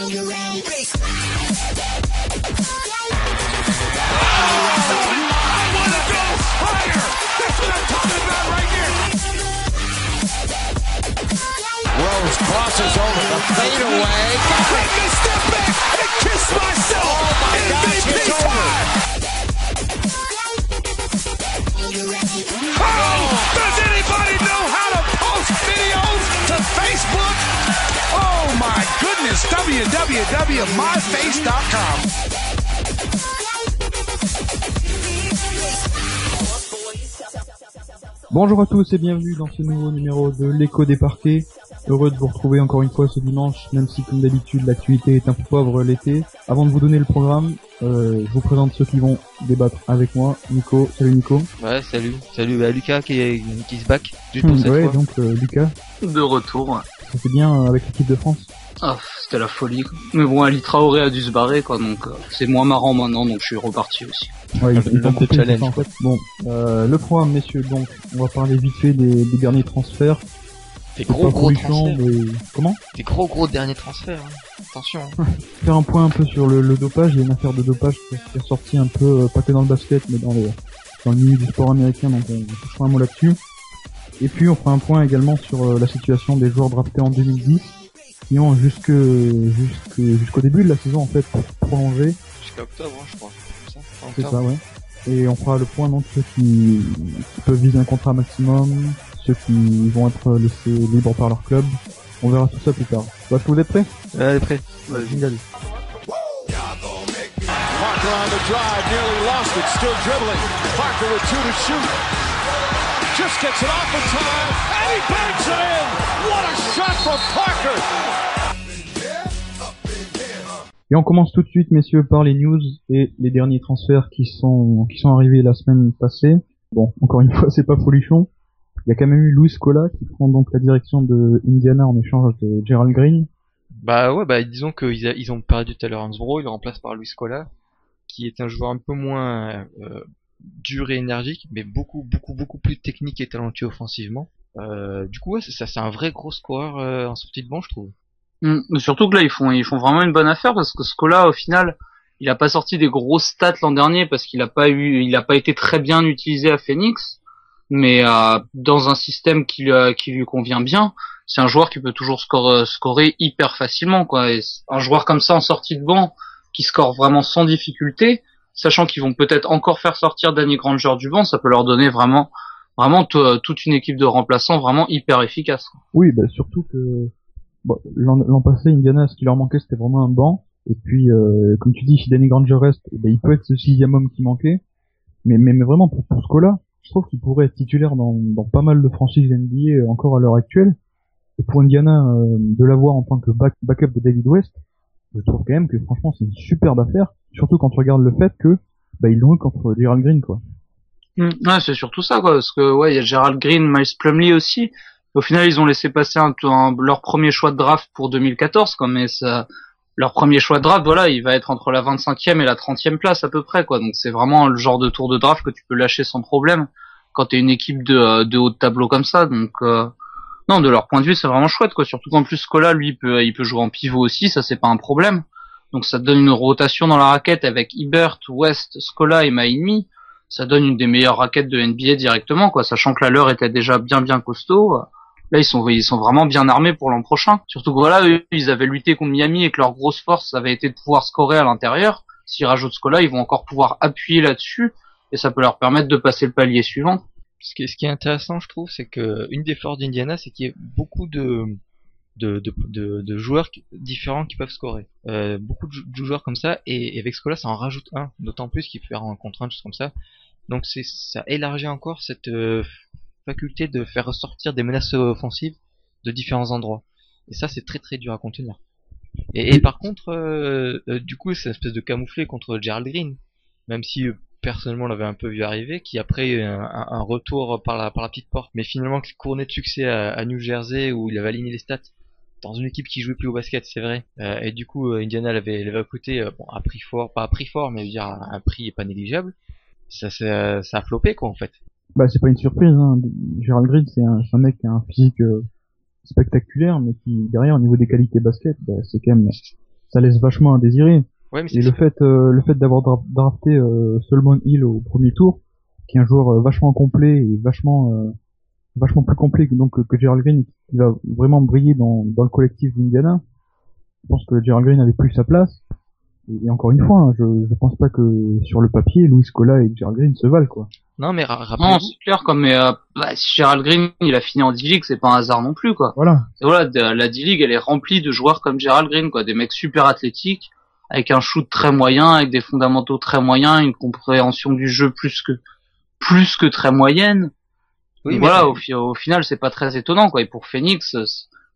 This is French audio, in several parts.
Rose crosses over the fadeaway. Let me step back and kiss myself. Oh my gosh, it's over. Oh, does anybody know how to post videos to Facebook? Oh my goodness, www.myface.com. Bonjour à tous et bienvenue dans ce nouveau numéro de l'écho des parquets. Heureux de vous retrouver encore une fois ce dimanche, même si comme d'habitude l'actualité est un peu pauvre l'été. Avant de vous donner le programme, je vous présente ceux qui vont débattre avec moi. Nico, salut Nico. Ouais, salut, Lucas qui se back juste pour cette ouais, fois. donc Lucas. De retour. Ça fait bien avec l'équipe de France. Ah, c'était la folie, quoi. Mais bon, Ali Traoré a dû se barrer, quoi, donc c'est moins marrant maintenant, donc je suis reparti aussi. Ouais, Le challenge, en fait. Bon, le programme, messieurs, donc, on va parler vite fait des derniers transferts. Des gros transferts. Mais... Comment? Des gros derniers transferts, hein. Attention. Faire un point un peu sur le dopage. Il y a une affaire de dopage qui est ressortie un peu, pas que dans le basket, mais dans le milieu du sport américain, donc on touchera un mot là-dessus. Et puis on fera un point également sur la situation des joueurs draftés en 2010, qui ont jusqu'au début de la saison en fait prolongé. Jusqu'à octobre, hein, je crois. C'est ça, ouais. Et on fera le point donc ceux qui peuvent viser un contrat maximum, ceux qui vont être laissés libres par leur club. On verra tout ça plus tard. Est-ce que vous êtes prêts? Ouais, prêt. Ouais, génial. Parker on the drive, nearly lost it, still dribbling. Parker with two to shoot. Just gets it off in time, and he banks it in! What a shot from Parker! Et on commence tout de suite, messieurs, par les news et les derniers transferts qui sont arrivés la semaine passée. Bon, encore une fois, c'est pas folichon. Il y a quand même eu Luis Scola qui prend donc la direction de Indiana en échange de Gerald Green. Bah ouais, disons qu'ils ont perdu tout à l'heure Hansbrough, ils le remplacent par Luis Scola, qui est un joueur un peu moins dur et énergique, mais beaucoup plus technique et talentueux offensivement. Du coup, ouais, c'est un vrai gros scoreur en sortie de banc, je trouve. Mais surtout que là, ils font vraiment une bonne affaire, parce que Scola, au final, il a pas sorti des grosses stats l'an dernier, parce qu'il a pas été très bien utilisé à Phoenix, mais dans un système qui lui convient bien, c'est un joueur qui peut toujours scorer hyper facilement, quoi. Et un joueur comme ça en sortie de banc, qui score vraiment sans difficulté, sachant qu'ils vont peut-être encore faire sortir Danny Granger du banc, ça peut leur donner vraiment toute une équipe de remplaçants vraiment hyper efficace. Oui, bah surtout que bon, l'an passé, Indiana, ce qui leur manquait, c'était vraiment un banc. Et puis, comme tu dis, si Danny Granger reste, il peut être ce sixième homme qui manquait. Mais vraiment, pour ce cas-là, je trouve qu'il pourrait être titulaire dans pas mal de franchises NBA encore à l'heure actuelle. Et pour Indiana, de l'avoir en tant que backup de David West, je trouve quand même que franchement, c'est une superbe affaire. Surtout quand tu regardes le fait que, ils l'ont eu contre Gerald Green, quoi. Ouais, c'est surtout ça, quoi, parce que, ouais, il y a Gerald Green, Miles Plumlee aussi. Au final, ils ont laissé passer leur premier choix de draft pour 2014, quoi, mais leur premier choix de draft, voilà, il va être entre la 25e et la 30e place, à peu près, quoi. Donc, c'est vraiment le genre de tour de draft que tu peux lâcher sans problème quand t'es une équipe de haut de tableau comme ça. Donc, non, de leur point de vue, c'est vraiment chouette, quoi. Surtout qu'en plus, Scola, lui, il peut jouer en pivot aussi, ça, c'est pas un problème. Donc, ça te donne une rotation dans la raquette avec Hibbert, West, Scola et Mahinmi. Ça donne une des meilleures raquettes de NBA directement, quoi. Sachant que la leur était déjà bien costaud. Là, ils sont vraiment bien armés pour l'an prochain. Surtout que voilà, eux, ils avaient lutté contre Miami et que leur grosse force, ça avait été de pouvoir scorer à l'intérieur. S'ils rajoutent Scola, ils vont encore pouvoir appuyer là-dessus et ça peut leur permettre de passer le palier suivant. Ce qui est intéressant, je trouve, c'est que une des forces d'Indiana, c'est qu'il y a beaucoup de joueurs différents qui peuvent scorer. Beaucoup de joueurs comme ça, et avec Scola, ça en rajoute un, d'autant plus qu'il peut faire un contre un, juste comme ça. Donc ça élargit encore cette faculté de faire ressortir des menaces offensives de différents endroits. Et ça, c'est très dur à contenir. Et par contre, du coup, c'est une espèce de camouflet contre Gerald Green, même si personnellement on l'avait un peu vu arriver, qui après un retour par la petite porte, mais finalement couronné de succès à New Jersey où il avait aligné les stats dans une équipe qui jouait plus au basket, c'est vrai. Et du coup, Indiana l'avait recruté à prix fort, pas à prix fort, mais je veux dire à un prix pas négligeable. Ça a floppé, quoi, en fait. Bah, c'est pas une surprise, hein. Gerald Green, c'est un mec qui a un physique spectaculaire, mais qui, derrière, au niveau des qualités basket, c'est quand même ça laisse vachement à désirer. Ouais, mais Et le fait d'avoir drafté Solomon Hill au premier tour, qui est un joueur vachement complet et vachement plus complet que Gerald Green, qui va vraiment briller dans le collectif d'Indiana. Je pense que Gerald Green avait plus sa place. Et encore une fois, hein, je pense pas que sur le papier, Luis Scola et Gerald Green se valent, quoi. Non, mais Non, rappelez-vous. c'est clair, comme si Gerald Green il a fini en D-League, c'est pas un hasard non plus, quoi. Voilà. Et voilà, la D-League elle est remplie de joueurs comme Gerald Green, quoi, des mecs super athlétiques, avec un shoot très moyen, avec des fondamentaux très moyens, une compréhension du jeu plus que très moyenne. Oui, Donc mais voilà, au final c'est pas très étonnant, quoi. Et pour Phoenix,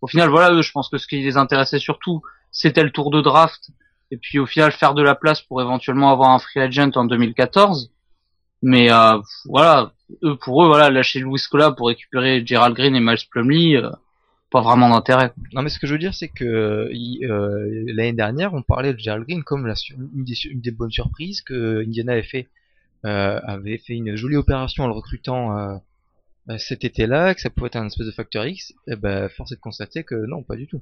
au final voilà, eux, je pense que ce qui les intéressait surtout, c'était le tour de draft, et puis au final faire de la place pour éventuellement avoir un free agent en 2014. Mais voilà, pour eux, voilà, lâcher Luis Scola pour récupérer Gerald Green et Miles Plumlee, pas vraiment d'intérêt. non, mais ce que je veux dire, c'est que l'année dernière, on parlait de Gerald Green comme une des bonnes surprises que Indiana avait fait une jolie opération en le recrutant cet été-là, que ça pouvait être un espèce de facteur X. Et ben, force est de constater que non, pas du tout.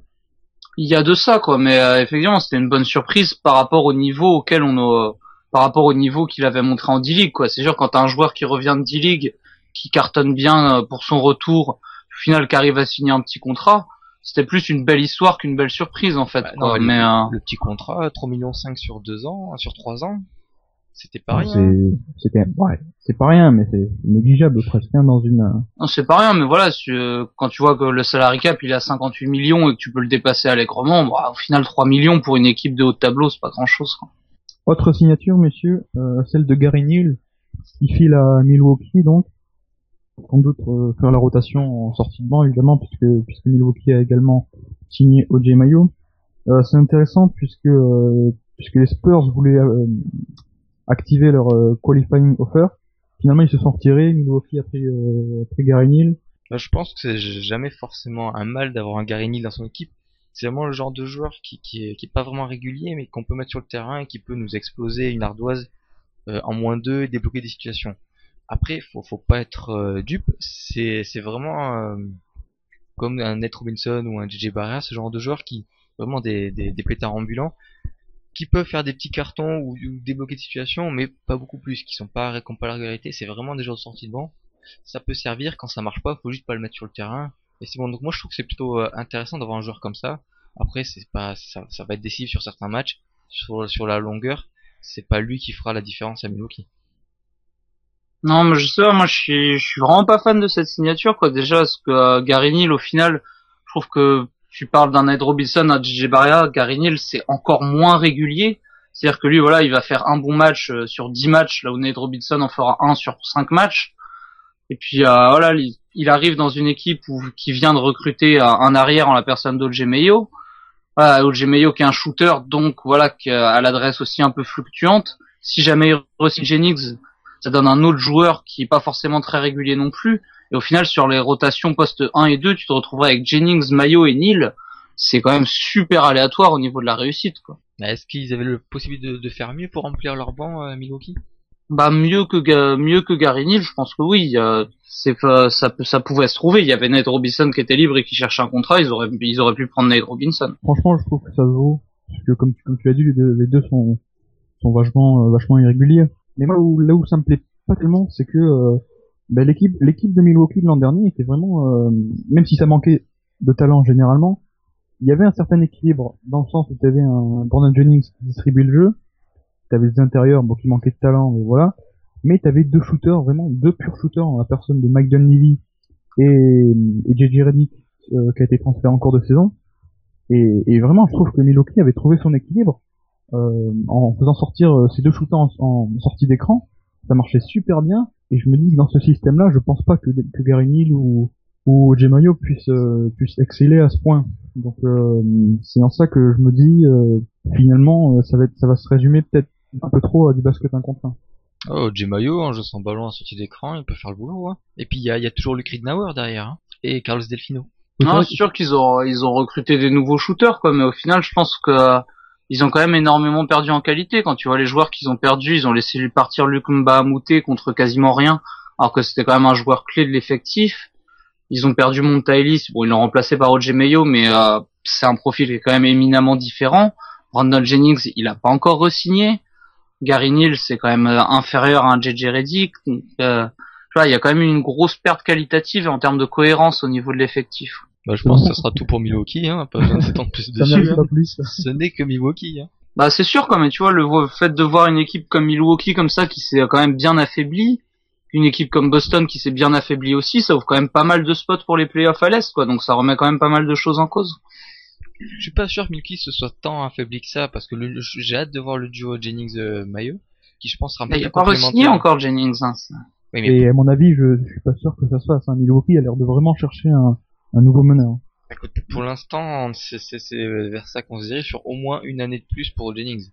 Il y a de ça, quoi, mais effectivement, c'était une bonne surprise par rapport au niveau auquel par rapport au niveau qu'il avait montré en D-League, quoi. C'est sûr, quand t'as un joueur qui revient de D-League, qui cartonne bien pour son retour, au final, qui arrive à signer un petit contrat, c'était plus une belle histoire qu'une belle surprise, en fait, Bah, quoi. non, Mais le petit contrat, 3,5 millions sur 2 ans, sur 3 ans, c'était pas Ouais, rien. c'est pas rien, mais c'est négligeable presque, hein, dans une, non, c'est pas rien, mais voilà, quand tu vois que le salary cap, il est à 58 millions et que tu peux le dépasser allègrement, bah, au final, 3 millions pour une équipe de haut de tableau, c'est pas grand chose, quoi. Autre signature, messieurs, celle de Gary Neal, qui file à Milwaukee, donc, sans doute faire la rotation en sortie de banc, évidemment, puisque Milwaukee a également signé O.J. Mayo. C'est intéressant puisque les Spurs voulaient activer leur qualifying offer. Finalement, ils se sont retirés. Milwaukee a pris Gary Neal. Bah, je pense que c'est jamais forcément un mal d'avoir un Gary Neal dans son équipe. C'est vraiment le genre de joueur qui est pas vraiment régulier, mais qu'on peut mettre sur le terrain et qui peut nous exploser une ardoise en -2 et débloquer des situations. Après, faut pas être dupe. C'est vraiment comme un Nate Robinson ou un JJ Barea, ce genre de joueurs qui vraiment des pétards ambulants, qui peuvent faire des petits cartons ou débloquer des situations, mais pas beaucoup plus, qui ont pas la régularité. C'est vraiment des joueurs de sortie de banc. Ça peut servir quand ça marche pas, faut juste pas le mettre sur le terrain. Et c'est bon. Donc moi je trouve que c'est plutôt intéressant d'avoir un joueur comme ça. Après c'est pas ça va être décisif sur certains matchs, sur la longueur. C'est pas lui qui fera la différence à Milwaukee. Non, mais je sais pas, moi je suis vraiment pas fan de cette signature, quoi. Déjà, parce que Gary Neal, au final, je trouve que tu parles d'un Nate Robinson, un JJ Barea, Gary Neal, c'est encore moins régulier. C'est-à-dire que lui, voilà, il va faire un bon match sur 10 matchs, là où Nate Robinson en fera un sur 5 matchs. Et puis voilà, il arrive dans une équipe qui vient de recruter un arrière en la personne d'O.J. Mayo. Voilà, O.J. Mayo qui est un shooter, donc voilà, qui a l'adresse aussi un peu fluctuante. Si jamais il re-signe Jennings, ça donne un autre joueur qui est pas forcément très régulier non plus. Et au final, sur les rotations poste 1 et 2, tu te retrouveras avec Jennings, Mayo et Neal. C'est quand même super aléatoire au niveau de la réussite, quoi. Est-ce qu'ils avaient le possibilité de faire mieux pour remplir leur banc à Milwaukee? Bah mieux que Gary Neal, je pense que oui. Ça pouvait se trouver. Il y avait Nate Robinson qui était libre et qui cherchait un contrat. Ils auraient pu prendre Nate Robinson. Franchement, je trouve que ça se vaut, parce que comme tu l'as dit, les deux sont vachement irréguliers. Mais moi, là où ça me plaît pas tellement, c'est que l'équipe de Milwaukee de l'an dernier était vraiment, même si ça manquait de talent généralement, il y avait un certain équilibre dans le sens où tu avais un Brandon Jennings qui distribuait le jeu, tu avais des intérieurs bon qui manquaient de talent, mais voilà, mais tu avais deux shooters, vraiment deux purs shooters en la personne de Mike Dunleavy et JJ Redick qui a été transféré en cours de saison. Et vraiment, je trouve que Milwaukee avait trouvé son équilibre en faisant sortir ces deux shooters en sortie d'écran. Ça marchait super bien. Et je me dis que dans ce système-là, je pense pas que Gary Neal ou O.J. Mayo puissent exceller à ce point. Donc c'est en ça que je me dis finalement ça va se résumer peut-être un peu trop à du basket 1 contre 1. Oh, Jay Mayo, en jeu sans ballon en sortie d'écran, il peut faire le boulot, hein. Et puis il y a toujours Luke Ridnour derrière, hein. Et Carlos Delfino. Non, c'est sûr qu'ils ont recruté des nouveaux shooters, quoi, mais au final, je pense que ils ont quand même énormément perdu en qualité. Quand tu vois les joueurs qu'ils ont perdus, ils ont laissé partir Luc Mbah-a-Moute contre quasiment rien, alors que c'était quand même un joueur clé de l'effectif. Ils ont perdu Monta Ellis, bon, ils l'ont remplacé par O.J. Mayo, mais c'est un profil qui est quand même éminemment différent. Brandon Jennings, il a pas encore re-signé. Gary Neal, c'est quand même inférieur à un JJ Redick. Donc, tu vois, il y a quand même une grosse perte qualitative en termes de cohérence au niveau de l'effectif. Bah, je pense que ça sera tout pour Milwaukee, hein. Pas besoin de s'étendre plus Ça dessus. mérite Hein. pas plus. Ce n'est que Milwaukee, hein. Bah c'est sûr quand même, tu vois, le fait de voir une équipe comme Milwaukee comme ça qui s'est quand même bien affaiblie, une équipe comme Boston qui s'est bien affaiblie aussi, ça ouvre quand même pas mal de spots pour les playoffs à l'Est, quoi. Donc ça remet quand même pas mal de choses en cause. Je suis pas sûr que Milwaukee se soit tant affaibli que ça, parce que j'ai hâte de voir le duo Jennings-Maillot, qui je pense sera un peu Il plus a pas re-signé complémentaire. encore Jennings, hein. Oui, mais Et à mon avis, je suis pas sûr que ça se fasse. Hein. Milwaukee a l'air de vraiment chercher un nouveau meneur. écoute, pour l'instant, c'est vers ça qu'on se dirige sur au moins une année de plus pour Jennings.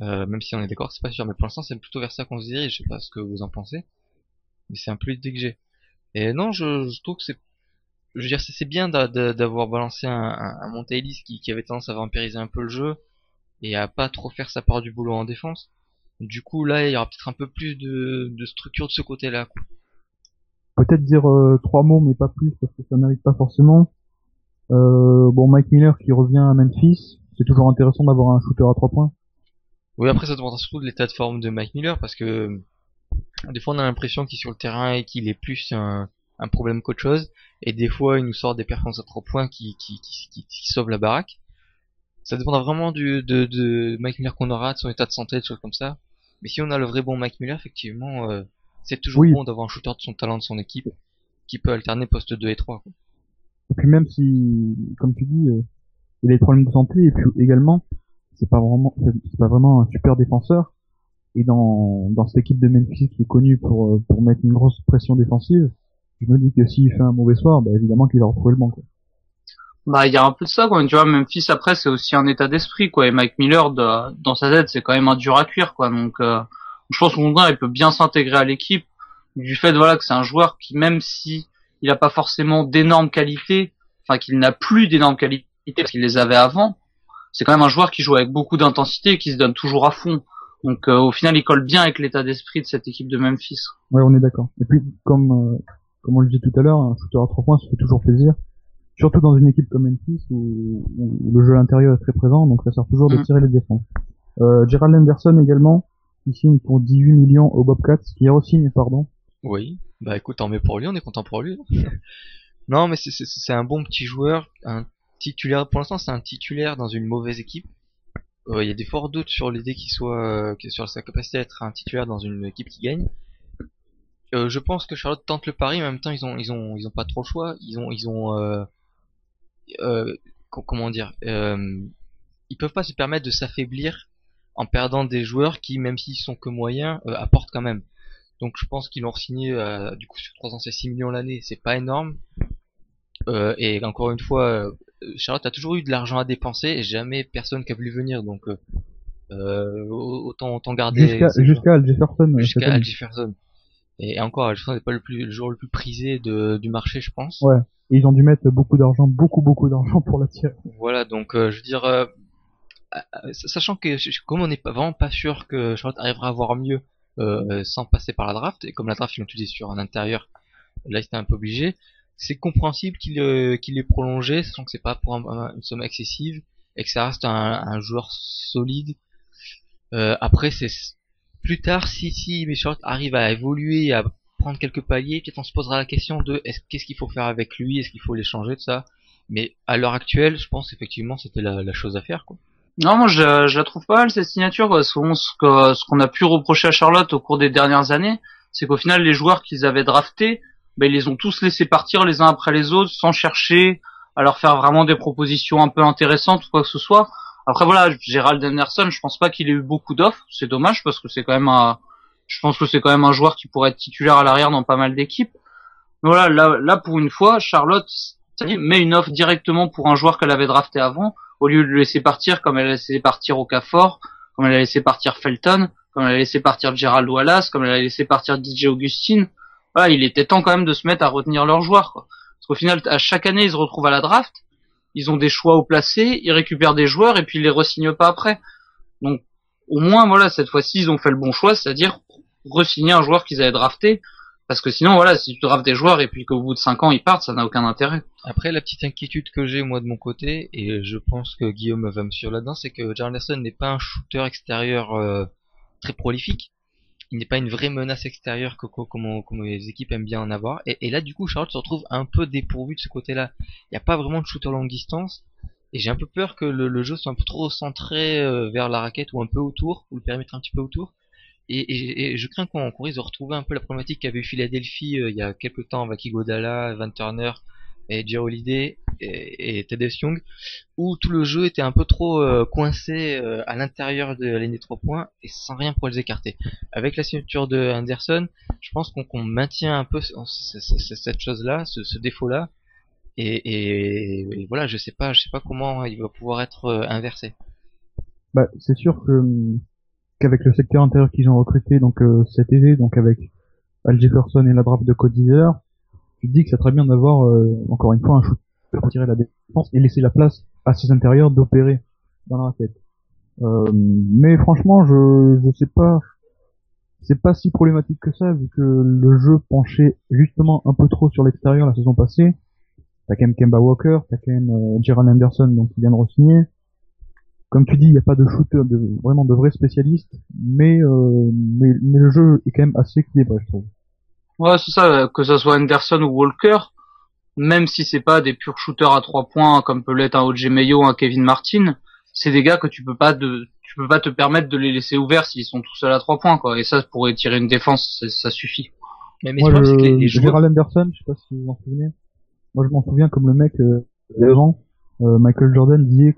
Même si on est d'accord, c'est pas sûr, mais pour l'instant, c'est plutôt vers ça qu'on se dirige. Je sais pas ce que vous en pensez, mais c'est un peu l'idée que j'ai. Et non, je trouve que je veux dire, c'est bien d'avoir balancé un Monta Ellis qui avait tendance à vampiriser un peu le jeu et à pas trop faire sa part du boulot en défense. Du coup, là, il y aura peut-être un peu plus de structure de ce côté-là, quoi. Peut-être dire 3 mots, mais pas plus, parce que ça mérite pas forcément. Bon, Mike Miller qui revient à Memphis, c'est toujours intéressant d'avoir un shooter à 3 points. Oui, après, ça dépendra surtout de l'état de forme de Mike Miller, parce que des fois, on a l'impression qu'il est sur le terrain et qu'il est plus un problème qu'autre chose, et des fois, il nous sort des performances à 3 points qui sauvent la baraque. Ça dépendra vraiment de Mike Miller qu'on aura, de son état de santé, des choses comme ça. Mais si on a le vrai bon Mike Miller, effectivement, c'est toujours Oui. bon d'avoir un shooter de son talent, de son équipe, qui peut alterner poste 2 et 3, quoi. Et puis même si, comme tu dis, il a des problèmes de santé, et puis également, c'est pas vraiment un super défenseur. Et dans cette équipe de Memphis qui est connue pour mettre une grosse pression défensive, je me dis que s'il fait un mauvais soir, bah évidemment qu'il va retrouver le banc, quoi. Bah il y a un peu de ça, quoi. Tu vois, Memphis après c'est aussi un état d'esprit, quoi. Et Mike Miller dans sa tête c'est quand même un dur à cuire, quoi. Donc je pense qu'on il peut bien s'intégrer à l'équipe du fait voilà que c'est un joueur qui même si il a pas forcément d'énormes qualités, enfin qu'il n'a plus d'énormes qualités parce qu'il les avait avant, c'est quand même un joueur qui joue avec beaucoup d'intensité et qui se donne toujours à fond. Donc au final il colle bien avec l'état d'esprit de cette équipe de Memphis. Ouais, on est d'accord. Et puis comme on le disait tout à l'heure, un shooter à 3 points, ça fait toujours plaisir. Surtout dans une équipe comme Memphis où le jeu à l'intérieur est très présent, donc ça sert toujours de tirer les défenses. Gerald Anderson également, qui signe pour 18 millions au Bobcats, qui a re-signé, pardon. Oui, bah écoute, tant mieux pour lui, on est content pour lui. Non, mais c'est un bon petit joueur, un titulaire. Pour l'instant, c'est un titulaire dans une mauvaise équipe. Il y a des forts doutes sur l'idée sur sa capacité à être un titulaire dans une équipe qui gagne. Je pense que Charlotte tente le pari, mais en même temps, ils ont pas trop le choix. Comment dire, ils peuvent pas se permettre de s'affaiblir en perdant des joueurs qui, même s'ils sont que moyens, apportent quand même. Donc je pense qu'ils l'ont signé du coup sur 3 ans, c'est 6 millions l'année, c'est pas énorme. Et encore une fois, Charlotte a toujours eu de l'argent à dépenser et jamais personne qui a voulu venir. Donc autant garder Jusqu'à Al Jefferson. jusqu'à Al Jefferson. Et encore, Al Jefferson n'est pas le joueur le plus prisé du marché, je pense. Ouais. Et ils ont dû mettre beaucoup d'argent pour l'attirer. Voilà, donc je veux dire, sachant que comme on n'est vraiment pas sûr que Charlotte arrivera à avoir mieux sans passer par la draft, et comme la draft ils l'ont utilisé sur un intérieur, là c'était un peu obligé, c'est compréhensible qu'il ait prolongé, sachant que c'est pas pour une somme excessive et que ça reste un joueur solide. Après c'est plus tard si Charlotte arrive à évoluer, à prendre quelques paliers, peut-être on se posera la question de qu'est-ce qu'il faut faire avec lui, est-ce qu'il faut l'échanger, tout ça. Mais à l'heure actuelle, je pense effectivement c'était la chose à faire, quoi. Non, moi je la trouve pas mal cette signature, quoi. Souvent ce qu'on a pu reprocher à Charlotte au cours des dernières années, c'est qu'au final les joueurs qu'ils avaient draftés, ben ils les ont tous laissés partir les uns après les autres sans chercher à leur faire vraiment des propositions un peu intéressantes ou quoi que ce soit. Après voilà, Gerald Anderson, je pense pas qu'il ait eu beaucoup d'offres, c'est dommage parce que je pense que c'est quand même un joueur qui pourrait être titulaire à l'arrière dans pas mal d'équipes. Mais voilà, là pour une fois, Charlotte met une offre directement pour un joueur qu'elle avait drafté avant, au lieu de le laisser partir comme elle a laissé partir Okafor, comme elle a laissé partir Felton, comme elle a laissé partir Gerald Wallace, comme elle a laissé partir DJ Augustine. Voilà, il était temps quand même de se mettre à retenir leurs joueurs, quoi. Parce qu'au final, à chaque année, ils se retrouvent à la draft, ils ont des choix au placé, ils récupèrent des joueurs et puis ils les re-signent pas après. Donc, au moins, voilà, cette fois-ci, ils ont fait le bon choix, c'est-à-dire re-signer un joueur qu'ils avaient drafté, Parce que sinon, voilà, si tu draftes des joueurs et puis qu'au bout de 5 ans ils partent, ça n'a aucun intérêt. Après, la petite inquiétude que j'ai moi de mon côté, et je pense que Guillaume va me suivre là-dedans, c'est que Jarl Anderson n'est pas un shooter extérieur très prolifique. Il n'est pas une vraie menace extérieure comme les équipes aiment bien en avoir. Et là, du coup, Charlotte se retrouve un peu dépourvu de ce côté-là. Il n'y a pas vraiment de shooter longue distance. Et j'ai un peu peur que le jeu soit un peu trop centré vers la raquette ou un peu autour, ou le périmètre un petit peu autour. Et je crains qu'on risque de retrouver un peu la problématique qu'avait eu Philadelphie il y a quelques temps avec Iguodala, Van Turner et Jrue Holiday et Thaddeus Young, où tout le jeu était un peu trop coincé à l'intérieur de la ligne des 3 points et sans rien pour les écarter. Avec la signature de Anderson, je pense qu'on maintient un peu cette chose-là, ce défaut-là, et voilà, je sais pas comment il va pouvoir être inversé. Bah, c'est sûr que qu'avec le secteur intérieur qu'ils ont recruté donc cet été, donc avec Al Jefferson et la draft de Codizer, tu te dis que c'est très bien d'avoir encore une fois un shooter pour tirer la défense et laisser la place à ces intérieurs d'opérer dans la raquette. Mais franchement, je sais pas, c'est pas si problématique que ça vu que le jeu penchait justement un peu trop sur l'extérieur la saison passée. T'as quand même Kemba Walker, t'as quand même Jarl Anderson donc qui vient de re-signer. Comme tu dis, il n'y a pas de shooter, vraiment de vrais spécialistes, mais le jeu est quand même assez équilibré, je trouve. Ouais, c'est ça, que ça soit Anderson ou Walker, même si c'est pas des purs shooters à 3 points comme peut l'être un O.J. Mayo, un Kevin Martin, c'est des gars que tu peux pas te permettre de les laisser ouverts s'ils sont tout seuls à 3 points, quoi. Et ça, pour tirer une défense, ça suffit. Mais Moi, c'est que les joueurs... Jarl Anderson, je sais pas si vous vous en souvenez. Moi, je m'en souviens comme le mec, avant, Michael Jordan disait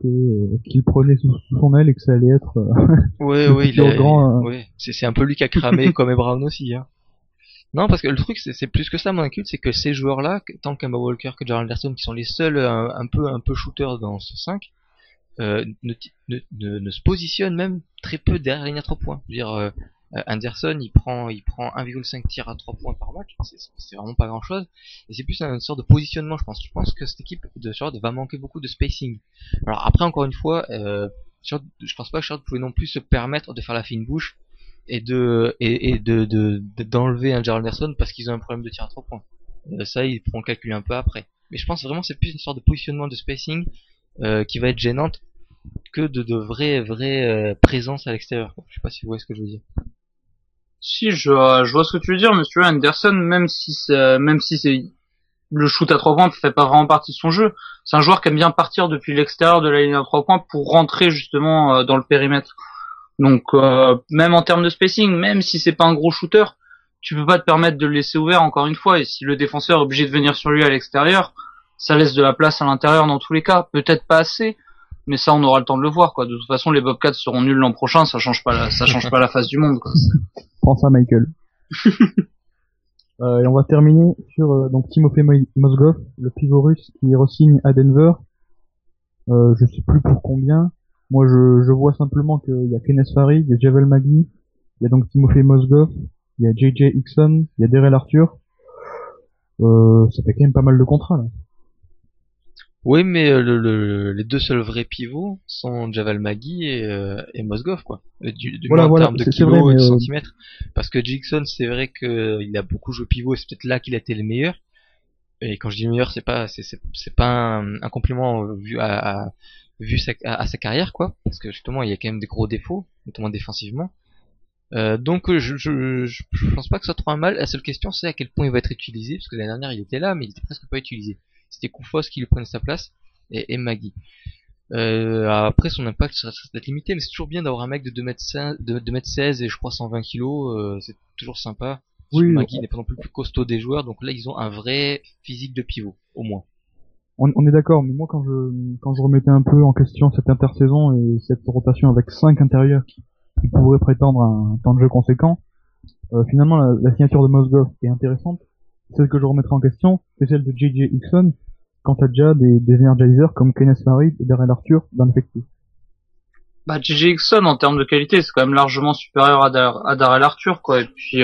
qu'il prenait sous son aile et que ça allait être, ouais, il est grand, ouais, c'est un peu lui qui a cramé comme Brown aussi, hein. Non, parce que le truc, c'est plus que ça, mon inquiétude, c'est que ces joueurs-là, tant Kemba Walker que Jarl Anderson, qui sont les seuls un peu shooters dans ce 5, ne se positionnent même très peu derrière la ligne à 3 points. Je veux dire, Anderson, il prend 1,5 tirs à 3 points par match, c'est vraiment pas grand-chose, et c'est plus une sorte de positionnement, je pense. Je pense que cette équipe de Charlotte va manquer beaucoup de spacing. Alors après, encore une fois, je pense pas que Charlotte pouvait non plus se permettre de faire la fine bouche et d'enlever un Jarl Anderson parce qu'ils ont un problème de tir à 3 points. Ça, ils pourront calculer un peu après. Mais je pense vraiment que c'est plus une sorte de positionnement de spacing qui va être gênante que de vraie présence à l'extérieur. Je sais pas si vous voyez ce que je veux dire. Si, je vois ce que tu veux dire, monsieur Anderson, même si c'est le shoot à 3 points fait pas vraiment partie de son jeu, c'est un joueur qui aime bien partir depuis l'extérieur de la ligne à 3 points pour rentrer justement dans le périmètre. Donc même en termes de spacing, même si c'est pas un gros shooter, tu peux pas te permettre de le laisser ouvert encore une fois, et si le défenseur est obligé de venir sur lui à l'extérieur, ça laisse de la place à l'intérieur dans tous les cas, peut-être pas assez, mais ça on aura le temps de le voir, quoi. De toute façon les Bobcats seront nuls l'an prochain, ça change pas la face du monde, quoi. Prends ça, Michael. Et on va terminer sur donc Timofey Mozgov, le pivot russe qui re-signe à Denver. Je sais plus pour combien. Moi, je vois simplement qu'il y a Kenneth Farid, il y a Javel Magui, il y a donc Timofey Mozgov, il y a JJ Hickson, il y a Darrell Arthur. Ça fait quand même pas mal de contrats, là. Oui, mais les deux seuls vrais pivots sont Javel Magui et Mozgov, quoi. Voilà, en termes de kilos vrai, et de centimètres. Parce que Jackson, c'est vrai qu'il a beaucoup joué pivot et c'est peut-être là qu'il a été le meilleur. Et quand je dis le meilleur, c'est pas un compliment vu à sa carrière, quoi. Parce que justement, il y a quand même des gros défauts, notamment défensivement. Donc je pense pas que ça soit trop un mal. La seule question, c'est à quel point il va être utilisé, parce que l'année dernière il était là, mais il était presque pas utilisé. C'était Koufos qui lui prenait sa place et Magui. Après son impact sera peut-être limité, mais c'est toujours bien d'avoir un mec de 2m16 et je crois 120 kg, c'est toujours sympa. Oui, Magui n'est pas non plus le plus costaud des joueurs, donc là ils ont un vrai physique de pivot, au moins. On est d'accord, mais moi quand je remettais un peu en question cette intersaison et cette rotation avec 5 intérieurs qui pourraient prétendre à un temps de jeu conséquent, finalement la signature de Mozgov est intéressante. Celle que je remettrai en question, c'est celle de JJ Hickson, quand t'as déjà des energizers comme Kenneth Farid et Darrell Arthur dans l'effectif. Bah, JJ Hickson, en termes de qualité, c'est quand même largement supérieur à Darrell Arthur, quoi. Et puis,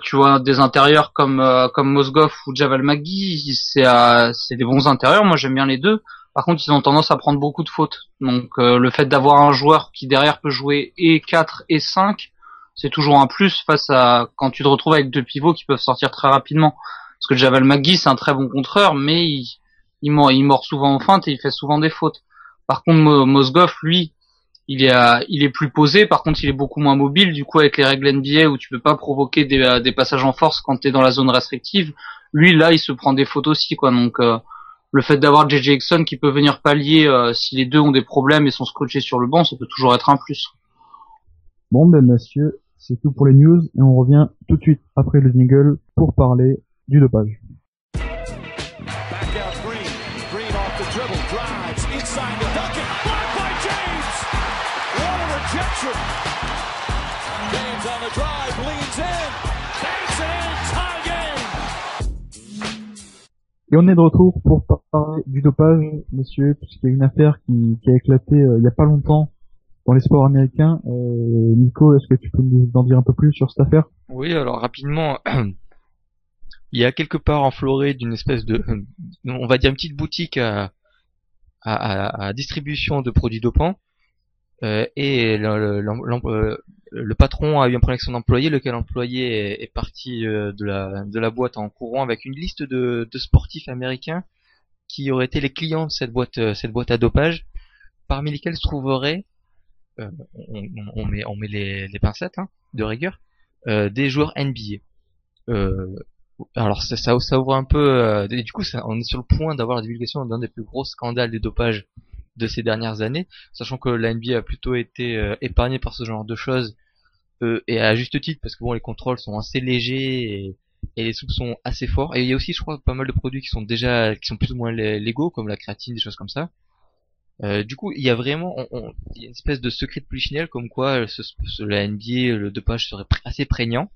tu vois, des intérieurs comme Mozgov ou Javel Magui, c'est des bons intérieurs. Moi, j'aime bien les deux. Par contre, ils ont tendance à prendre beaucoup de fautes. Donc, le fait d'avoir un joueur qui derrière peut jouer et 4 et 5, c'est toujours un plus face à quand tu te retrouves avec deux pivots qui peuvent sortir très rapidement. Parce que Javel McGee, c'est un très bon contreur, mais il mord souvent en feinte et il fait souvent des fautes. Par contre, Mozgov, lui, il est plus posé. Par contre, il est beaucoup moins mobile. Du coup, avec les règles NBA où tu peux pas provoquer des passages en force quand t'es dans la zone restrictive, lui, là, il se prend des fautes aussi, quoi. Donc, le fait d'avoir JJ Jackson qui peut venir pallier si les deux ont des problèmes et sont scotchés sur le banc, ça peut toujours être un plus. Bon, ben, messieurs, c'est tout pour les news et on revient tout de suite après le jingle pour parler du dopage. James on the drive, leans in, banks it in, tie game. Et on est de retour pour parler du dopage, messieurs, puisqu'il y a une affaire qui a éclaté il y a pas longtemps dans les sports américains. Nico, est-ce que tu peux nous en dire un peu plus sur cette affaire? Oui, alors rapidement, il y a quelque part en Floride une espèce de, on va dire une petite boutique à distribution de produits dopants. Et le patron a eu un problème avec son employé, lequel employé est parti de la boîte en courant avec une liste de sportifs américains qui auraient été les clients de cette boîte à dopage, parmi lesquels se trouverait, on met les pincettes de rigueur, des joueurs NBA. Alors ça ouvre un peu, et du coup on est sur le point d'avoir la divulgation d'un des plus gros scandales de dopage de ces dernières années, sachant que la NBA a plutôt été épargnée par ce genre de choses, et à juste titre, parce que bon, les contrôles sont assez légers et les soupçons assez forts. Et il y a aussi, je crois, pas mal de produits qui sont plus ou moins légaux, comme la créatine, des choses comme ça. Du coup, il y a vraiment, il y a une espèce de secret de polichinelle, comme quoi la NBA, le dopage serait assez prégnant.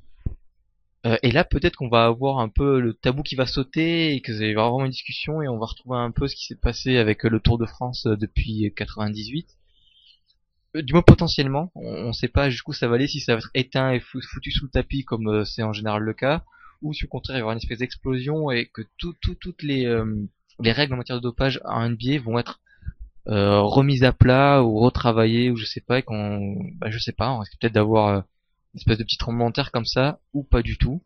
Et là, peut-être qu'on va avoir un peu le tabou qui va sauter et que il va y avoir vraiment une discussion et on va retrouver un peu ce qui s'est passé avec le Tour de France depuis 98. Du moins potentiellement, on sait pas jusqu'où ça va aller, si ça va être éteint et foutu sous le tapis comme c'est en général le cas, ou si au contraire il va y avoir une espèce d'explosion et que toutes les règles en matière de dopage en NBA vont être remises à plat ou retravaillées, ou je sais pas, et je sais pas, on risque peut-être d'avoir une espèce de petit tremblement de terre comme ça, ou pas du tout.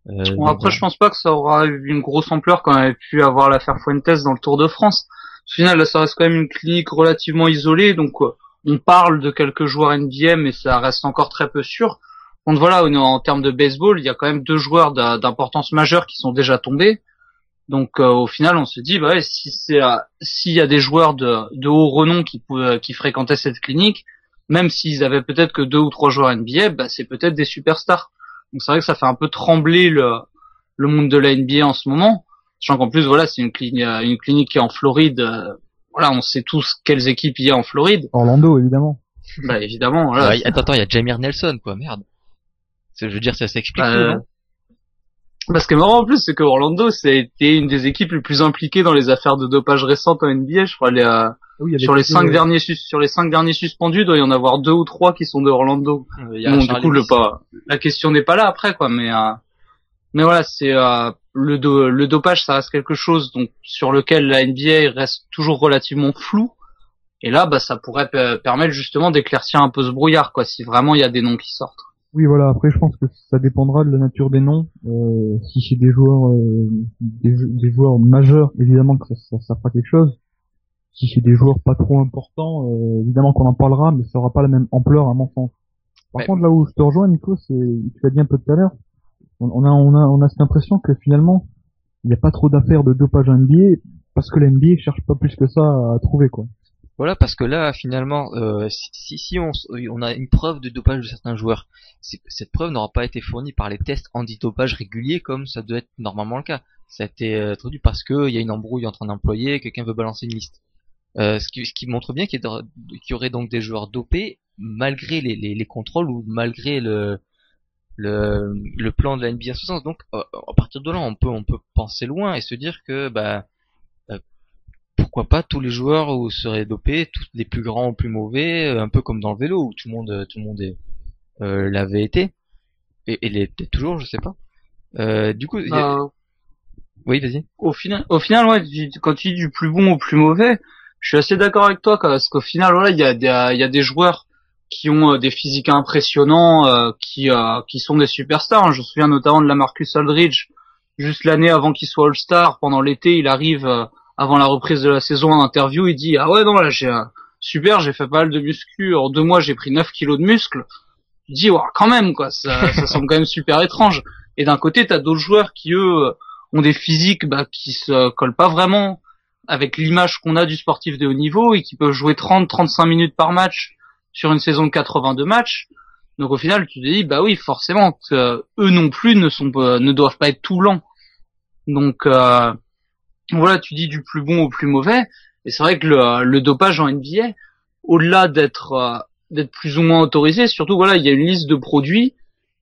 Bon, après, je pense pas que ça aura eu une grosse ampleur quand on avait pu avoir l'affaire Fuentes dans le Tour de France. Au final, là, ça reste quand même une clinique relativement isolée, donc on parle de quelques joueurs NBA, mais ça reste encore très peu sûr. Donc voilà, en termes de baseball, il y a quand même deux joueurs d'importance majeure qui sont déjà tombés. Donc au final, on se dit, bah ouais, s'il y a des joueurs de haut renom qui fréquentaient cette clinique, même s'ils avaient peut-être que 2 ou 3 joueurs NBA, bah c'est peut-être des superstars. Donc c'est vrai que ça fait un peu trembler le monde de la NBA en ce moment. Sachant qu'en plus, voilà, c'est une clinique qui est en Floride. Voilà, on sait tous quelles équipes il y a en Floride. Orlando, évidemment. Bah évidemment. Voilà. Attends, il y a Jameer Nelson, quoi, merde. Je veux dire, ça s'explique tout, non? Ce qui est marrant en plus, c'est que Orlando, c'était une des équipes les plus impliquées dans les affaires de dopage récentes en NBA. Je crois sur les 5 derniers suspendus, il doit y en avoir 2 ou 3 qui sont de Orlando. Bon, du coup, la question n'est pas là après, quoi. Mais voilà, c'est le dopage, ça reste quelque chose donc sur lequel la NBA reste toujours relativement flou. Et là, bah, ça pourrait permettre justement d'éclaircir un peu ce brouillard, quoi, si vraiment il y a des noms qui sortent. Oui, voilà. Après, je pense que ça dépendra de la nature des noms. Si c'est des joueurs, des joueurs majeurs, évidemment que ça fera quelque chose. Si c'est des joueurs pas trop importants, évidemment qu'on en parlera, mais ça aura pas la même ampleur à mon sens. Par contre, là où je te rejoins, Nico, tu l'as dit un peu tout à l'heure, on a cette impression que finalement, il n'y a pas trop d'affaires de dopage en NBA parce que la NBA cherche pas plus que ça à trouver, quoi. Voilà, parce que là, finalement, si on a une preuve de dopage de certains joueurs, cette preuve n'aura pas été fournie par les tests antidopage réguliers comme ça doit être normalement le cas. Ça a été introduit parce que il y a une embrouille entre un employé et quelqu'un veut balancer une liste. Ce qui montre bien qu'il y aurait donc des joueurs dopés malgré les contrôles ou malgré le plan de la NBA en ce sens. Donc à partir de là, on peut penser loin et se dire que pourquoi pas tous les joueurs où seraient dopés, tous les plus grands ou plus mauvais, un peu comme dans le vélo où tout le monde l'avait été et l'est toujours, je sais pas. Du coup, oui, vas-y. Au final, ouais, quand tu dis du plus bon au plus mauvais, je suis assez d'accord avec toi, parce qu'au final, voilà, il y a des joueurs qui ont des physiques impressionnants, qui sont des superstars. Je me souviens notamment de Lamarcus Aldridge, juste l'année avant qu'il soit All-Star, pendant l'été, il arrive avant la reprise de la saison en interview, il dit ah ouais non là j'ai fait pas mal de muscu, en 2 mois j'ai pris 9 kilos de muscles. Je dis ouais, quand même quoi, ça semble quand même super étrange. Et d'un côté t'as d'autres joueurs qui eux ont des physiques qui se collent pas vraiment avec l'image qu'on a du sportif de haut niveau et qui peuvent jouer 30-35 minutes par match sur une saison de 82 matchs. Donc au final, tu te dis, bah oui, forcément, eux non plus ne doivent pas être tout lents. Donc voilà, tu dis du plus bon au plus mauvais. Et c'est vrai que le dopage en NBA, au-delà d'être plus ou moins autorisé, surtout voilà, il y a une liste de produits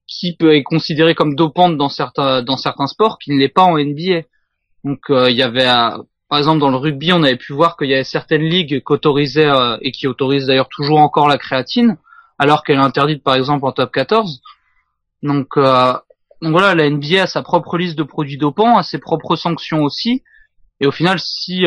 qui peut être considérée comme dopante dans certains sports qui ne l'est pas en NBA. Donc il y avait par exemple dans le rugby, on avait pu voir qu'il y avait certaines ligues qui autorisaient et qui autorisent d'ailleurs toujours encore la créatine, alors qu'elle est interdite par exemple en top 14. Donc voilà, la NBA a sa propre liste de produits dopants, a ses propres sanctions aussi. Et au final, si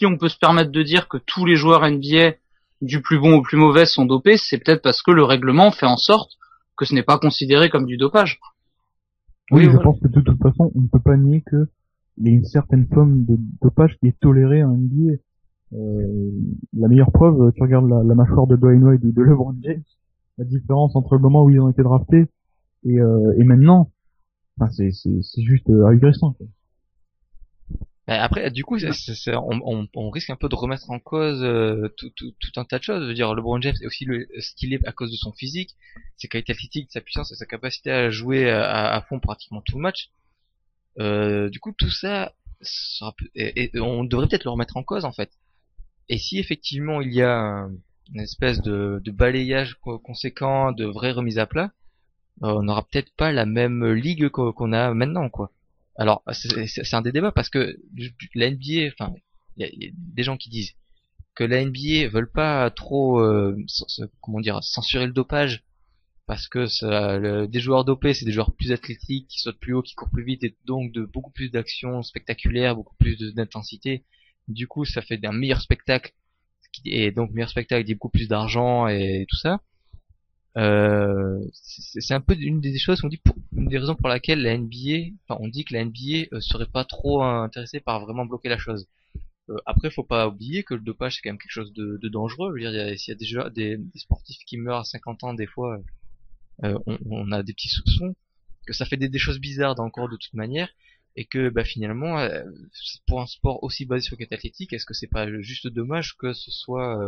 on peut se permettre de dire que tous les joueurs NBA du plus bon au plus mauvais sont dopés, c'est peut-être parce que le règlement fait en sorte que ce n'est pas considéré comme du dopage. Oui, je pense que de toute façon, on ne peut pas nier que il y a une certaine forme de dopage qui est tolérée en NBA. La meilleure preuve, tu regardes la mâchoire de Dwayne Wade ou de LeBron James, la différence entre le moment où ils ont été draftés et maintenant, enfin, c'est juste ahurissant. Après, du coup, on risque un peu de remettre en cause tout un tas de choses. Je veux dire, LeBron James est aussi ce qu'il est à cause de son physique, ses qualités athlétiques, sa puissance et sa capacité à jouer à fond pratiquement tout le match. Du coup, tout ça, et on devrait peut-être le remettre en cause en fait. Et si effectivement il y a une espèce de balayage conséquent, de vraie remise à plat, on n'aura peut-être pas la même ligue qu'on a maintenant, quoi. Alors, c'est un des débats parce que la NBA, enfin, il y a des gens qui disent que la NBA veulent pas trop, comment dire, censurer le dopage parce que des joueurs dopés, c'est des joueurs plus athlétiques, qui sautent plus haut, qui courent plus vite et donc de beaucoup plus d'actions spectaculaires, beaucoup plus d'intensité. Du coup, ça fait un meilleur spectacle et donc meilleur spectacle dit beaucoup plus d'argent et tout ça. C'est un peu une des choses qu'on dit une des raisons pour laquelle la NBA, enfin on dit que la NBA serait pas trop intéressée par vraiment bloquer la chose. Après, faut pas oublier que le dopage c'est quand même quelque chose de dangereux. Je veux dire, s'il y a déjà des sportifs qui meurent à 50 ans des fois, on a des petits soupçons que ça fait des choses bizarres dans le corps de toute manière et que finalement pour un sport aussi basé sur le athlétique, est-ce que c'est pas juste dommage que ce soit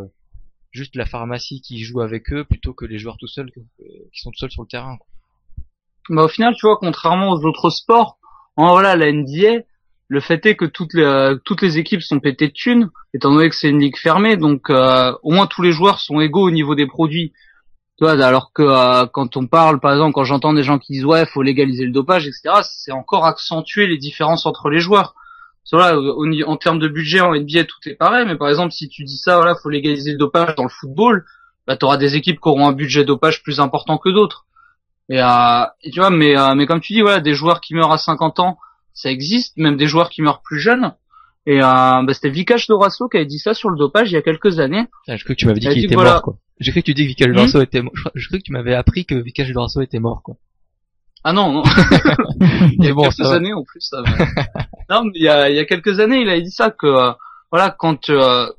juste la pharmacie qui joue avec eux plutôt que les joueurs tout seuls qui sont tout seuls sur le terrain, quoi. Au final, tu vois, contrairement aux autres sports, voilà, la NBA, le fait est que toutes les équipes sont pétées de thunes, étant donné que c'est une ligue fermée, donc au moins tous les joueurs sont égaux au niveau des produits. Tu vois, alors que quand on parle, par exemple, quand j'entends des gens qui disent ouais, faut légaliser le dopage, etc., c'est encore accentuer les différences entre les joueurs. Voilà, en termes de budget en NBA, tout est pareil, mais par exemple, si tu dis ça, voilà, faut légaliser le dopage dans le football, t'auras des équipes qui auront un budget dopage plus important que d'autres. Et tu vois, mais comme tu dis, voilà, des joueurs qui meurent à 50 ans, ça existe, même des joueurs qui meurent plus jeunes. Et c'était Vikash Dorasso qui avait dit ça sur le dopage il y a quelques années. Ah, je crois que tu m'avais dit qu'il était mort, quoi. J'ai cru que tu dis que Vikash Dorasso était mort. Je crois que tu m'avais appris que Vikash Dorasso était mort, quoi. Ah non. Il y a quelques années en plus. Non, mais il y a quelques années, il avait dit ça que voilà, quand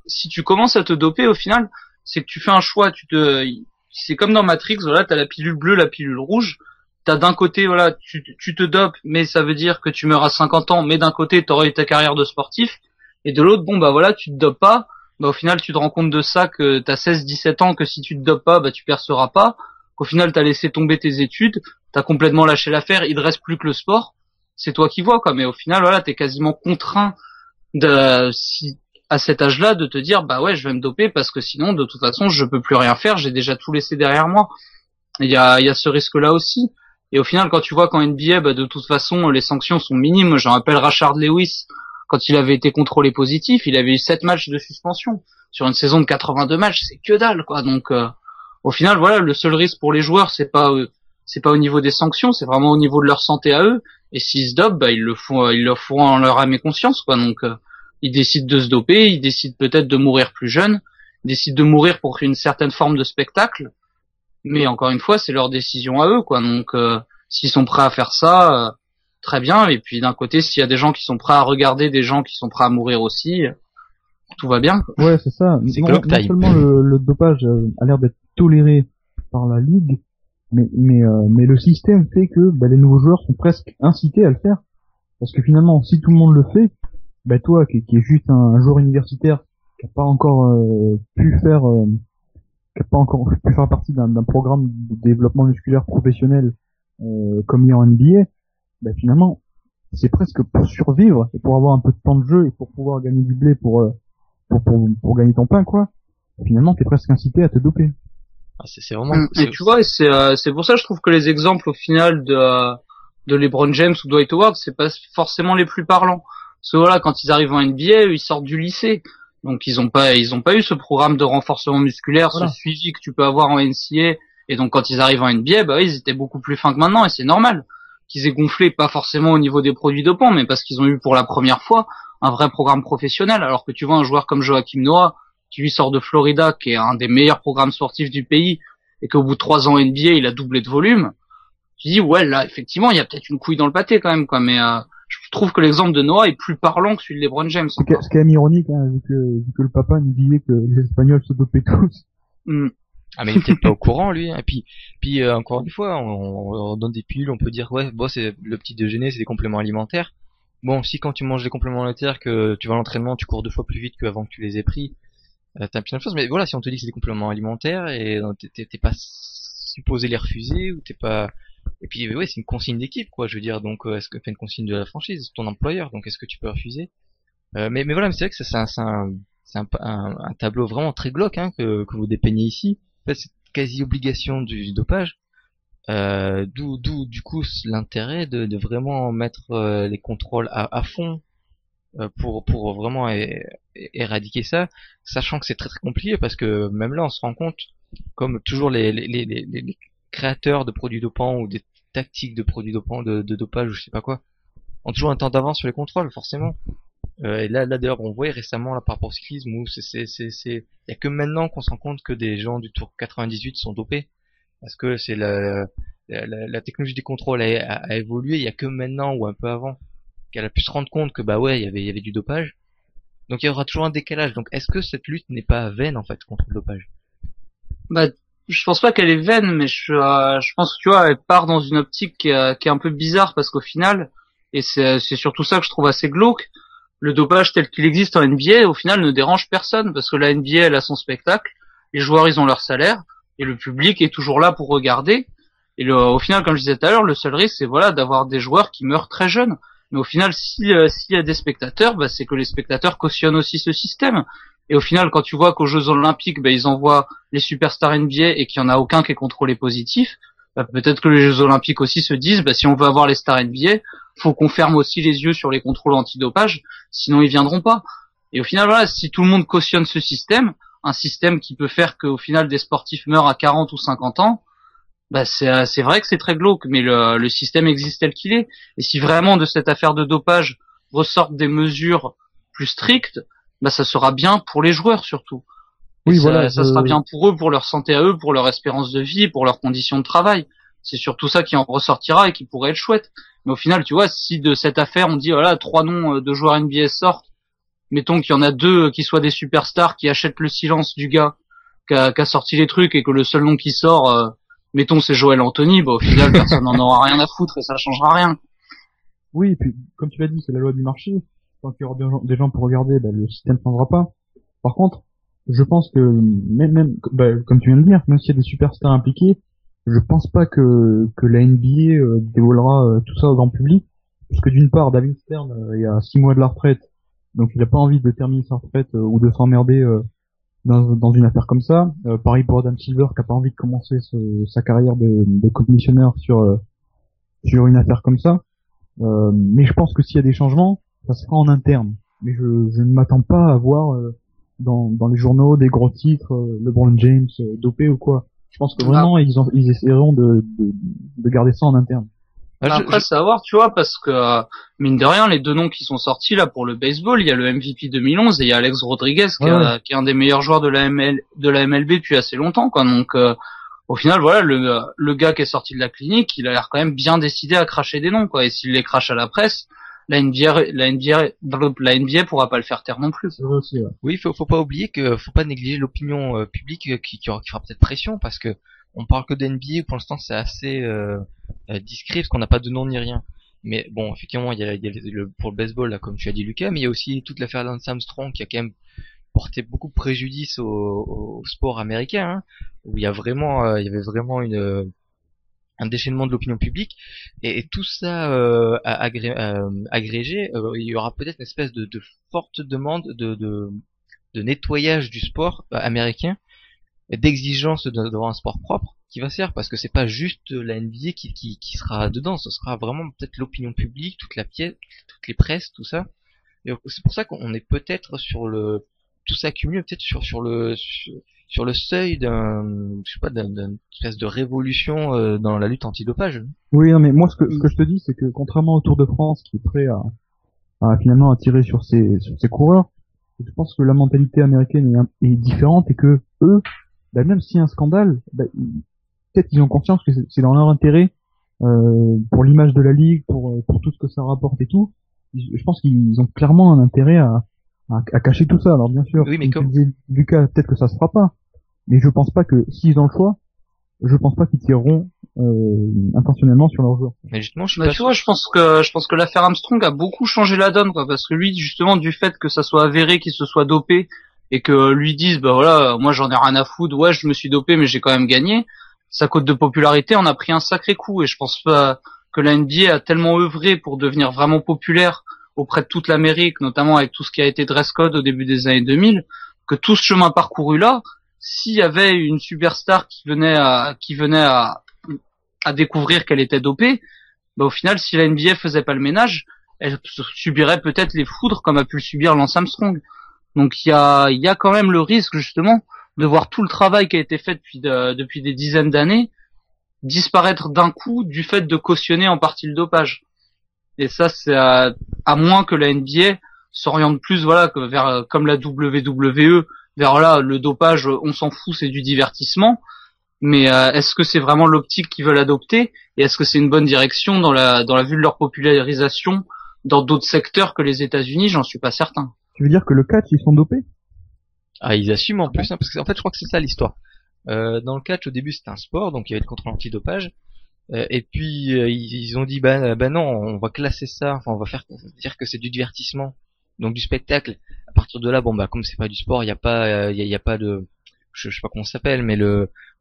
si tu commences à te doper, au final, c'est que tu fais un choix. C'est comme dans Matrix, voilà, t'as la pilule bleue, la pilule rouge. T'as d'un côté, voilà, tu te dopes, mais ça veut dire que tu meurs à 50 ans, mais d'un côté, t'auras eu ta carrière de sportif. Et de l'autre, voilà, tu te dopes pas. Au final, tu te rends compte de ça, que t'as 16-17 ans, que si tu te dopes pas, tu perceras pas. Qu'au final, t'as laissé tomber tes études, t'as complètement lâché l'affaire, il te reste plus que le sport. C'est toi qui vois, quoi. Mais au final, voilà, t'es quasiment contraint à cet âge-là, de te dire, ouais, je vais me doper parce que sinon, de toute façon, je peux plus rien faire, j'ai déjà tout laissé derrière moi. Il y a ce risque-là aussi. Et au final, quand tu vois qu'en NBA, de toute façon, les sanctions sont minimes. J'en rappelle Rashard Lewis, quand il avait été contrôlé positif, il avait eu 7 matchs de suspension. Sur une saison de 82 matchs, c'est que dalle, quoi. Donc, au final, voilà, le seul risque pour les joueurs, c'est pas au niveau des sanctions, c'est vraiment au niveau de leur santé à eux. Et s'ils se dopent, ils le font en leur âme et conscience, quoi. Donc, ils décident de se doper, ils décident peut-être de mourir plus jeunes, ils décident de mourir pour une certaine forme de spectacle. Mais encore une fois, c'est leur décision à eux, quoi. Donc, s'ils sont prêts à faire ça, très bien. Et puis d'un côté, s'il y a des gens qui sont prêts à regarder des gens qui sont prêts à mourir aussi, tout va bien, quoi. Ouais, c'est ça. Non seulement le dopage a l'air d'être toléré par la ligue, mais le système fait que les nouveaux joueurs sont presque incités à le faire. Parce que finalement, si tout le monde le fait, toi qui est juste un joueur universitaire qui a pas encore pu faire partie d'un programme de développement musculaire professionnel comme il y a en NBA, finalement c'est presque pour survivre et pour avoir un peu de temps de jeu et pour pouvoir gagner du blé pour gagner ton pain, quoi. Finalement t'es presque incité à te doper. C'est vraiment. Et tu vois, c'est pour ça que je trouve que les exemples au final de LeBron James ou Dwight Howard, c'est pas forcément les plus parlants. Parce que voilà, quand ils arrivent en NBA, ils sortent du lycée. Donc ils ont pas eu ce programme de renforcement musculaire, ce suivi que tu peux avoir en NCAA. Et donc quand ils arrivent en NBA, ils étaient beaucoup plus fins que maintenant, et c'est normal qu'ils aient gonflé, pas forcément au niveau des produits dopants, mais parce qu'ils ont eu pour la première fois un vrai programme professionnel. Alors que tu vois un joueur comme Joakim Noah, qui lui sort de Florida, qui est un des meilleurs programmes sportifs du pays, et qu'au bout de 3 ans NBA, il a doublé de volume, tu dis ouais, là effectivement il y a peut-être une couille dans le pâté quand même, quoi. Mais je trouve que l'exemple de Noah est plus parlant que celui de LeBron James. C'est quand même ironique, hein, vu que le papa nous disait que les Espagnols se dopaient tous. Ah, mais il est peut-être pas au courant, lui. Et puis encore une fois, on donne des pilules, on peut dire ouais, bon, c'est le petit déjeuner, c'est des compléments alimentaires. Bon, si quand tu manges des compléments alimentaires, que tu vas à l'entraînement, tu cours 2 fois plus vite qu'avant que tu les aies pris, t'as plein de choses. Mais voilà, si on te dit que c'est des compléments alimentaires et t'es pas supposé les refuser, ou t'es pas. Et puis ouais, c'est une consigne d'équipe, quoi. Je veux dire, donc est-ce que c'est une consigne de la franchise, ton employeur, donc est-ce que tu peux refuser? Mais voilà, mais c'est vrai que c'est un tableau vraiment très glauque, hein, que vous dépeignez ici. En fait, c'est quasi obligation du dopage. D'où du coup l'intérêt de vraiment mettre les contrôles à fond pour vraiment éradiquer ça, sachant que c'est très très compliqué, parce que même là on se rend compte, comme toujours les créateurs de produits dopants ou des tactiques de produits dopants, de dopage ou je sais pas quoi, ont toujours un temps d'avance sur les contrôles, forcément. Et là d'ailleurs on voit récemment là par rapport au cyclisme où il y a que maintenant qu'on se rend compte que des gens du Tour 98 sont dopés, parce que c'est la technologie des contrôles a évolué. Il y a que maintenant ou un peu avant qu'elle a pu se rendre compte que ouais, il y avait du dopage. Donc il y aura toujours un décalage. Donc est-ce que cette lutte n'est pas vaine en fait contre le dopage? Je pense pas qu'elle est vaine, mais je pense que tu vois, elle part dans une optique qui est un peu bizarre, parce qu'au final, et c'est surtout ça que je trouve assez glauque, le dopage tel qu'il existe en NBA, au final, ne dérange personne, parce que la NBA, elle a son spectacle, les joueurs, ils ont leur salaire, et le public est toujours là pour regarder. Et au final, comme je disais tout à l'heure, le seul risque, c'est voilà, d'avoir des joueurs qui meurent très jeunes. Mais au final, s'il y a des spectateurs, c'est que les spectateurs cautionnent aussi ce système. Et au final, quand tu vois qu'aux Jeux Olympiques, ils envoient les superstars NBA et qu'il y en a aucun qui est contrôlé positif, peut-être que les Jeux Olympiques aussi se disent, si on veut avoir les stars NBA, faut qu'on ferme aussi les yeux sur les contrôles antidopage, sinon ils viendront pas. Et au final, voilà, si tout le monde cautionne ce système, un système qui peut faire qu'au final des sportifs meurent à 40 ou 50 ans, c'est vrai que c'est très glauque, mais le système existe tel qu'il est. Et si vraiment de cette affaire de dopage ressortent des mesures plus strictes, ça sera bien pour les joueurs surtout. Oui, ça sera bien pour eux, pour leur santé à eux, pour leur espérance de vie, pour leurs conditions de travail. C'est surtout ça qui en ressortira et qui pourrait être chouette. Mais au final, tu vois, si de cette affaire on dit voilà, 3 noms de joueurs NBA sortent, mettons qu'il y en a 2 qui soient des superstars qui achètent le silence du gars qui a sorti les trucs, et que le seul nom qui sort, mettons c'est Joel Anthony, au final personne n'en aura rien à foutre et ça changera rien. Oui, et puis comme tu l'as dit, c'est la loi du marché. Tant qu'il y aura des gens pour regarder, le système ne changera pas. Par contre, je pense que même comme tu viens de dire, même s'il y a des superstars impliqués, je pense pas que la NBA dévoilera tout ça au grand public, parce que d'une part, David Stern il y a 6 mois de la retraite, donc il a pas envie de terminer sa retraite ou de s'emmerder dans une affaire comme ça. Pareil pour Adam Silver, qui a pas envie de commencer sa carrière de commissionneur sur une affaire comme ça. Mais je pense que s'il y a des changements, ça sera en interne. Mais je ne m'attends pas à voir dans les journaux des gros titres LeBron James dopé ou quoi. Je pense que vraiment ils essaieront de garder ça en interne. Après, c'est à voir, tu vois, parce que mine de rien, les 2 noms qui sont sortis là pour le baseball, il y a le MVP 2011 et il y a Alex Rodriguez qui est un des meilleurs joueurs de la MLB depuis assez longtemps, quoi. Donc Au final, voilà, le gars qui est sorti de la clinique, il a l'air quand même bien décidé à cracher des noms, quoi. Et s'il les crache à la presse, la NBA pourra pas le faire taire non plus. C'est vrai aussi, ouais. Oui, faut pas oublier que faut pas négliger l'opinion publique qui fera peut-être pression parce que on parle que d'NBA pour l'instant c'est assez discret parce qu'on n'a pas de nom ni rien. Mais bon, effectivement, il y a pour le baseball là, comme tu as dit Lucas, mais il y a aussi toute l'affaire Lance Armstrong qui a quand même porté beaucoup de préjudice au sport américain, hein, où il y avait vraiment un déchaînement de l'opinion publique et tout ça agrégé, il y aura peut-être une espèce de forte demande de nettoyage du sport américain et d'exigence d'avoir un sport propre qui va se faire parce que c'est pas juste la NBA qui sera dedans, ce sera vraiment peut-être l'opinion publique, toute la pièce, toutes les presses, tout ça. Et c'est pour ça qu'on est peut-être tout ça accumulé peut-être sur le seuil d'une espèce de révolution dans la lutte antidopage. Oui, non, mais moi, ce que je te dis, c'est que contrairement au Tour de France, qui est prêt à finalement attirer sur ses coureurs, je pense que la mentalité américaine est différente et que eux, bah, même s'il y a un scandale, bah, peut-être qu'ils ont conscience que c'est dans leur intérêt, pour l'image de la ligue, pour tout ce que ça rapporte et tout. Je pense qu'ils ont clairement un intérêt à cacher tout ça. Alors bien sûr, oui, mais comme tu disais, Lucas, peut-être que ça se fera pas, mais je pense pas que s'ils ont le choix, je pense pas qu'ils tireront intentionnellement sur leur joueur. Mais justement, Tu vois, je pense que l'affaire Armstrong a beaucoup changé la donne, quoi, parce que lui, justement, du fait que ça soit avéré qu'il se soit dopé et que lui dise, bah voilà, moi j'en ai rien à foutre, ouais, je me suis dopé, mais j'ai quand même gagné. Sa cote de popularité en a pris un sacré coup, et je pense pas que la NBA a tellement œuvré pour devenir vraiment populaire auprès de toute l'Amérique, notamment avec tout ce qui a été dress code au début des années 2000, que tout ce chemin parcouru là, s'il y avait une superstar qui venait à découvrir qu'elle était dopée, bah au final, si la NBA faisait pas le ménage, elle subirait peut-être les foudres comme a pu le subir Lance Armstrong. Donc il y a quand même le risque justement de voir tout le travail qui a été fait depuis des dizaines d'années disparaître d'un coup du fait de cautionner en partie le dopage. Et ça, c'est à moins que la NBA s'oriente plus, voilà, vers comme la WWE, vers là le dopage, on s'en fout, c'est du divertissement. Mais est-ce que c'est vraiment l'optique qu'ils veulent adopter et est-ce que c'est une bonne direction dans la vue de leur popularisation dans d'autres secteurs que les États-Unis? J'en suis pas certain. Tu veux dire que le catch, ils sont dopés? Ah, ils assument en plus, hein, parce qu'en fait, je crois que c'est ça l'histoire. Dans le catch, au début, c'était un sport, donc il y avait le contrôle antidopage. Et puis ils ont dit bah non, on va classer ça, enfin on va faire dire que c'est du divertissement, donc du spectacle. À partir de là, bon bah comme c'est pas du sport, il y a pas de, je sais pas comment ça s'appelle, mais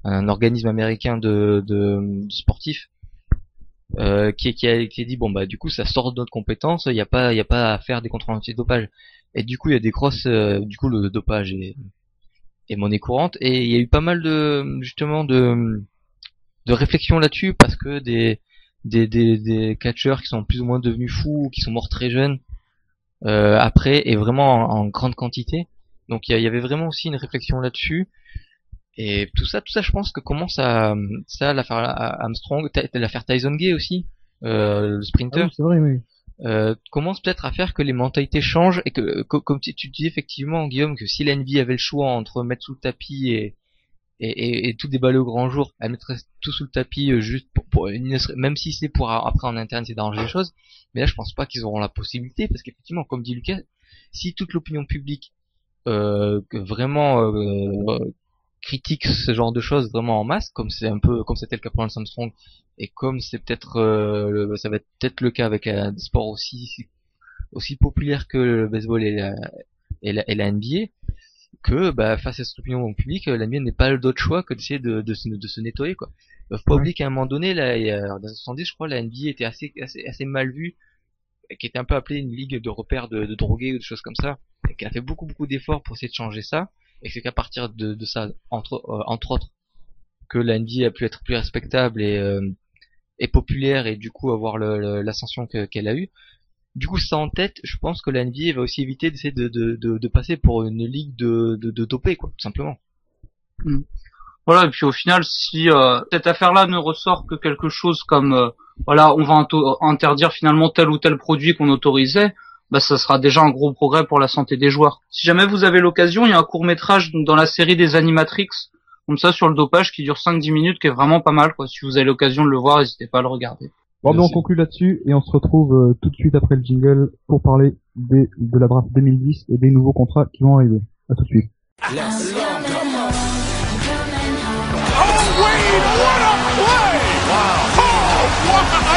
un organisme américain de sportif qui a dit bon bah du coup ça sort de notre compétence, il y a pas à faire des contrôles antidopage. Et du coup il y a des grosses, du coup le dopage est monnaie courante et il y a eu pas mal de réflexion là-dessus parce que des catcheurs qui sont plus ou moins devenus fous, qui sont morts très jeunes après et vraiment en grande quantité. Donc il y avait vraiment aussi une réflexion là-dessus et tout ça je pense que commence l'affaire Armstrong, l'affaire Tyson Gay aussi, le sprinter. Ah oui, c'est vrai, oui. Commence peut-être à faire que les mentalités changent et que comme tu dis effectivement Guillaume que si la NBA avait le choix entre mettre sous le tapis et tout déballer au grand jour, elle mettrait tout sous le tapis juste pour même si c'est pour après en interne c'est d'arranger les choses, mais là je pense pas qu'ils auront la possibilité parce qu'effectivement comme dit Lucas, si toute l'opinion publique que vraiment critique ce genre de choses vraiment en masse, comme c'était le cas pour Lance Armstrong et comme c'est peut-être ça va être peut-être le cas avec un sport aussi populaire que le baseball et la NBA, que bah face à cette opinion publique, la mienne n'est pas d'autre choix que d'essayer de se nettoyer quoi. Faut pas oublier qu'à un moment donné là, dans les 70 je crois, la NBA était assez mal vue, qui était un peu appelée une ligue de repères de drogués ou de choses comme ça, et qui a fait beaucoup d'efforts pour essayer de changer ça, et c'est qu'à partir de ça entre autres que la NBA a pu être plus respectable et populaire et du coup avoir l'ascension qu'elle a eu. Du coup, ça en tête, je pense que la NBA va aussi éviter d'essayer de passer pour une ligue de dopés, quoi, tout simplement. Voilà, et puis au final, si cette affaire-là ne ressort que quelque chose comme voilà, on va interdire finalement tel ou tel produit qu'on autorisait, bah ça sera déjà un gros progrès pour la santé des joueurs. Si jamais vous avez l'occasion, il y a un court-métrage dans la série des Animatrix comme ça sur le dopage qui dure 5-10 minutes, qui est vraiment pas mal, quoi. Si vous avez l'occasion de le voir, n'hésitez pas à le regarder. Bon, ben on conclut là-dessus et on se retrouve tout de suite après le jingle pour parler de la draft 2010 et des nouveaux contrats qui vont arriver. À tout de suite. I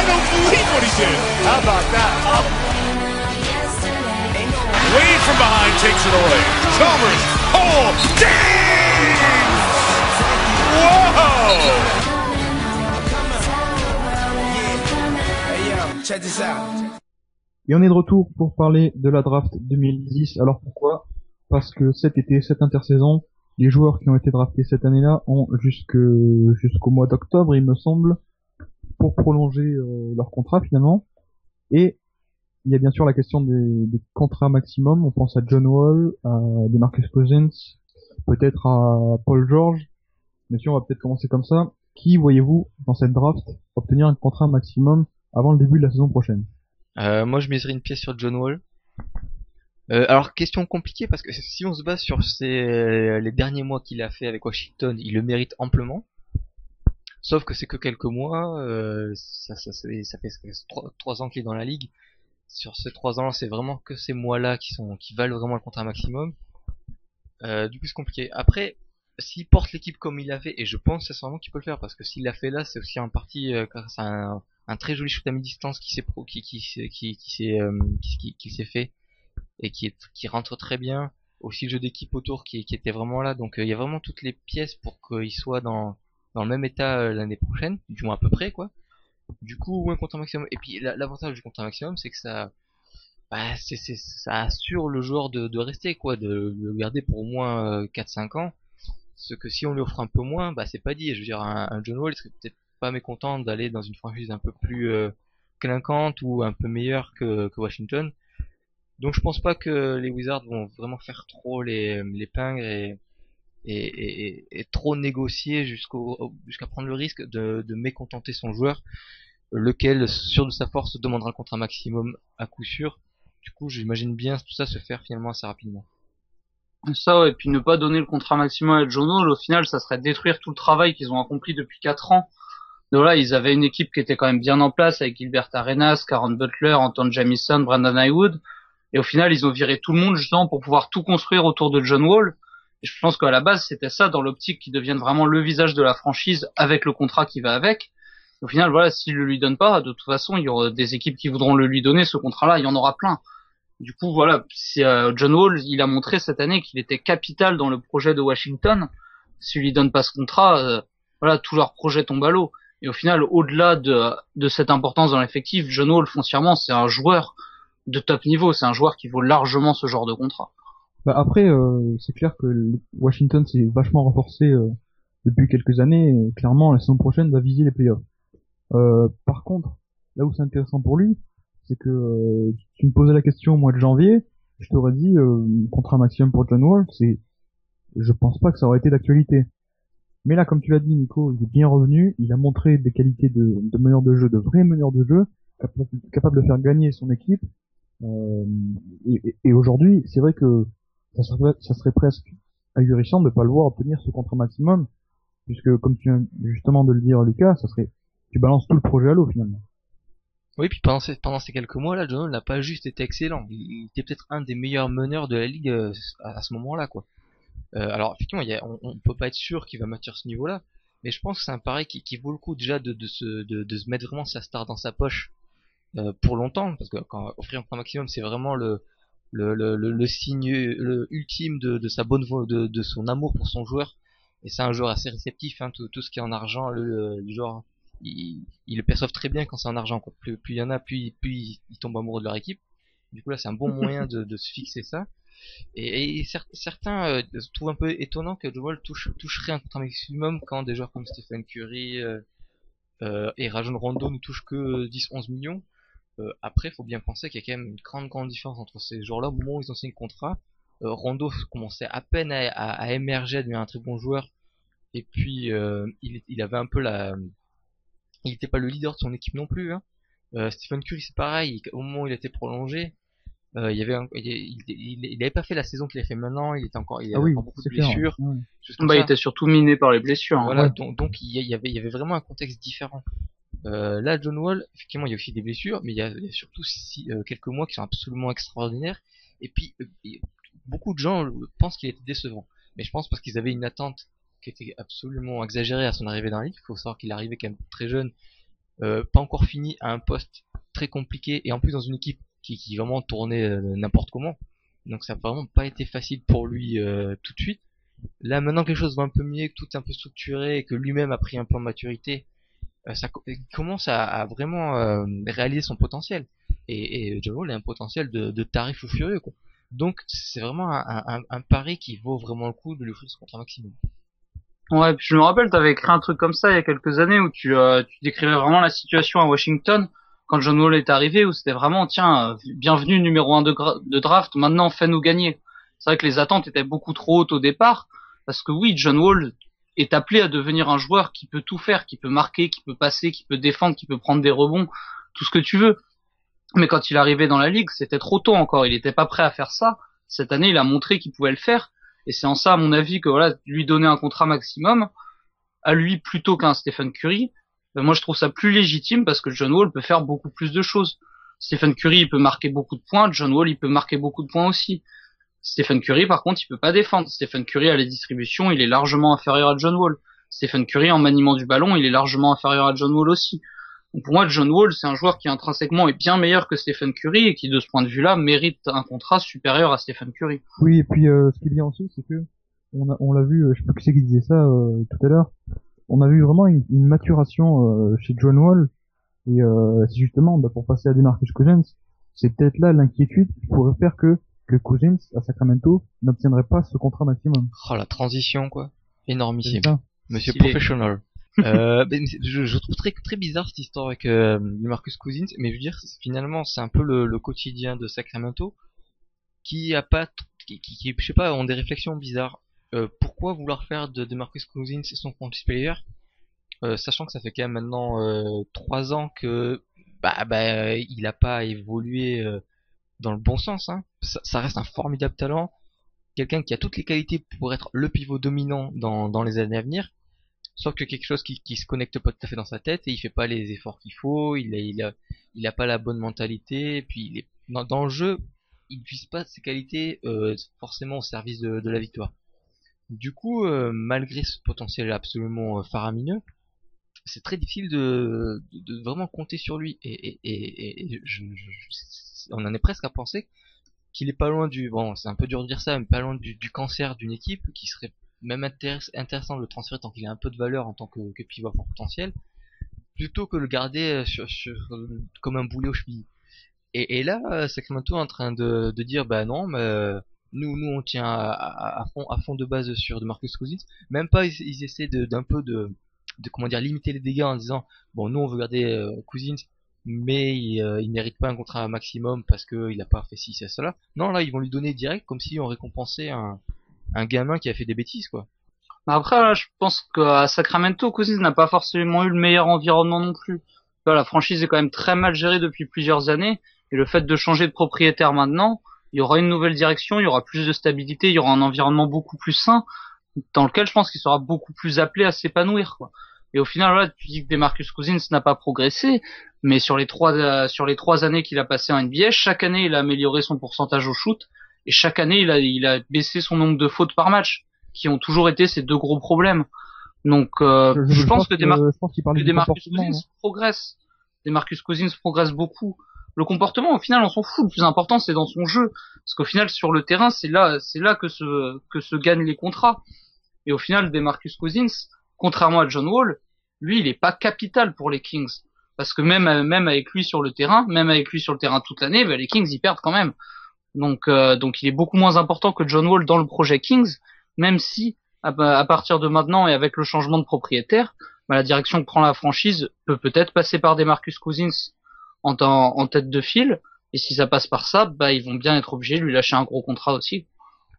don't believe what he did. How about that? Wade from behind takes it away. Chalmers. Oh, dang! Whoa! Et on est de retour pour parler de la draft 2010. Alors pourquoi? Parce que cet été, cette intersaison, les joueurs qui ont été draftés cette année-là ont jusqu'au mois d'octobre, il me semble, pour prolonger leur contrat finalement. Et il y a bien sûr la question des contrats maximum. On pense à John Wall, à DeMarcus Cousins, peut-être à Paul George. Bien sûr, on va peut-être commencer comme ça. Qui voyez-vous dans cette draft obtenir un contrat maximum avant le début de la saison prochaine? Moi, je miserais une pièce sur John Wall. Alors, question compliquée parce que si on se base sur les derniers mois qu'il a fait avec Washington, il le mérite amplement. Sauf que c'est que quelques mois, ça fait 3 ans qu'il est dans la ligue. Sur ces 3 ans, c'est vraiment que ces mois-là qui valent vraiment le contrat maximum. Du coup, c'est compliqué. Après, s'il porte l'équipe comme il l'a fait, et je pense sincèrement qu'il peut le faire, parce que s'il l'a fait là, c'est aussi en partie grâce à un très joli shoot à mi-distance qui s'est fait et qui rentre très bien. Aussi le jeu d'équipe autour qui était vraiment là. Donc il y a vraiment toutes les pièces pour qu'il soit dans le même état l'année prochaine, du moins à peu près quoi. Du coup, un contrat maximum. Et puis l'avantage du contrat maximum, c'est que ça assure le joueur de rester quoi, de le garder pour au moins 4-5 ans. Ce que si on lui offre un peu moins, bah c'est pas dit. Je veux dire, un John Wall serait peut-être pas mécontent d'aller dans une franchise un peu plus clinquante ou un peu meilleure que Washington. Donc je pense pas que les Wizards vont vraiment faire trop les pingres et trop négocier jusqu'à prendre le risque de mécontenter son joueur, lequel, sûr de sa force, demandera le contrat maximum à coup sûr. Du coup, j'imagine bien tout ça se faire finalement assez rapidement. Ça, ouais, et puis ne pas donner le contrat maximum à John Wall, au final, ça serait détruire tout le travail qu'ils ont accompli depuis 4 ans. Donc là, ils avaient une équipe qui était quand même bien en place avec Gilbert Arenas, Caron Butler, Anton Jamison, Brandon Haywood. Et au final, ils ont viré tout le monde justement pour pouvoir tout construire autour de John Wall. Et je pense qu'à la base, c'était ça dans l'optique qu'il devienne vraiment le visage de la franchise avec le contrat qui va avec. Au final, voilà, s'ils le lui donnent pas, de toute façon, il y aura des équipes qui voudront le lui donner, ce contrat-là, il y en aura plein. Du coup, voilà, c'est John Wall, il a montré cette année qu'il était capital dans le projet de Washington. S'il lui donne pas ce contrat, voilà, tout leur projet tombe à l'eau. Et au final, au-delà de cette importance dans l'effectif, John Wall, foncièrement, c'est un joueur de top niveau. C'est un joueur qui vaut largement ce genre de contrat. Bah après, c'est clair que Washington s'est vachement renforcé depuis quelques années. Et clairement, la saison prochaine va viser les playoffs. Par contre, là où c'est intéressant pour lui, c'est que tu me posais la question au mois de janvier, je t'aurais dit contrat maximum pour John Wall, je pense pas que ça aurait été d'actualité. Mais là, comme tu l'as dit, Nico, il est bien revenu, il a montré des qualités de meneur de jeu, de vrai meneur de jeu, capable de faire gagner son équipe. Euh, et aujourd'hui, c'est vrai que ça serait presque ahurissant de ne pas le voir obtenir ce contrat maximum, puisque comme tu viens justement de le dire, Lucas, tu balances tout le projet à l'eau finalement. Oui, puis pendant ces quelques mois là, John Wall n'a pas juste été excellent. Il était peut-être un des meilleurs meneurs de la ligue à ce moment-là quoi. Alors effectivement, on peut pas être sûr qu'il va maintenir ce niveau-là, mais je pense que c'est un pari qui vaut le coup déjà de se mettre vraiment sa star dans sa poche pour longtemps, parce que quand offrir un point maximum, c'est vraiment le signe ultime de sa de son amour pour son joueur. Et c'est un joueur assez réceptif, hein, tout ce qui est en argent, le joueur, il le perçoivent très bien quand c'est en argent, quoi. Plus il y en a, plus il tombe amoureux de leur équipe. Du coup là, c'est un bon moyen de se fixer ça. Et certains trouvent un peu étonnant que Joe Wall toucherait un contrat maximum quand des joueurs comme Stephen Curry et Rajon Rondo ne touchent que 10-11 millions. Après, faut bien penser qu'il y a quand même une grande différence entre ces joueurs-là au moment où ils ont signé le contrat. Rondo commençait à peine à émerger, à devenir un très bon joueur. Et puis, il avait un peu il n'était pas le leader de son équipe non plus, hein. Stephen Curry, c'est pareil. Au moment où il était prolongé, Il avait pas fait la saison qu'il a fait maintenant. Il Ah avait oui, encore beaucoup de c'est clair. blessures. Ouais. Choses comme Bah, il ça. était surtout miné par les blessures, hein. Voilà, Ouais. donc il y avait vraiment un contexte différent. Là, John Wall, effectivement, il y a aussi des blessures, mais il y a surtout quelques mois qui sont absolument extraordinaires. Et puis, beaucoup de gens pensent qu'il était décevant. Mais je pense parce qu'ils avaient une attente qui était absolument exagérée à son arrivée dans la ligue. Il faut savoir qu'il arrivait quand même très jeune, pas encore fini, à un poste très compliqué, et en plus dans une équipe qui vraiment tournait n'importe comment. Donc ça n'a vraiment pas été facile pour lui tout de suite. Là, maintenant que les choses vont un peu mieux, que tout est un peu structuré, et que lui-même a pris un peu en maturité, il commence à vraiment réaliser son potentiel. Et John Wall a un potentiel de tarif fou furieux, quoi. Donc c'est vraiment un pari qui vaut vraiment le coup de lui offrir ce contrat maximum. Ouais, puis je me rappelle, t'avais écrit un truc comme ça il y a quelques années où tu décrivais vraiment la situation à Washington quand John Wall est arrivé, où c'était vraiment, tiens, bienvenue numéro 1 de draft, maintenant fais-nous gagner. C'est vrai que les attentes étaient beaucoup trop hautes au départ, parce que oui, John Wall est appelé à devenir un joueur qui peut tout faire, qui peut marquer, qui peut passer, qui peut défendre, qui peut prendre des rebonds, tout ce que tu veux. Mais quand il arrivait dans la ligue, c'était trop tôt encore, il était pas prêt à faire ça. Cette année, il a montré qu'il pouvait le faire. Et c'est en ça, à mon avis, que voilà, lui donner un contrat maximum, à lui plutôt qu'à un Stephen Curry, moi je trouve ça plus légitime parce que John Wall peut faire beaucoup plus de choses. Stephen Curry, il peut marquer beaucoup de points, John Wall, il peut marquer beaucoup de points aussi. Stephen Curry, par contre, il peut pas défendre. Stephen Curry, à la distribution, il est largement inférieur à John Wall. Stephen Curry, en maniement du ballon, il est largement inférieur à John Wall aussi. Donc pour moi, John Wall, c'est un joueur qui intrinsèquement est bien meilleur que Stephen Curry et qui, de ce point de vue-là, mérite un contrat supérieur à Stephen Curry. Oui, et puis ce qui est bien aussi, c'est que on l'a vu, je sais pas qui c'est qui disait ça tout à l'heure. On a vu vraiment une maturation chez John Wall, et c'est justement pour passer à DeMarcus Cousins, c'est peut-être là l'inquiétude qui pourrait faire que Cousins à Sacramento n'obtiendrait pas ce contrat maximum. Oh, la transition, quoi. C'est Énormissime. ça. Monsieur Stylé. Professional. Je trouve très bizarre cette histoire avec Marcus Cousins, mais je veux dire, finalement, c'est un peu le quotidien de Sacramento qui a pas, qui, je sais pas, ont des réflexions bizarres. Pourquoi vouloir faire de Marcus Cousins son franchise player, sachant que ça fait quand même maintenant 3 ans que il a pas évolué dans le bon sens, hein. Ça reste un formidable talent, quelqu'un qui a toutes les qualités pour être le pivot dominant dans les années à venir. Sauf que quelque chose qui se connecte pas tout à fait dans sa tête, et il fait pas les efforts qu'il faut, il a pas la bonne mentalité, et puis il est dans le jeu, il puise pas ses qualités forcément au service de la victoire. Du coup, malgré ce potentiel absolument faramineux, c'est très difficile de vraiment compter sur lui, et on en est presque à penser qu'il est pas loin bon, c'est un peu dur de dire ça, mais pas loin du cancer d'une équipe, qui serait même intéressant de le transférer tant qu'il a un peu de valeur en tant que pivot à fort potentiel, plutôt que le garder comme un boulet aux chevilles. Et là, Sacramento est en train de dire, bah non, mais nous on tient à fond de base sur de Marcus Cousins. Même pas, ils essaient d'un peu de comment dire, limiter les dégâts en disant, bon, nous on veut garder Cousins, mais il mérite pas un contrat maximum parce que il a pas fait ci, c'est cela. Non, là ils vont lui donner direct, comme si on récompensait un gamin qui a fait des bêtises, quoi. Après, là, je pense qu'à Sacramento, Cousins n'a pas forcément eu le meilleur environnement non plus. Là, la franchise est quand même très mal gérée depuis plusieurs années, et le fait de changer de propriétaire maintenant, il y aura une nouvelle direction, il y aura plus de stabilité, il y aura un environnement beaucoup plus sain, dans lequel je pense qu'il sera beaucoup plus appelé à s'épanouir, quoi. Et au final, là, tu dis que DeMarcus Cousins n'a pas progressé, mais sur les 3 années qu'il a passé en NBA, chaque année, il a amélioré son pourcentage au shoot, et chaque année, il a baissé son nombre de fautes par match, qui ont toujours été ses deux gros problèmes. Donc, je pense que je pense qu'il parlait du DeMarcus comportement, Cousins non. progresse. DeMarcus Cousins progresse beaucoup. Le comportement, au final, on s'en fout. Le plus important, c'est dans son jeu. Parce qu'au final, sur le terrain, c'est là que se gagnent les contrats. Et au final, DeMarcus Cousins, contrairement à John Wall, lui, il est pas capital pour les Kings. Parce que même avec lui sur le terrain, toute l'année, les Kings, ils perdent quand même. Donc il est beaucoup moins important que John Wall dans le projet Kings, même si, à partir de maintenant et avec le changement de propriétaire, la direction que prend la franchise peut peut-être passer par DeMarcus Cousins en tête de file. Et si ça passe par ça, ils vont bien être obligés de lui lâcher un gros contrat aussi.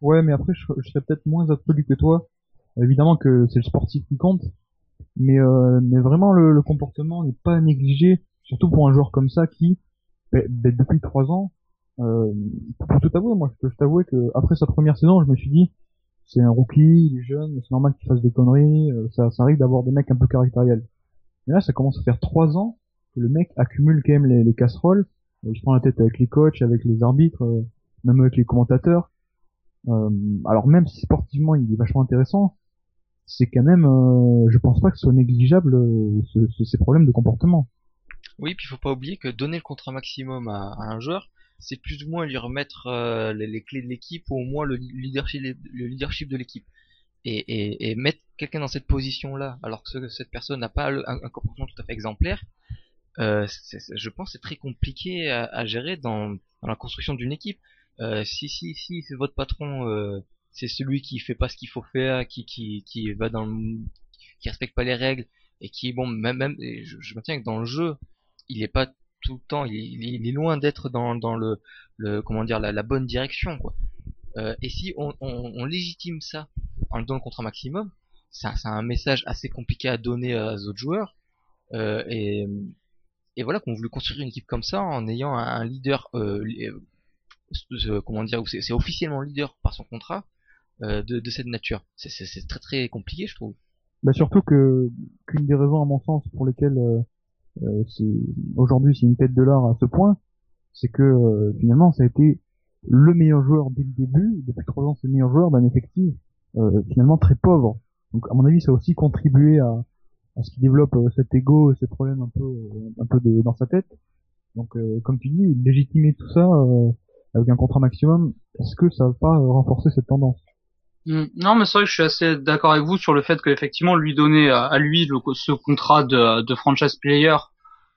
Ouais, mais après, je serais peut-être moins absolu que toi. Évidemment que c'est le sportif qui compte, mais vraiment le comportement n'est pas négligé, surtout pour un joueur comme ça qui, depuis 3 ans, Euh, pour tout avouer, moi, je t'avouer que après sa première saison, je me suis dit, c'est un rookie, il est jeune, c'est normal qu'il fasse des conneries, ça arrive d'avoir des mecs un peu caractériels. Mais là, ça commence à faire 3 ans que le mec accumule quand même les casseroles, il se prend la tête avec les coachs, avec les arbitres, même avec les commentateurs. Euh, alors même si sportivement il est vachement intéressant, c'est quand même, je pense pas que ce soit négligeable ces problèmes de comportement. Oui, puis il faut pas oublier que donner le contrat maximum à un joueur, c'est plus ou moins lui remettre les clés de l'équipe ou au moins le leadership de l'équipe. Et mettre quelqu'un dans cette position-là, alors que cette personne n'a pas un comportement tout à fait exemplaire, je pense que c'est très compliqué à gérer dans la construction d'une équipe. Si c'est votre patron, c'est celui qui fait pas ce qu'il faut faire, qui va qui respecte pas les règles et qui bon même je maintiens que dans le jeu il est pas tout le temps, il est loin d'être dans le comment dire la bonne direction quoi. Et si on légitime ça en le donnant le contrat maximum, c'est un message assez compliqué à donner aux autres joueurs. Euh, et, et voilà qu'on voulait construire une équipe comme ça en ayant un leader, comment dire, où c'est officiellement leader par son contrat de cette nature. C'est très très compliqué, je trouve. Bah surtout que qu'une des raisons à mon sens pour lesquelles c'est aujourd'hui c'est une tête de l'art à ce point, c'est que finalement ça a été le meilleur joueur dès le début. Depuis 3 ans, c'est le meilleur joueur d'un effectif finalement très pauvre. Donc à mon avis, ça a aussi contribué à ce qu'il développe cet ego, ces problèmes un peu dans sa tête. Donc comme tu dis, légitimer tout ça avec un contrat maximum, est-ce que ça va pas renforcer cette tendance? Non, mais c'est vrai que je suis assez d'accord avec vous sur le fait qu'effectivement lui donner à lui ce contrat de franchise player,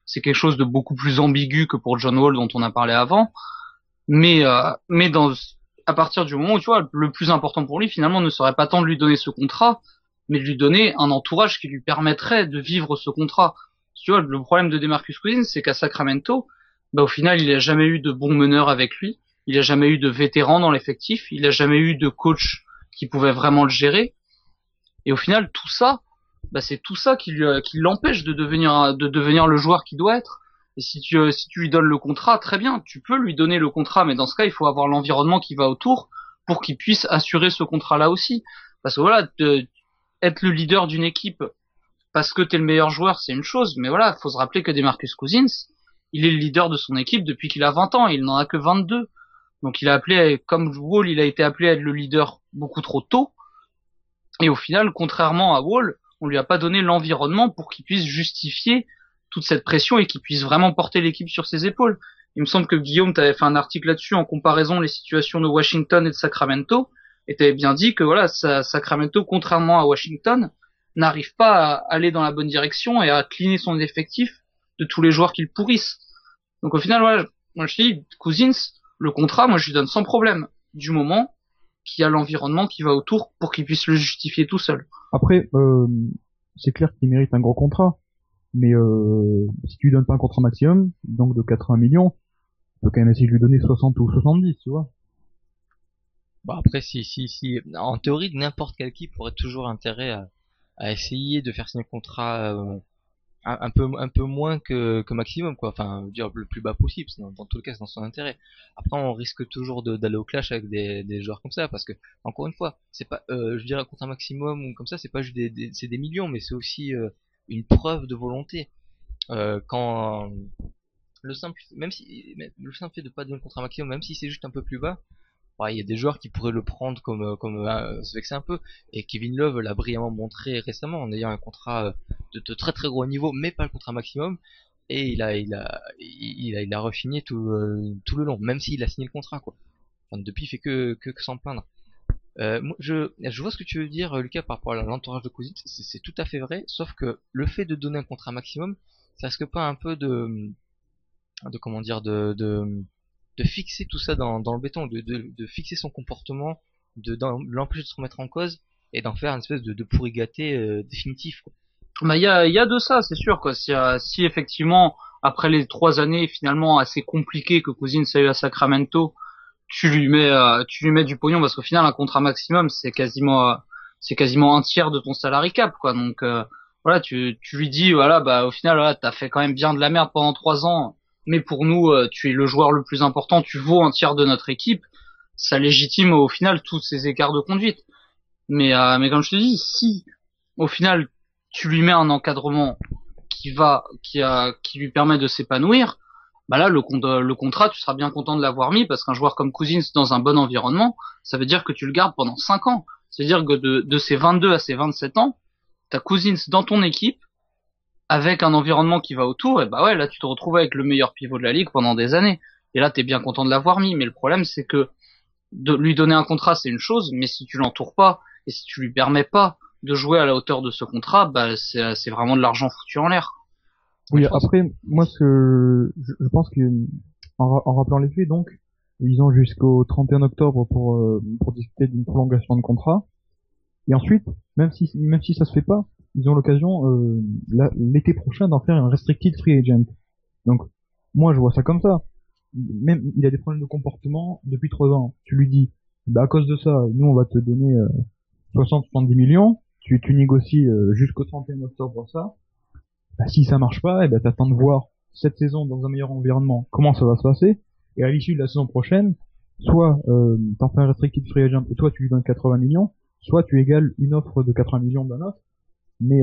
c'est quelque chose de beaucoup plus ambigu que pour John Wall dont on a parlé avant. Mais à partir du moment où tu vois le plus important pour lui finalement ne serait pas tant de lui donner ce contrat, mais de lui donner un entourage qui lui permettrait de vivre ce contrat. Tu vois, le problème de DeMarcus Cousins, c'est qu'à Sacramento, bah au final il a jamais eu de bon meneur avec lui, il a jamais eu de vétéran dans l'effectif, il a jamais eu de coach qui pouvait vraiment le gérer. Et au final, tout ça, bah, c'est tout ça qui l'empêche de devenir le joueur qu'il doit être. Et si tu lui donnes le contrat, très bien, tu peux lui donner le contrat, mais dans ce cas, il faut avoir l'environnement qui va autour pour qu'il puisse assurer ce contrat-là aussi. Parce que voilà, être le leader d'une équipe parce que t'es le meilleur joueur, c'est une chose, mais voilà, faut se rappeler que DeMarcus Cousins, il est le leader de son équipe depuis qu'il a 20 ans, et il n'en a que 22. Donc il a appelé, comme Wall, il a été appelé à être le leader beaucoup trop tôt. Et au final, contrairement à Wall, on lui a pas donné l'environnement pour qu'il puisse justifier toute cette pression et qu'il puisse vraiment porter l'équipe sur ses épaules. Il me semble que Guillaume, t'avais fait un article là-dessus en comparaison les situations de Washington et de Sacramento, et t'avais bien dit que voilà, Sacramento, contrairement à Washington, n'arrive pas à aller dans la bonne direction et à cleaner son effectif de tous les joueurs qu'ils pourrissent. Donc au final, voilà, moi je dis, Cousins, le contrat, moi je lui donne sans problème, du moment qu'il y a l'environnement qui va autour pour qu'il puisse le justifier tout seul. Après, c'est clair qu'il mérite un gros contrat, mais si tu lui donnes pas un contrat maximum, donc de 80 millions, tu peux quand même essayer de lui donner 60 ou 70, tu vois. Bah après, si, en théorie, n'importe quelle équipe aurait toujours intérêt à essayer de faire signer un contrat un peu moins que maximum quoi, enfin je veux dire le plus bas possible, dans tous les cas c'est dans son intérêt. Après on risque toujours d'aller au clash avec des joueurs comme ça parce que encore une fois c'est pas je dirais contre un maximum ou comme ça c'est pas juste c'est des millions mais c'est aussi une preuve de volonté. Quand le simple même si le simple fait de pas donner le contrat maximum même si c'est juste un peu plus bas, bah, il y a des joueurs qui pourraient le prendre comme se vexer un peu. Et Kevin Love l'a brillamment montré récemment en ayant un contrat de très très gros niveau, mais pas le contrat maximum. Et il a refigné tout le long, même s'il a signé le contrat quoi. Enfin, depuis il fait que s'en plaindre. Moi, je vois ce que tu veux dire Lucas par rapport à l'entourage de Cousins, c'est tout à fait vrai. Sauf que le fait de donner un contrat maximum, ça risque pas un peu de comment dire de fixer tout ça dans le béton, de fixer son comportement, de l'empêcher de se remettre en cause et d'en faire une espèce de pourri gâté définitif quoi. Bah il y a de ça, c'est sûr quoi. Si effectivement après les 3 années finalement assez compliquées que Cousins a eu à Sacramento, tu lui mets du pognon parce qu'au final un contrat maximum c'est quasiment un tiers de ton salary cap quoi. Donc voilà tu lui dis voilà bah au final voilà, t'as fait quand même bien de la merde pendant 3 ans. mais pour nous, tu es le joueur le plus important, tu vaux un tiers de notre équipe, ça légitime au final tous ces écarts de conduite. Mais comme je te dis, si au final tu lui mets un encadrement qui lui permet de s'épanouir, bah là le contrat, tu seras bien content de l'avoir mis, parce qu'un joueur comme Cousins dans un bon environnement, ça veut dire que tu le gardes pendant 5 ans. C'est-à-dire que de ses 22 à ses 27 ans, t'as Cousins dans ton équipe avec un environnement qui va autour, et bah ouais, là tu te retrouves avec le meilleur pivot de la ligue pendant des années. Et là t'es bien content de l'avoir mis, mais le problème c'est que de lui donner un contrat c'est une chose, mais si tu l'entoures pas et si tu lui permets pas de jouer à la hauteur de ce contrat, bah c'est vraiment de l'argent foutu en l'air. Oui, après, moi, je pense que, en rappelant les faits, donc, ils ont jusqu'au 31 octobre pour discuter d'une prolongation de contrat. Et ensuite, même si ça se fait pas, ils ont l'occasion, l'été prochain d'en faire un restricted free agent. Donc, moi, je vois ça comme ça. Même, il a des problèmes de comportement depuis 3 ans. Tu lui dis, bah, à cause de ça, nous, on va te donner, 60-70 millions. Tu négocies, jusqu'au 31 octobre ça. Bah, si ça marche pas, et ben t'attends de voir cette saison dans un meilleur environnement comment ça va se passer, et à l'issue de la saison prochaine, soit t'en fais un restricted free agent et toi tu lui donnes 80 millions, soit tu égales une offre de 80 millions d'un autre, mais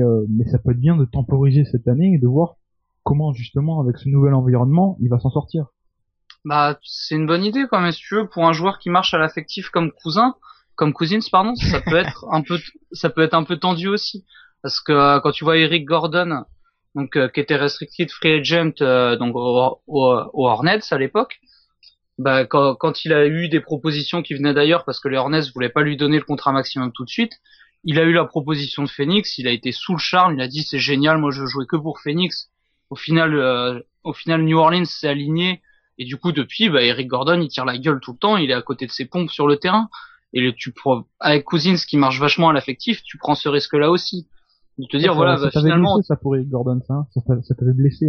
ça peut être bien de temporiser cette année et de voir comment justement avec ce nouvel environnement il va s'en sortir. Bah c'est une bonne idée, quoi, mais si tu veux, pour un joueur qui marche à l'affectif comme Cousins, pardon, ça peut être un peu tendu aussi, parce que quand tu vois Eric Gordon, donc qui était restricted free agent donc aux Hornets à l'époque, bah quand il a eu des propositions qui venaient d'ailleurs, parce que les Hornets voulaient pas lui donner le contrat maximum tout de suite, il a eu la proposition de Phoenix, il a été sous le charme, il a dit c'est génial, moi je jouais que pour Phoenix. Au final New Orleans s'est aligné, et du coup depuis bah Eric Gordon il tire la gueule tout le temps, il est à côté de ses pompes sur le terrain, et avec Cousins qui marche vachement à l'affectif, tu prends ce risque là aussi de te dire voilà, ça bah, t'avait finalement blessé ça pour Eric Gordon, ça t'avait blessé.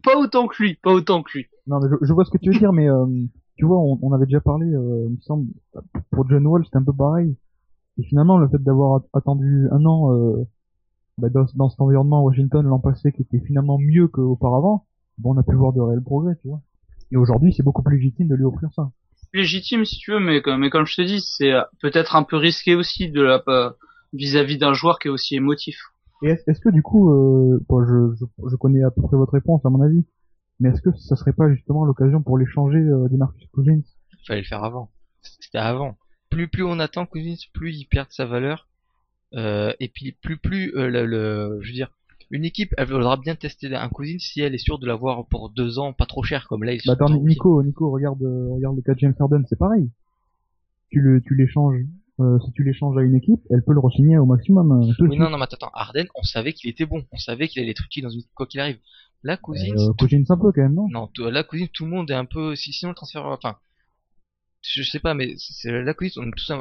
pas autant que lui, pas autant que lui. Non, mais je vois ce que tu veux dire, mais tu vois, on avait déjà parlé, il me semble, pour John Wall, c'était un peu pareil. Et finalement, le fait d'avoir attendu un an bah, dans cet environnement à Washington l'an passé, qui était finalement mieux qu'auparavant, bon, on a pu voir de réels progrès, tu vois. Et aujourd'hui, c'est beaucoup plus légitime de lui offrir ça. Légitime si tu veux, mais comme je te dis, c'est peut-être un peu risqué aussi vis-à-vis d'un joueur qui est aussi émotif. Et est-ce que du coup, bon, je connais à peu près votre réponse à mon avis, mais est-ce que ça serait pas justement l'occasion pour l'échanger Demarcus Cousins? Fallait le faire avant. C'était avant. Plus on attend Cousins, plus il perd sa valeur. Et puis plus je veux dire, une équipe elle voudra bien tester un Cousins si elle est sûre de l'avoir pour 2 ans, pas trop cher comme là. Bah attends, Nico, regarde le cas de James Harden, c'est pareil. Tu l'échanges, si tu l'échanges à une équipe, elle peut le re-signer au maximum. Oui, non, mais attends, Harden, on savait qu'il était bon, on savait qu'il allait être utile dans une quoi qu'il arrive. Là, Cousins, Cousins un peu quand même, non? Non, là, Cousins, tout le monde est un peu, sinon le transfert, enfin, je sais pas, mais là, Cousins, on est tous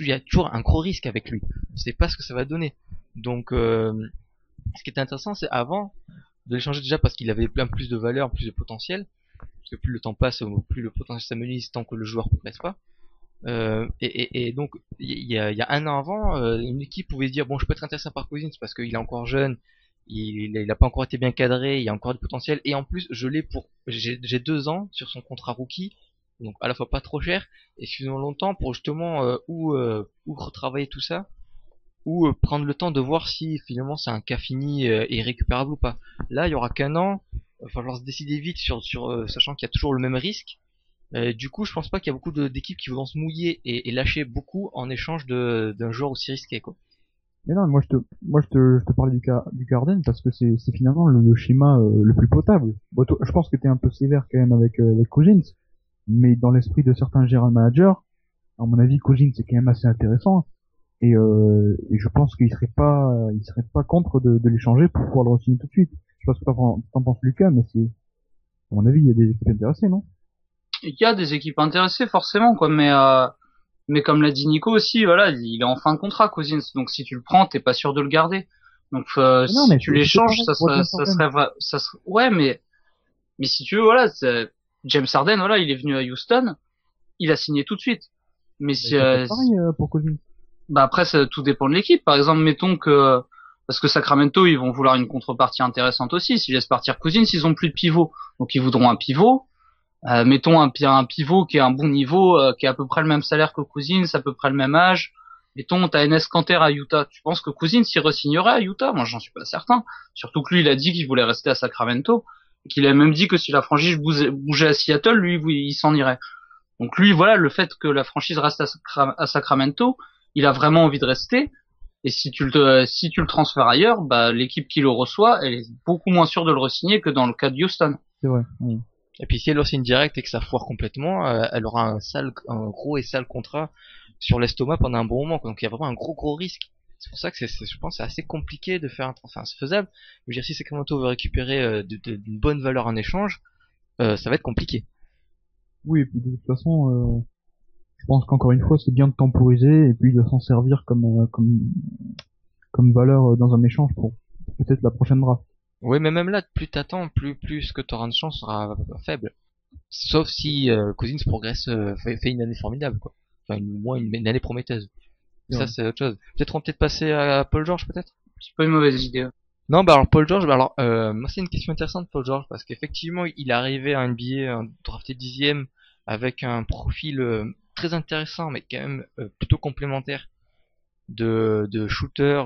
il y a toujours un gros risque avec lui. On sait pas ce que ça va donner. Donc, ce qui était intéressant, c'est avant de l'échanger déjà parce qu'il avait plein plus de valeur, plus de potentiel. Parce que plus le temps passe, plus le potentiel s'amenuise tant que le joueur progresse pas. Et donc il y a un an avant, une équipe pouvait se dire bon, je peux être intéressé par Cousins parce qu'il est encore jeune, il a pas encore été bien cadré, il y a encore du potentiel, et en plus j'ai 2 ans sur son contrat rookie, donc à la fois pas trop cher et suffisamment longtemps pour justement ou retravailler tout ça, ou prendre le temps de voir si finalement c'est un cas fini et récupérable ou pas. Là il y aura qu'un an, il va falloir se décider vite sur sachant qu'il y a toujours le même risque. Du coup, je pense pas qu'il y a beaucoup d'équipes qui vont se mouiller et lâcher beaucoup en échange d'un joueur aussi risqué, quoi. Mais non, je te parlais du Garden parce que c'est finalement le schéma le plus potable. Bon, je pense que t'es un peu sévère quand même avec Cousins, mais dans l'esprit de certains general managers, à mon avis, Cousins c'est quand même assez intéressant. Et je pense qu'il serait pas contre de l'échanger pour pouvoir le re-signer tout de suite. Je sais pas ce que t'en penses, Lucas, mais à mon avis, il y a des équipes intéressées, non? Il y a des équipes intéressées forcément, quoi, mais comme l'a dit Nico aussi, voilà, il est en fin de contrat, Cousins, donc si tu le prends, t'es pas sûr de le garder. Donc non, si tu l'échanges, ouais, mais si tu veux, voilà, James Harden, voilà, il est venu à Houston, il a signé tout de suite. Mais si C'est pareil pour Cousins. bah après tout dépend de l'équipe. Par exemple, mettons que Parce que Sacramento, ils vont vouloir une contrepartie intéressante aussi. S'ils laissent partir Cousins, ils ont plus de pivot. Donc ils voudront un pivot. Mettons un pivot qui est à un bon niveau, qui a à peu près le même salaire que Cousins, à peu près le même âge. Mettons, t'as Enes Kanter à Utah. Tu penses que Cousins s'y re-signerait à Utah? Moi, j'en suis pas certain. Surtout que lui, il a dit qu'il voulait rester à Sacramento. Et qu'il a même dit que si la franchise bougeait à Seattle, lui, il s'en irait. Donc lui, voilà, le fait que la franchise reste à Sacramento, il a vraiment envie de rester. Et si tu le transfères ailleurs, bah, l'équipe qui le reçoit, elle est beaucoup moins sûre de le re-signer que dans le cas de Houston. C'est vrai. Oui. Et puis si elle signe direct et que ça foire complètement, elle aura un gros et sale contrat sur l'estomac pendant un bon moment. Donc il y a vraiment un gros risque. C'est pour ça que je pense, c'est assez compliqué de faire enfin, c'est faisable. Je veux dire, si Sacramento veut récupérer d'une bonne valeur en échange, ça va être compliqué. Oui, et puis de toute façon, je pense qu'encore une fois, c'est bien de temporiser et puis de s'en servir comme valeur dans un échange pour peut-être la prochaine draft. Oui, mais même là, plus t'attends, plus ce que t'auras de chance sera faible. Sauf si Cousins progresse, fait une année formidable, quoi. Enfin, une année prometteuse. Ouais. Ça, c'est autre chose. Peut-être on peut passer à Paul George, peut-être. C'est pas une mauvaise idée. Non, bah alors Paul George, bah alors moi c'est une question intéressante Paul George parce qu'effectivement il est arrivé à NBA drafté 10e avec un profil très intéressant mais quand même plutôt complémentaire de shooter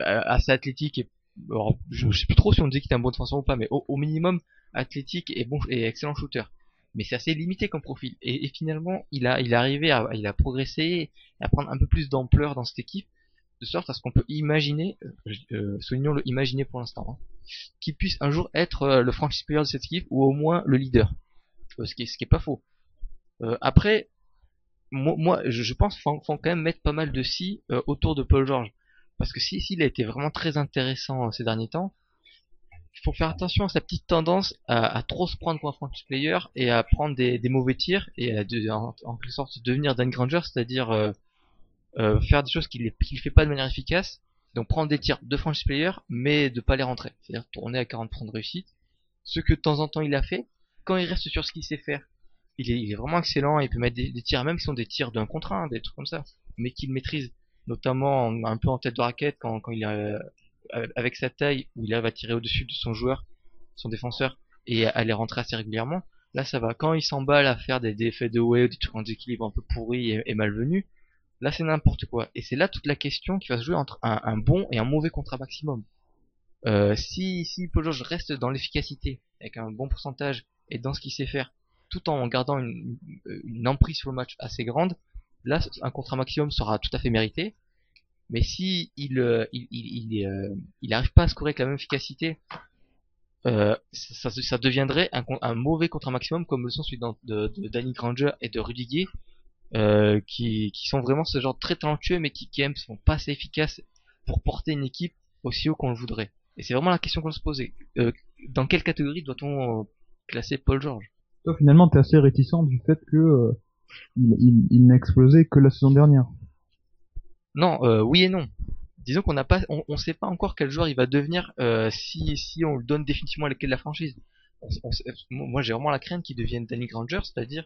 assez athlétique et alors, je sais plus trop si on dit qu'il est un bon défenseur ou pas mais au minimum athlétique et bon et excellent shooter. Mais c'est assez limité comme profil et finalement il est arrivé il a progressé à prendre un peu plus d'ampleur dans cette équipe de sorte à ce qu'on peut imaginer, soulignons le imaginer pour l'instant, hein, qu'il puisse un jour être le franchise player de cette équipe ou au moins le leader, ce qui est pas faux. Après, je pense qu'il faut quand même mettre pas mal de si autour de Paul George, parce que s'il a été vraiment très intéressant ces derniers temps, il faut faire attention à sa petite tendance à trop se prendre pour un franchise player et à prendre des mauvais tirs et en quelque sorte devenir Dan Granger, c'est-à-dire faire des choses qu'il fait pas de manière efficace, donc prendre des tirs de franchise player mais de pas les rentrer, c'est-à-dire tourner à 40% de réussite, ce que de temps en temps il a fait. Quand il reste sur ce qu'il sait faire, il est vraiment excellent, il peut mettre des tirs même qui sont des tirs d'un contre un, des trucs comme ça, mais qu'il maîtrise, notamment un peu en tête de raquette quand il est avec sa taille où il arrive à tirer au-dessus de son joueur, son défenseur, et à les rentrer assez régulièrement. Là ça va. Quand il s'emballe à faire des effets de way, des trucs en déséquilibre un peu pourris et malvenus, là, c'est n'importe quoi. Et c'est là toute la question qui va se jouer entre un bon et un mauvais contrat maximum. Si Paul George reste dans l'efficacité, avec un bon pourcentage, et dans ce qu'il sait faire, tout en gardant une emprise sur le match assez grande, là, un contrat maximum sera tout à fait mérité. Mais si il arrive pas à scorer avec la même efficacité, ça deviendrait un mauvais contrat maximum comme le sont celui de Danny Granger et de Rudy Gay, qui sont vraiment ce genre très talentueux mais qui même sont pas assez efficaces pour porter une équipe aussi haut qu'on le voudrait. Et c'est vraiment la question qu'on se poser. Dans quelle catégorie doit-on classer Paul George? Toi, finalement, t'es assez réticent du fait que il n'a explosé que la saison dernière. Non, oui et non. Disons qu'on n'a pas, on sait pas encore quel joueur il va devenir si on le donne définitivement à la clé de la franchise. Moi, j'ai vraiment la crainte qu'il devienne Danny Granger, c'est-à-dire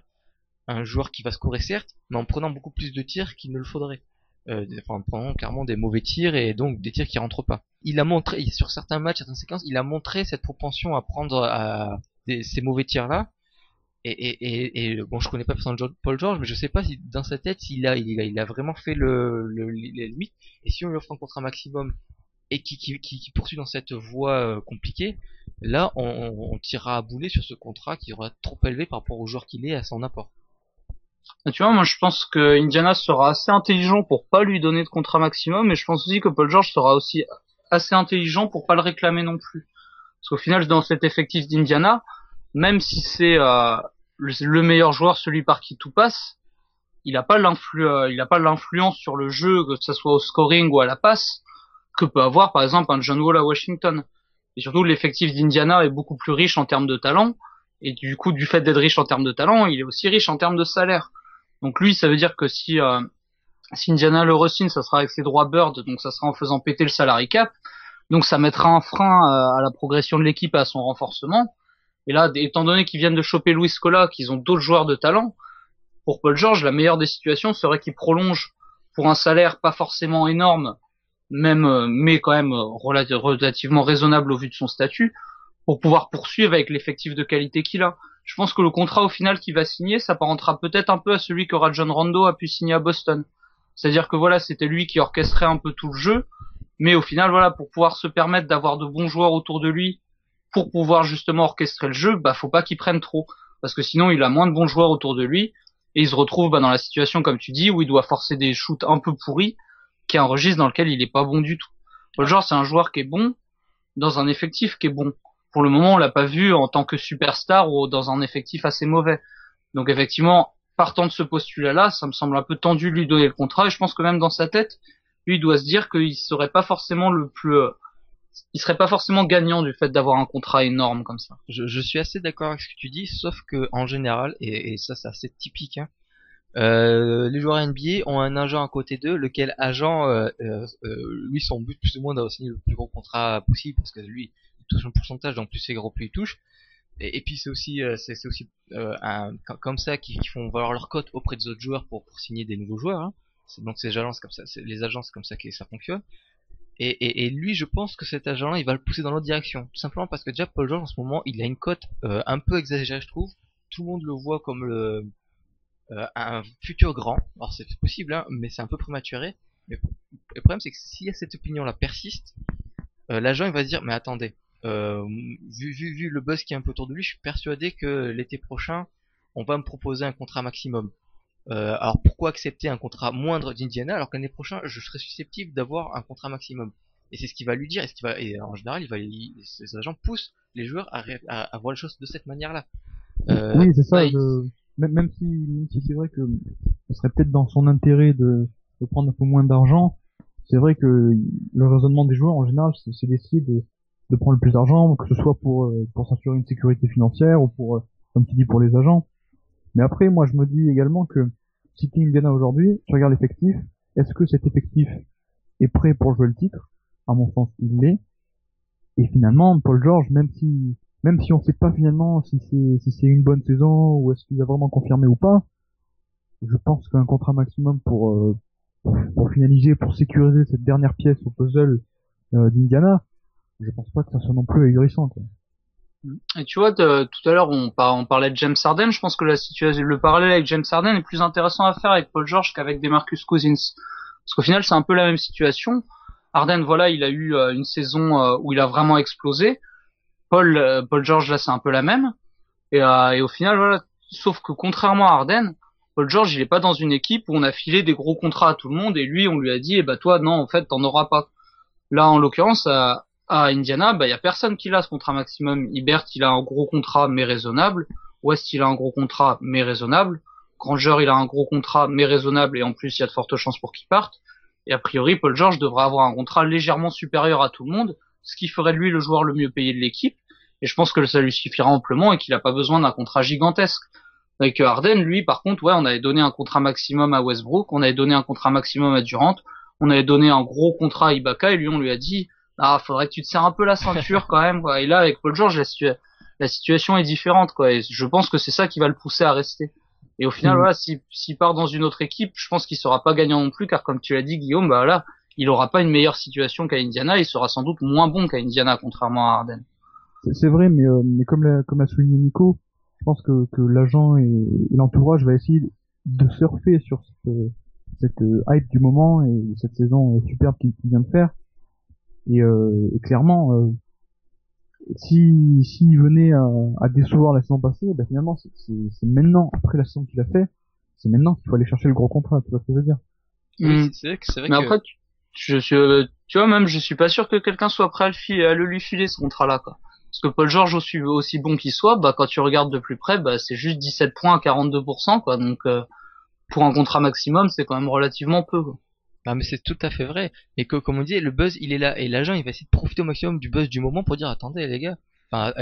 un joueur qui va scorer certes, mais en prenant beaucoup plus de tirs qu'il ne le faudrait. En prenant clairement des mauvais tirs et donc des tirs qui rentrent pas. Il a montré, sur certains matchs, certaines séquences, il a montré cette propension à prendre ces mauvais tirs là. Et bon, je connais pas personne Paul George, mais je sais pas si dans sa tête il a vraiment fait les limites. Et si on lui offre un contrat maximum et qui poursuit dans cette voie compliquée, là on tirera à boulet sur ce contrat qui sera trop élevé par rapport au joueur qu'il est et à son apport. Tu vois, moi je pense que Indiana sera assez intelligent pour pas lui donner de contrat maximum, et je pense aussi que Paul George sera aussi assez intelligent pour pas le réclamer non plus. Parce qu'au final, dans cet effectif d'Indiana, même si c'est le meilleur joueur, celui par qui tout passe, il a pas l'influence sur le jeu, que ce soit au scoring ou à la passe, que peut avoir par exemple un John Wall à Washington. Et surtout, l'effectif d'Indiana est beaucoup plus riche en termes de talent. Et du coup, du fait d'être riche en termes de talent, il est aussi riche en termes de salaire. Donc lui, ça veut dire que si Indiana le re-signe, ça sera avec ses droits bird, donc ça sera en faisant péter le salary cap. Donc ça mettra un frein à la progression de l'équipe et à son renforcement. Et là, étant donné qu'ils viennent de choper Luis Scola, qu'ils ont d'autres joueurs de talent, pour Paul George, la meilleure des situations serait qu'il prolonge pour un salaire pas forcément énorme, même mais quand même relativement raisonnable au vu de son statut, pour pouvoir poursuivre avec l'effectif de qualité qu'il a. Je pense que le contrat au final qu'il va signer s'apparentera peut-être un peu à celui que Rajon Rondo a pu signer à Boston. C'est-à-dire que voilà, c'était lui qui orchestrait un peu tout le jeu, mais au final voilà, pour pouvoir se permettre d'avoir de bons joueurs autour de lui, pour pouvoir justement orchestrer le jeu, bah faut pas qu'il prenne trop, parce que sinon il a moins de bons joueurs autour de lui et il se retrouve dans la situation comme tu dis où il doit forcer des shoots un peu pourris, qui est un registre dans lequel il est pas bon du tout. Paul George c'est un joueur qui est bon dans un effectif qui est bon. Pour le moment on l'a pas vu en tant que superstar ou dans un effectif assez mauvais. Donc effectivement partant de ce postulat-là, ça me semble un peu tendu de lui donner le contrat et je pense que même dans sa tête, lui il doit se dire qu'il serait pas forcément il serait pas forcément gagnant du fait d'avoir un contrat énorme comme ça. Je suis assez d'accord avec ce que tu dis, sauf que en général, et ça c'est assez typique, hein, les joueurs NBA ont un agent à côté d'eux, lequel agent, lui son but plus ou moins d'avoir signé le plus gros contrat possible, parce que lui il touche un pourcentage, donc plus c'est gros plus il touche. Et puis c'est aussi comme ça qu'ils font valoir leur cote auprès des autres joueurs pour signer des nouveaux joueurs. Hein. Donc ces agences comme ça, les agences comme ça que ça fonctionne. Et lui, je pense que cet agent-là, il va le pousser dans l'autre direction. Tout simplement parce que déjà, Paul George, en ce moment, il a une cote un peu exagérée, je trouve. Tout le monde le voit comme un futur grand. Alors c'est possible, hein, mais c'est un peu prématuré. Mais le problème, c'est que si cette opinion-là persiste, l'agent, il va se dire, mais attendez, vu le buzz qui est un peu autour de lui, je suis persuadé que l'été prochain, on va me proposer un contrat maximum. Alors pourquoi accepter un contrat moindre d'Indiana alors que l'année prochaine je serais susceptible d'avoir un contrat maximum. Et c'est ce qu'il va lui dire et en général ses agents poussent les joueurs à voir les choses de cette manière-là. Oui, c'est ça. Bah, Même si c'est vrai que ce serait peut-être dans son intérêt de prendre un peu moins d'argent, c'est vrai que le raisonnement des joueurs en général, c'est d'essayer de prendre le plus d'argent, que ce soit pour s'assurer une sécurité financière ou pour, comme tu dis, pour les agents. Mais après, moi, je me dis également que si t'es Indiana aujourd'hui, tu regardes l'effectif, est-ce que cet effectif est prêt pour jouer le titre? À mon sens, il l'est. Et finalement, Paul George, même si on sait pas finalement si c'est une bonne saison ou est-ce qu'il a vraiment confirmé ou pas, je pense qu'un contrat maximum pour finaliser, pour sécuriser cette dernière pièce au puzzle d'Indiana, je pense pas que ça soit non plus ahurissant, quoi. et tu vois, tout à l'heure on parlait de James Harden. Je pense que le parallèle avec James Harden est plus intéressant à faire avec Paul George qu'avec DeMarcus Cousins, parce qu'au final c'est un peu la même situation. Harden, voilà, il a eu une saison où il a vraiment explosé. Paul George là c'est un peu la même. Et au final voilà, sauf que contrairement à Harden, Paul George il est pas dans une équipe où on a filé des gros contrats à tout le monde et lui on lui a dit eh bah toi non en fait t'en auras pas. Là, en l'occurrence, à Indiana, bah, y a personne qui a ce contrat maximum. Hibbert, il a un gros contrat, mais raisonnable. West, il a un gros contrat, mais raisonnable. Granger, il a un gros contrat, mais raisonnable, et en plus, il y a de fortes chances pour qu'il parte. Et a priori, Paul George devrait avoir un contrat légèrement supérieur à tout le monde, ce qui ferait de lui le joueur le mieux payé de l'équipe. Et je pense que ça lui suffira amplement et qu'il n'a pas besoin d'un contrat gigantesque. Avec Harden, lui, par contre, ouais, on avait donné un contrat maximum à Westbrook, on avait donné un contrat maximum à Durant, on avait donné un gros contrat à Ibaka et lui on lui a dit ah faudrait que tu te serres un peu la ceinture quand même quoi. Et là avec Paul George la situation est différente quoi et je pense que c'est ça qui va le pousser à rester. Et au final voilà s'il part dans une autre équipe je pense qu'il sera pas gagnant non plus car comme tu l'as dit Guillaume bah là il aura pas une meilleure situation qu'à Indiana, il sera sans doute moins bon qu'à Indiana contrairement à Harden. C'est vrai, mais comme l'a souligné Nico, je pense que l'agent et l'entourage va essayer de surfer sur cette hype du moment et cette saison superbe qu'il vient de faire. Et clairement, s'il venait à décevoir la saison passée, ben finalement c'est maintenant, après la saison qu'il a fait, c'est maintenant qu'il faut aller chercher le gros contrat, tu vois ce que je veux dire. Oui, c'est vrai Mais que après tu vois même je suis pas sûr que quelqu'un soit prêt à le lui filer ce contrat là quoi. Parce que Paul George aussi bon qu'il soit, bah quand tu regardes de plus près, bah c'est juste 17 points à 42% quoi. Donc pour un contrat maximum, c'est quand même relativement peu quoi. ah, mais c'est tout à fait vrai. Mais comme on dit, le buzz il est là et l'agent il va essayer de profiter au maximum du buzz du moment pour dire attendez les gars, enfin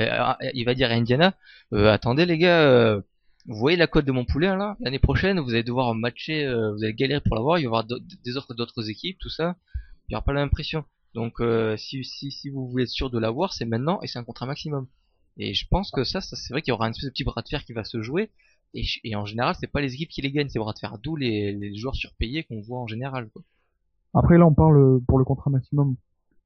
il va dire à Indiana attendez les gars, vous voyez la cote de mon poulain là, l'année prochaine vous allez devoir matcher, vous allez galérer pour l'avoir, il va y avoir des offres d'autres équipes, tout ça, il y aura pas la même pression. Donc si vous voulez être sûr de l'avoir, c'est maintenant et c'est un contrat maximum. Et je pense que ça c'est vrai qu'il y aura une espèce de petit bras de fer qui va se jouer. Et en général, c'est pas les équipes qui les gagnent ces bras de fer, d'où les joueurs surpayés qu'on voit en général, quoi. Après là, on parle pour le contrat maximum,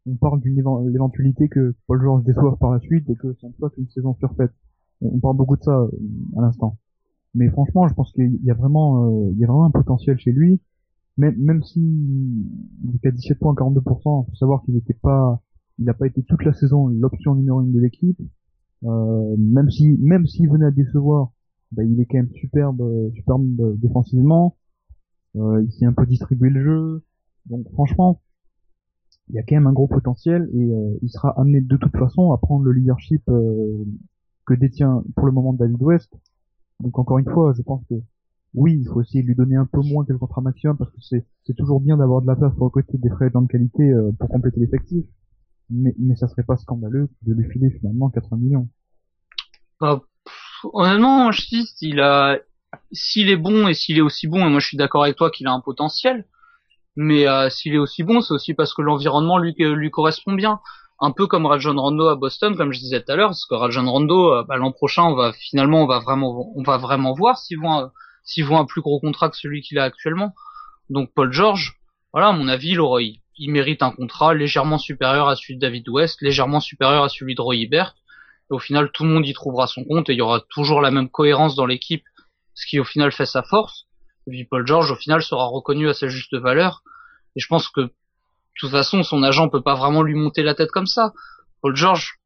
on parle d'une l'éventualité que Paul George déçoive par la suite et que ça ne soit qu'une saison surfaite. On parle beaucoup de ça à l'instant. Mais franchement, je pense qu'il y a vraiment un potentiel chez lui. Même si il est qu'à 17 points, 42%, faut savoir il n'a pas été toute la saison l'option numéro 1 de l'équipe. Même s'il venait à décevoir, bah, il est quand même superbe défensivement. Il sait un peu distribuer le jeu. Donc franchement, il y a quand même un gros potentiel et il sera amené de toute façon à prendre le leadership que détient pour le moment David West. Donc encore une fois, je pense que oui, il faut essayer de lui donner un peu moins que le contrat maximum parce que c'est toujours bien d'avoir de la place pour recruter des free agents de qualité pour compléter l'effectif. Mais ça serait pas scandaleux de lui filer finalement 80 millions. Bah, honnêtement, je dis, s'il est bon et s'il est aussi bon, et moi je suis d'accord avec toi qu'il a un potentiel, mais s'il est aussi bon, c'est aussi parce que l'environnement lui correspond bien. Un peu comme Rajon Rondo à Boston, comme je disais tout à l'heure, parce que Rajon Rondo, l'an prochain, on va vraiment voir s'ils vont un plus gros contrat que celui qu'il a actuellement. Donc Paul George, voilà, à mon avis, il mérite un contrat légèrement supérieur à celui de David West, légèrement supérieur à celui de Roy Hibbert. Et au final, tout le monde y trouvera son compte et il y aura toujours la même cohérence dans l'équipe, ce qui au final fait sa force. Et puis Paul George, au final, sera reconnu à sa juste valeur. Et je pense que, de toute façon, son agent peut pas vraiment lui monter la tête comme ça. Paul George,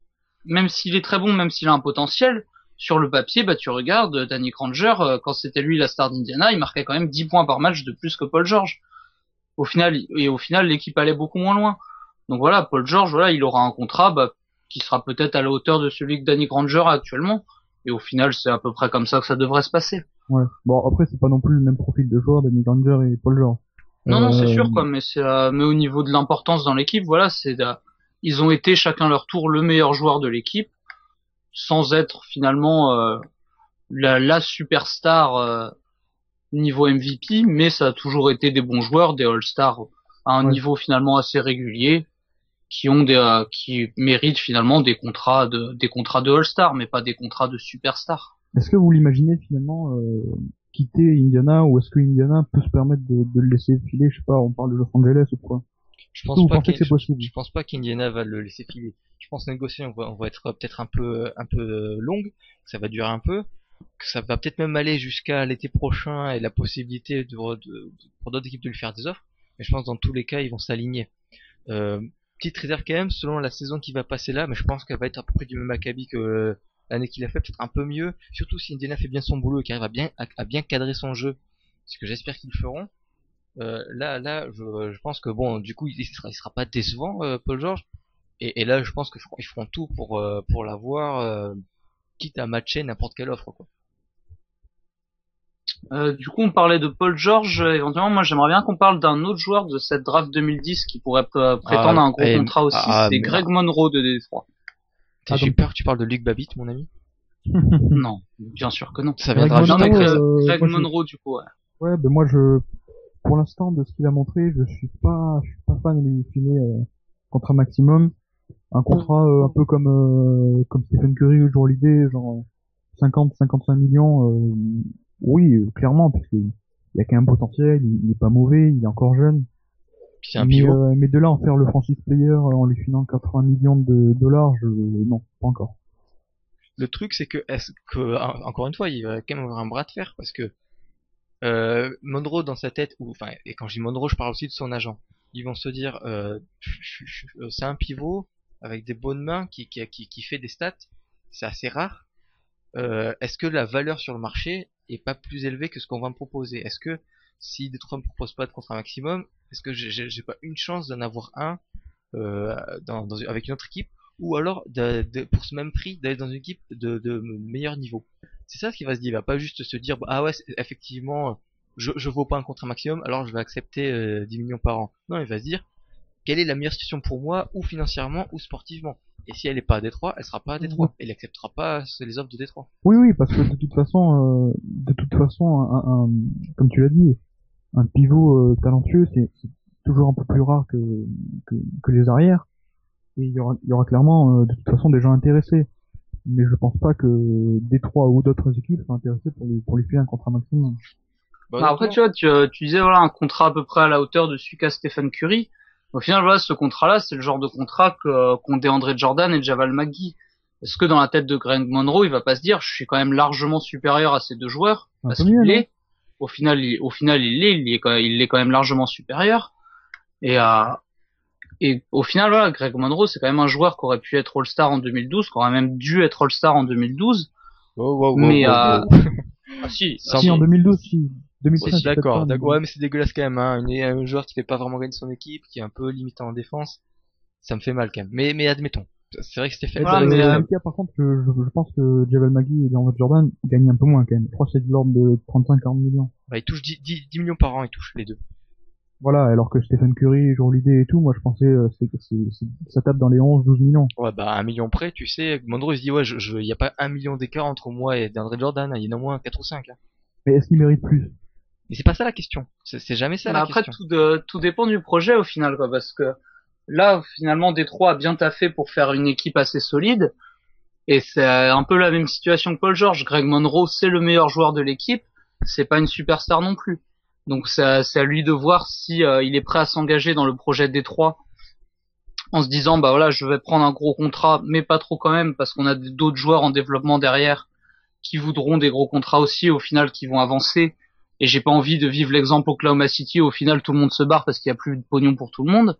même s'il est très bon, même s'il a un potentiel, sur le papier, tu regardes, Danny Granger, quand c'était lui la star d'Indiana, il marquait quand même 10 points par match de plus que Paul George. Au final, l'équipe allait beaucoup moins loin. Donc voilà, Paul George, voilà, il aura un contrat, qui sera peut-être à la hauteur de celui que Danny Granger a actuellement. Et au final, c'est à peu près comme ça que ça devrait se passer. Ouais. Bon, après, c'est pas non plus le même profil de joueur, Danny Granger et Paul George. Non, c'est sûr, quoi, mais mais au niveau de l'importance dans l'équipe, voilà, ils ont été chacun leur tour le meilleur joueur de l'équipe, sans être finalement la superstar niveau MVP, mais ça a toujours été des bons joueurs, des All-Stars à un niveau finalement assez régulier, qui méritent finalement des contrats de All-Star, mais pas des contrats de superstar. Est-ce que vous l'imaginez finalement quitter Indiana, ou est-ce que Indiana peut se permettre de le laisser filer, je sais pas, on parle de Los Angeles ou quoi? Je pense pas qu'Indiana va le laisser filer. Je pense que la négociation va être peut-être un peu longue, que ça va durer un peu, que ça va peut-être même aller jusqu'à l'été prochain et la possibilité pour d'autres équipes de lui faire des offres. Mais je pense que dans tous les cas, ils vont s'aligner. Petite réserve quand même, selon la saison qui va passer là, mais je pense qu'elle va être à peu près du même acabit que l'année qu'il a fait, peut-être un peu mieux, surtout si Indiana fait bien son boulot et qu'il arrive à bien cadrer son jeu, ce que j'espère qu'ils le feront. Je pense que bon, du coup, il sera pas décevant, Paul George, et là, je pense qu'ils feront tout pour l'avoir, quitte à matcher n'importe quelle offre, quoi. Du coup, on parlait de Paul George. Éventuellement, moi, j'aimerais bien qu'on parle d'un autre joueur de cette draft 2010 qui pourrait prétendre à un gros contrat aussi. C'est Greg Monroe de Détroit. J'ai peur que tu parles de Luc Babbitt, mon ami. Non, bien sûr que non. Ça viendra juste Greg Monroe, du coup, ouais. Ouais, moi, pour l'instant, de ce qu'il a montré, je suis pas fan de lui filer contrat maximum. Un contrat un peu comme Stephen Curry ou Drew Holiday, genre 55 millions. Oui, clairement, parce qu'il y a quand même un potentiel, il est pas mauvais, il est encore jeune. C'est un pivot. Mais de là en faire le franchise player en lui filant 80 millions de dollars, non, pas encore. Le truc, c'est que, encore une fois, il va quand même avoir un bras de fer, parce que Monroe dans sa tête, et quand je dis Monroe, je parle aussi de son agent. Ils vont se dire, c'est un pivot avec des bonnes mains qui fait des stats, c'est assez rare. Est-ce que la valeur sur le marché est pas plus élevée que ce qu'on va me proposer? Est-ce que si Detroit me propose pas de contrat maximum, est-ce que j'ai pas une chance d'en avoir un avec une autre équipe, ou alors pour ce même prix d'aller dans une équipe de meilleur niveau? C'est ça ce qui va se dire. Il va pas juste se dire ah ouais, effectivement je vaux pas un contrat maximum, alors je vais accepter 10 millions par an. Non, il va se dire quelle est la meilleure situation pour moi, ou financièrement ou sportivement. Et si elle est pas à Détroit, elle sera pas à Détroit. Et il acceptera pas les offres de Détroit. Oui, parce que de toute façon, comme tu l'as dit, un pivot talentueux, c'est toujours un peu plus rare que les arrières. Et il y aura clairement de toute façon des gens intéressés. Mais je pense pas que Détroit ou d'autres équipes soient intéressés pour lui filer un contrat maximum. Bah après, tu vois, tu disais, voilà, un contrat à peu près à la hauteur de celui qu'a Stephen Curry. Au final, voilà, ce contrat-là, c'est le genre de contrat qu'ont DeAndre Jordan et Javal McGee. Est-ce que dans la tête de Greg Monroe, il va pas se dire, je suis quand même largement supérieur à ces deux joueurs? Parce qu'il l'est. Au final, il est quand même largement supérieur. Et au final, voilà, Greg Monroe, c'est quand même un joueur qui aurait pu être All-Star en 2012, qui aurait même dû être All-Star en 2012. Si, en 2012, si. 2005, d'accord. Ouais, mais c'est dégueulasse quand même, hein. Un joueur qui fait pas vraiment gagner son équipe, qui est un peu limité en défense. Ça me fait mal quand même. Mais admettons. C'est vrai que c'était fait. Par contre, je pense que Javel McGee et DeAndre Jordan gagnent un peu moins quand même. Je crois que c'est de l'ordre de 35-40 millions. Bah, ils touchent 10 millions par an, ils touchent les deux. Voilà, alors que Stephen Curry, Joe Holiday et tout, moi je pensais ça tape dans les 11-12 millions. Ouais, bah 1 million près, tu sais, Monroe il se dit ouais, y a pas 1 million d'écart entre moi et DeAndre Jordan, il y en a au moins 4 ou 5. Hein. Mais est-ce qu'il mérite plus? Mais c'est pas ça la question. C'est jamais ça la question. Après, tout dépend du projet au final, quoi, parce que là, finalement, Détroit a bien taffé pour faire une équipe assez solide. Et c'est un peu la même situation que Paul George. Greg Monroe, c'est le meilleur joueur de l'équipe. C'est pas une superstar non plus. Donc c'est à lui de voir si il est prêt à s'engager dans le projet Détroit en se disant bah voilà, je vais prendre un gros contrat, mais pas trop quand même, parce qu'on a d'autres joueurs en développement derrière qui voudront des gros contrats aussi, au final qui vont avancer. Et j'ai pas envie de vivre l'exemple Oklahoma City, au final tout le monde se barre parce qu'il y a plus de pognon pour tout le monde.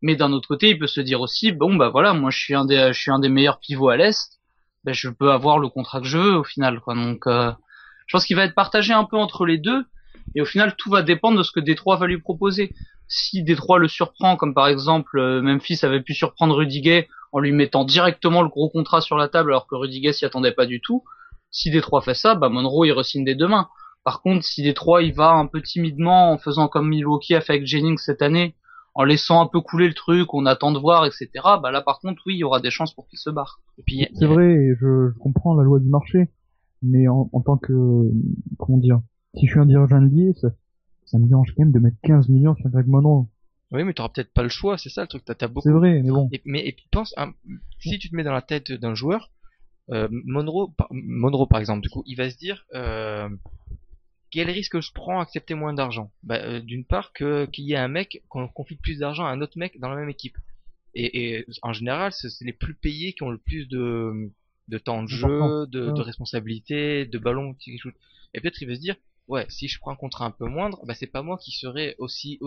Mais d'un autre côté, il peut se dire aussi, bon bah voilà, moi je suis un des meilleurs pivots à l'Est, ben je peux avoir le contrat que je veux au final, quoi. Donc je pense qu'il va être partagé un peu entre les deux, et au final tout va dépendre de ce que Détroit va lui proposer. Si Détroit le surprend, comme par exemple Memphis avait pu surprendre Rudy Gay en lui mettant directement le gros contrat sur la table alors que Rudy Gay s'y attendait pas du tout, si Détroit fait ça, bah Monroe il re-signe dès demain. Par contre, si Détroit il va un peu timidement en faisant comme Milwaukee a fait avec Jennings cette année, en laissant un peu couler le truc, on attend de voir, etc. Bah là, par contre, oui, il y aura des chances pour qu'il se barre. Et puis, c'est vrai, je comprends la loi du marché, mais en tant que, comment dire, si je suis un dirigeant NBA, ça me dérange quand même de mettre 15 millions sur Greg Monroe. Oui, mais t'auras peut-être pas le choix, c'est ça le truc. T'as beaucoup. C'est vrai, mais bon. Et puis pense, hein, si tu te mets dans la tête d'un joueur, Monroe, par exemple, du coup, il va se dire. Quel risque je prends à accepter moins d'argent? D'une part qu'il y ait un mec qu'on confie plus d'argent à un autre mec dans la même équipe. Et en général, c'est les plus payés qui ont le plus de temps de jeu, de responsabilité, de ballon qui shoot. Et peut-être il va se dire, ouais, si je prends un contrat un peu moindre, c'est pas moi qui serai aussi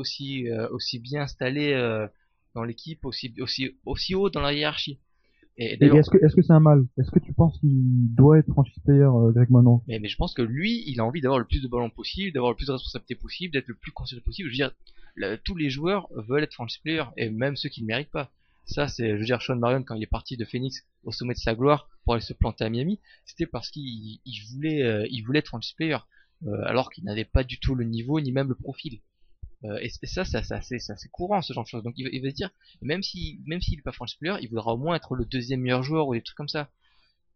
bien installé dans l'équipe, aussi haut dans la hiérarchie. Et est-ce que c'est un mal? Est-ce que tu penses qu'il doit être franchise player, Greg Monroe? Mais je pense que lui, il a envie d'avoir le plus de ballons possible, d'avoir le plus de responsabilités possible, d'être le plus considéré possible. Je veux dire, tous les joueurs veulent être franchise player, et même ceux qui ne le méritent pas. Ça, c'est, je veux dire, Sean Marion, quand il est parti de Phoenix au sommet de sa gloire pour aller se planter à Miami, c'était parce qu'il voulait être franchise player, alors qu'il n'avait pas du tout le niveau ni même le profil. Et ça c'est courant, ce genre de choses. Donc il va se dire, même s'il est pas franchise player, il voudra au moins être le deuxième meilleur joueur ou des trucs comme ça.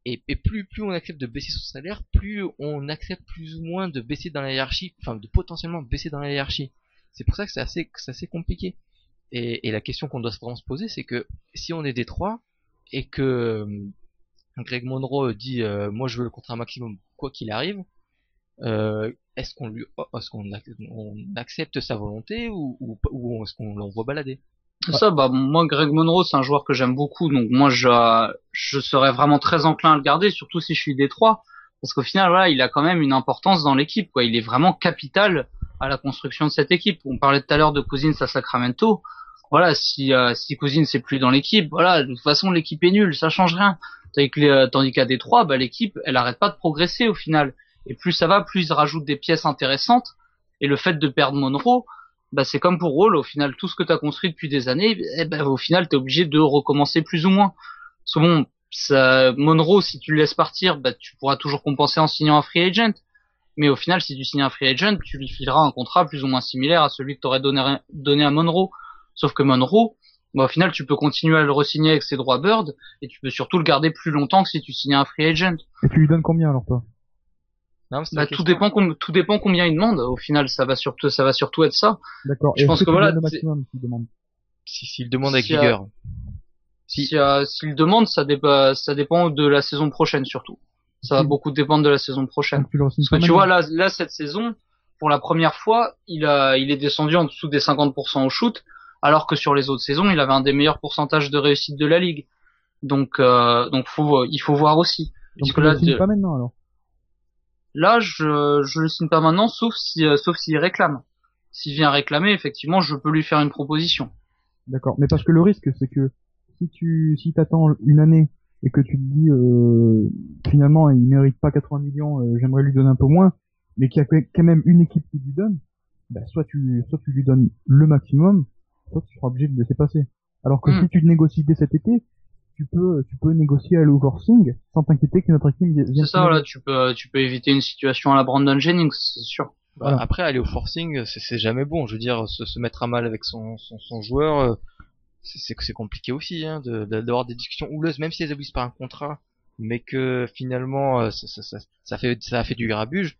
Et plus on accepte de baisser son salaire, plus on accepte plus ou moins de baisser dans la hiérarchie, enfin de potentiellement baisser dans la hiérarchie. C'est pour ça que c'est assez compliqué. Et la question qu'on doit vraiment se poser, c'est que si on est Détroit et que Greg Monroe dit moi je veux le contrat maximum quoi qu'il arrive, est-ce qu'on accepte sa volonté ou est-ce qu'on l'envoie balader? C'est ça, moi Greg Monroe c'est un joueur que j'aime beaucoup, donc moi je serais vraiment très enclin à le garder, surtout si je suis Détroit, parce qu'au final voilà, il a quand même une importance dans l'équipe, quoi. Il est vraiment capital à la construction de cette équipe. On parlait tout à l'heure de Cousins à Sacramento. Voilà, si Cousins c'est plus dans l'équipe, voilà, de toute façon l'équipe est nulle, ça change rien. Tandis qu'à Détroit, l'équipe elle arrête pas de progresser au final. Et plus ça va, plus ils rajoutent des pièces intéressantes. Et le fait de perdre Monroe, c'est comme pour Wall, au final, tout ce que tu as construit depuis des années, au final, tu es obligé de recommencer plus ou moins. Parce que bon, Monroe, si tu le laisses partir, tu pourras toujours compenser en signant un free agent. Mais au final, si tu signes un free agent, tu lui fileras un contrat plus ou moins similaire à celui que tu aurais donné à Monroe. Sauf que Monroe, au final, tu peux continuer à le re-signer avec ses droits Bird, et tu peux surtout le garder plus longtemps que si tu signais un free agent. Et tu lui donnes combien alors, toi? Non, tout dépend combien il demande. Au final, ça va surtout être ça. D'accord. Je pense que voilà. S'il demande avec vigueur. S'il demande, ça dépend de la saison prochaine surtout. Ça va beaucoup dépendre de la saison prochaine. Parce que tu vois, là, cette saison, pour la première fois, il est descendu en dessous des 50% au shoot, alors que sur les autres saisons, il avait un des meilleurs pourcentages de réussite de la ligue. Donc il faut voir aussi. Donc Parce que tu le signes pas maintenant alors. là, je le signe pas maintenant, sauf s'il réclame. S'il vient réclamer, effectivement, je peux lui faire une proposition. D'accord. Mais parce que le risque, c'est que si t'attends une année et que tu te dis finalement il mérite pas 80 millions, j'aimerais lui donner un peu moins, mais qu'il y a quand même une équipe qui lui donne, bah soit tu lui donnes le maximum, soit tu seras obligé de laisser passer. Alors que si tu négocies dès cet été, tu peux négocier à l'overthink sans t'inquiéter que notre équipe vienne. C'est ça, là, tu peux éviter une situation à la Brandon Jennings, c'est sûr. Bah, Voilà. après, aller au forcing, c'est jamais bon. Je veux dire, se mettre à mal avec son joueur, c'est compliqué aussi, hein, d'avoir des discussions houleuses, même si elles aboutissent par un contrat, mais que finalement, ça fait du grabuge.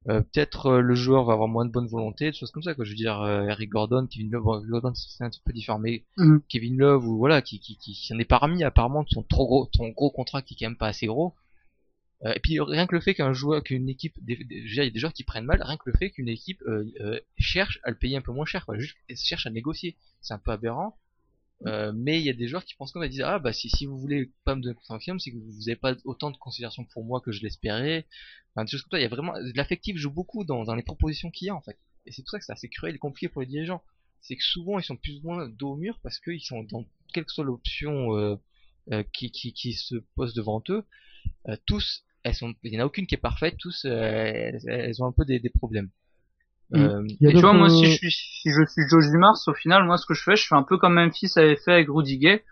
Peut-être le joueur va avoir moins de bonne volonté, des choses comme ça, quoi. Je veux dire, Eric Gordon, Kevin Love, bon, Eric Gordon c'est un petit peu différent, mais Kevin Love ou voilà, qui s'en est pas remis apparemment de son gros contrat qui est quand même pas assez gros. Et puis rien que le fait qu'une équipe, je veux dire, il y a des joueurs qui prennent mal, rien que le fait qu'une équipe cherche à le payer un peu moins cher, quoi, juste cherche à négocier, c'est un peu aberrant. Mais il y a des joueurs qui pensent comme ça, disent ah bah si vous voulez pas me donner un contrat maximum, c'est que vous avez pas autant de considération pour moi que je l'espérais. Enfin des choses comme ça, il y a vraiment l'affectif joue beaucoup dans les propositions qu'il y a en fait. Et c'est pour ça que c'est assez cruel et compliqué pour les dirigeants. C'est que souvent ils sont plus ou moins dos au mur parce qu'ils sont dans quelle que soit l'option qui se pose devant eux, tous il y en a aucune qui est parfaite, tous elles ont un peu des problèmes. Et tu vois, moi, si je suis Joe Dumars, au final, moi, ce que je fais un peu comme Memphis avait fait avec Rudy Gay.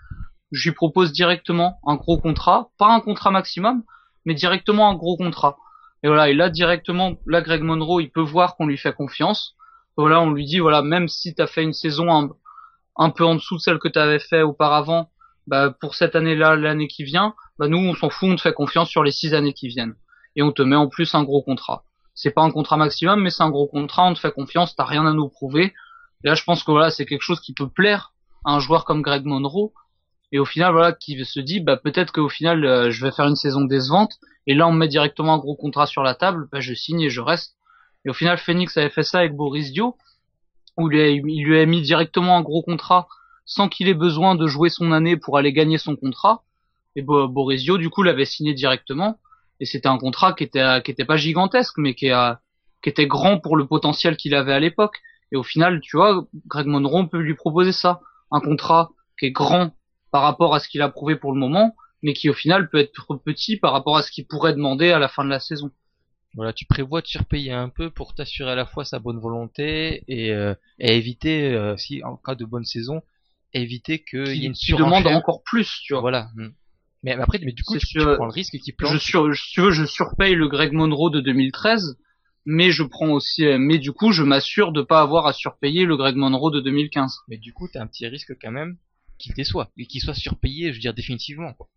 Je lui propose directement un gros contrat, pas un contrat maximum, mais directement un gros contrat. Et voilà, et là, directement, là, Greg Monroe, il peut voir qu'on lui fait confiance. Voilà, on lui dit, voilà, même si t'as fait une saison un peu en dessous de celle que t'avais fait auparavant, bah, pour cette année-là, l'année qui vient, bah, nous, on s'en fout, on te fait confiance sur les 6 années qui viennent. Et on te met en plus un gros contrat. C'est pas un contrat maximum, mais c'est un gros contrat, on te fait confiance, t'as rien à nous prouver. Et là, je pense que voilà, c'est quelque chose qui peut plaire à un joueur comme Greg Monroe. Et au final, voilà, qui se dit, bah, peut-être qu'au final, je vais faire une saison décevante. Et là, on me met directement un gros contrat sur la table, bah, je signe et je reste. Et au final, Phoenix avait fait ça avec Boris Dio, où il lui a mis directement un gros contrat sans qu'il ait besoin de jouer son année pour aller gagner son contrat. Et Boris Dio, du coup, l'avait signé directement. Et c'était un contrat qui était pas gigantesque, mais qui était grand pour le potentiel qu'il avait à l'époque. Et au final, tu vois, Greg Monroe peut lui proposer ça. Un contrat qui est grand par rapport à ce qu'il a prouvé pour le moment, mais qui au final peut être trop petit par rapport à ce qu'il pourrait demander à la fin de la saison. Voilà, tu prévois de surpayer un peu pour t'assurer à la fois sa bonne volonté et éviter, si en cas de bonne saison, éviter qu'il y ait une surenchère. Demande encore plus, tu vois. Voilà. Mais après, du coup, tu prends le risque qu'il plante. Si tu veux, je surpaye le Greg Monroe de 2013, mais je prends aussi, mais du coup, je m'assure de pas avoir à surpayer le Greg Monroe de 2015. Mais du coup, t'as un petit risque quand même qu'il déçoit et qu'il soit surpayé, je veux dire définitivement, quoi.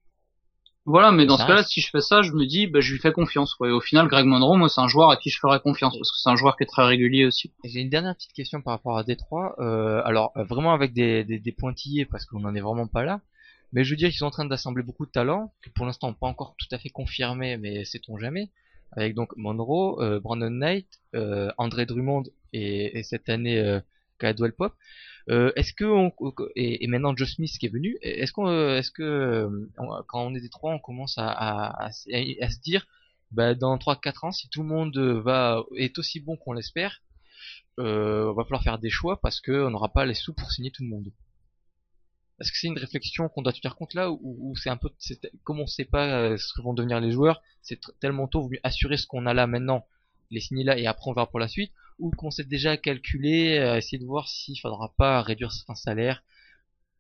Voilà, mais dans ce cas-là, si je fais ça, je me dis, bah, je lui fais confiance, quoi. Et au final, Greg Monroe, moi, c'est un joueur à qui je ferais confiance, parce que c'est un joueur qui est très régulier aussi. J'ai une dernière petite question par rapport à Détroit. Alors, vraiment avec des pointillés, parce qu'on n'en est vraiment pas là. Mais je veux dire qu'ils sont en train d'assembler beaucoup de talents, que pour l'instant pas encore tout à fait confirmé, mais sait-on jamais. Avec donc Monroe, Brandon Knight, André Drummond et cette année Caldwell Pope. Est-ce que et maintenant Joe Smith qui est venu, est-ce que quand on est des trois, on commence à se dire, bah dans 3-4 ans, si tout le monde est aussi bon qu'on l'espère, va falloir faire des choix parce que on n'aura pas les sous pour signer tout le monde. Est-ce que c'est une réflexion qu'on doit tenir compte là, ou c'est un peu, comme on sait pas ce que vont devenir les joueurs, c'est tellement tôt, vaut mieux assurer ce qu'on a là maintenant, les signer là et après on verra pour la suite, ou qu'on sait déjà calculer, essayer de voir s'il faudra pas réduire certains salaires.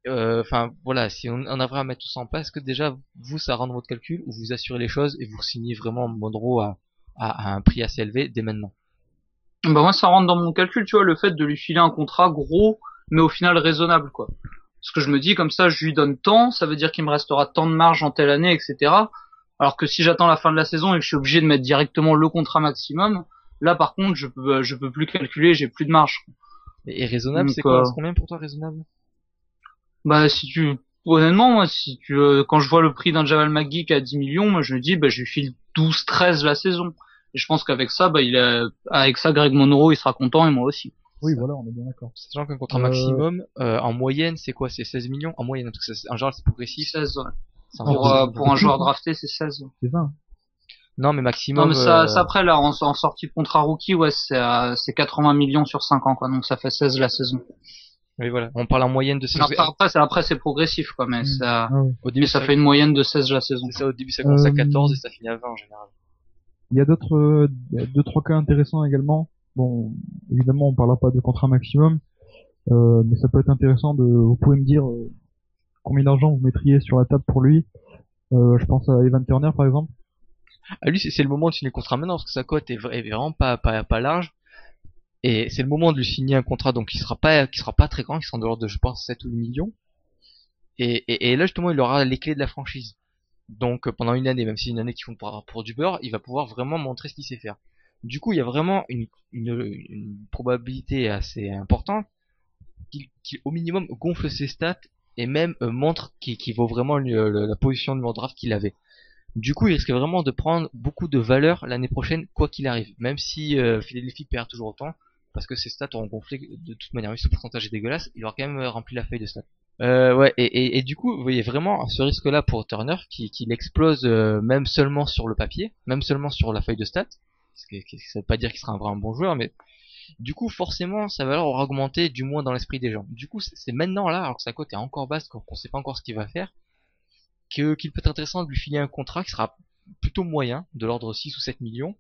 Enfin voilà, si on arrive à mettre tout ça en place, est-ce que déjà vous ça rentre dans votre calcul, ou vous assurez les choses et vous signez vraiment Monroe à un prix assez élevé dès maintenant? Bah moi ça rentre dans mon calcul, tu vois, le fait de lui filer un contrat gros, mais au final raisonnable, quoi. Parce que je me dis, comme ça, je lui donne tant, ça veut dire qu'il me restera tant de marge en telle année, etc. Alors que si j'attends la fin de la saison et que je suis obligé de mettre directement le contrat maximum, là, par contre, je peux plus calculer, j'ai plus de marge. Et raisonnable, c'est quoi? C'est combien pour toi, raisonnable? Bah, honnêtement, moi, quand je vois le prix d'un Jamal McGee qui a 10 millions, moi, je me dis, bah, je lui file 12-13 la saison. Et je pense qu'avec ça, avec ça, Greg Monroe, il sera content et moi aussi. Oui, voilà, on est bien d'accord. Sachant qu'un contrat maximum, en moyenne, c'est quoi? C'est 16 millions? En moyenne, parce que en général, c'est progressif. 16, ouais. C'est Pour un joueur drafté, c'est 16. C'est 20. Non, mais Non, maximum, mais ça après, là, en sortie de contrat rookie, ouais, c'est 80 millions sur 5 ans, quoi. Donc ça fait 16 la saison. oui, voilà. On parle en moyenne de 16. Après, c'est progressif, quoi, mais ça, Ah ouais. Au début, ça fait une moyenne de 16 la saison. c'est ça, au début, ça commence à 14 et ça finit à 20 en général. Il y a d'autres, deux, trois cas intéressants également. Bon, évidemment, on parlera pas de contrat maximum, mais ça peut être intéressant vous pouvez me dire combien d'argent vous mettriez sur la table pour lui. Je pense à Evan Turner, par exemple. Ah, lui, c'est le moment de signer le contrat maintenant, parce que sa cote est vraiment pas large. Et c'est le moment de lui signer un contrat, donc qui sera pas très grand, qui sera en dehors de, je pense, 7 ou 8 millions. Et là, justement, il aura les clés de la franchise. Donc, pendant une année, même si c'est une année qui compte pour du beurre, il va pouvoir vraiment montrer ce qu'il sait faire. Du coup, il y a vraiment une probabilité assez importante qu'il au minimum gonfle ses stats et même montre qu'il vaut vraiment la position de draft qu'il avait. Du coup, il risque vraiment de prendre beaucoup de valeur l'année prochaine, quoi qu'il arrive. Même si Philadelphie perd toujours autant, parce que ses stats auront gonflé de toute manière. Vu ce pourcentage est dégueulasse, il aura quand même rempli la feuille de stats. Ouais, et du coup, vous voyez vraiment ce risque-là pour Turner, qu'il explose même seulement sur le papier, même seulement sur la feuille de stats. Ça veut pas dire qu'il sera un bon joueur, mais du coup, forcément, sa valeur aura augmenté, du moins dans l'esprit des gens. Du coup, c'est maintenant là, alors que sa cote est encore basse, qu'on sait pas encore ce qu'il va faire, qu'il peut être intéressant de lui filer un contrat qui sera plutôt moyen, de l'ordre 6 ou 7 millions,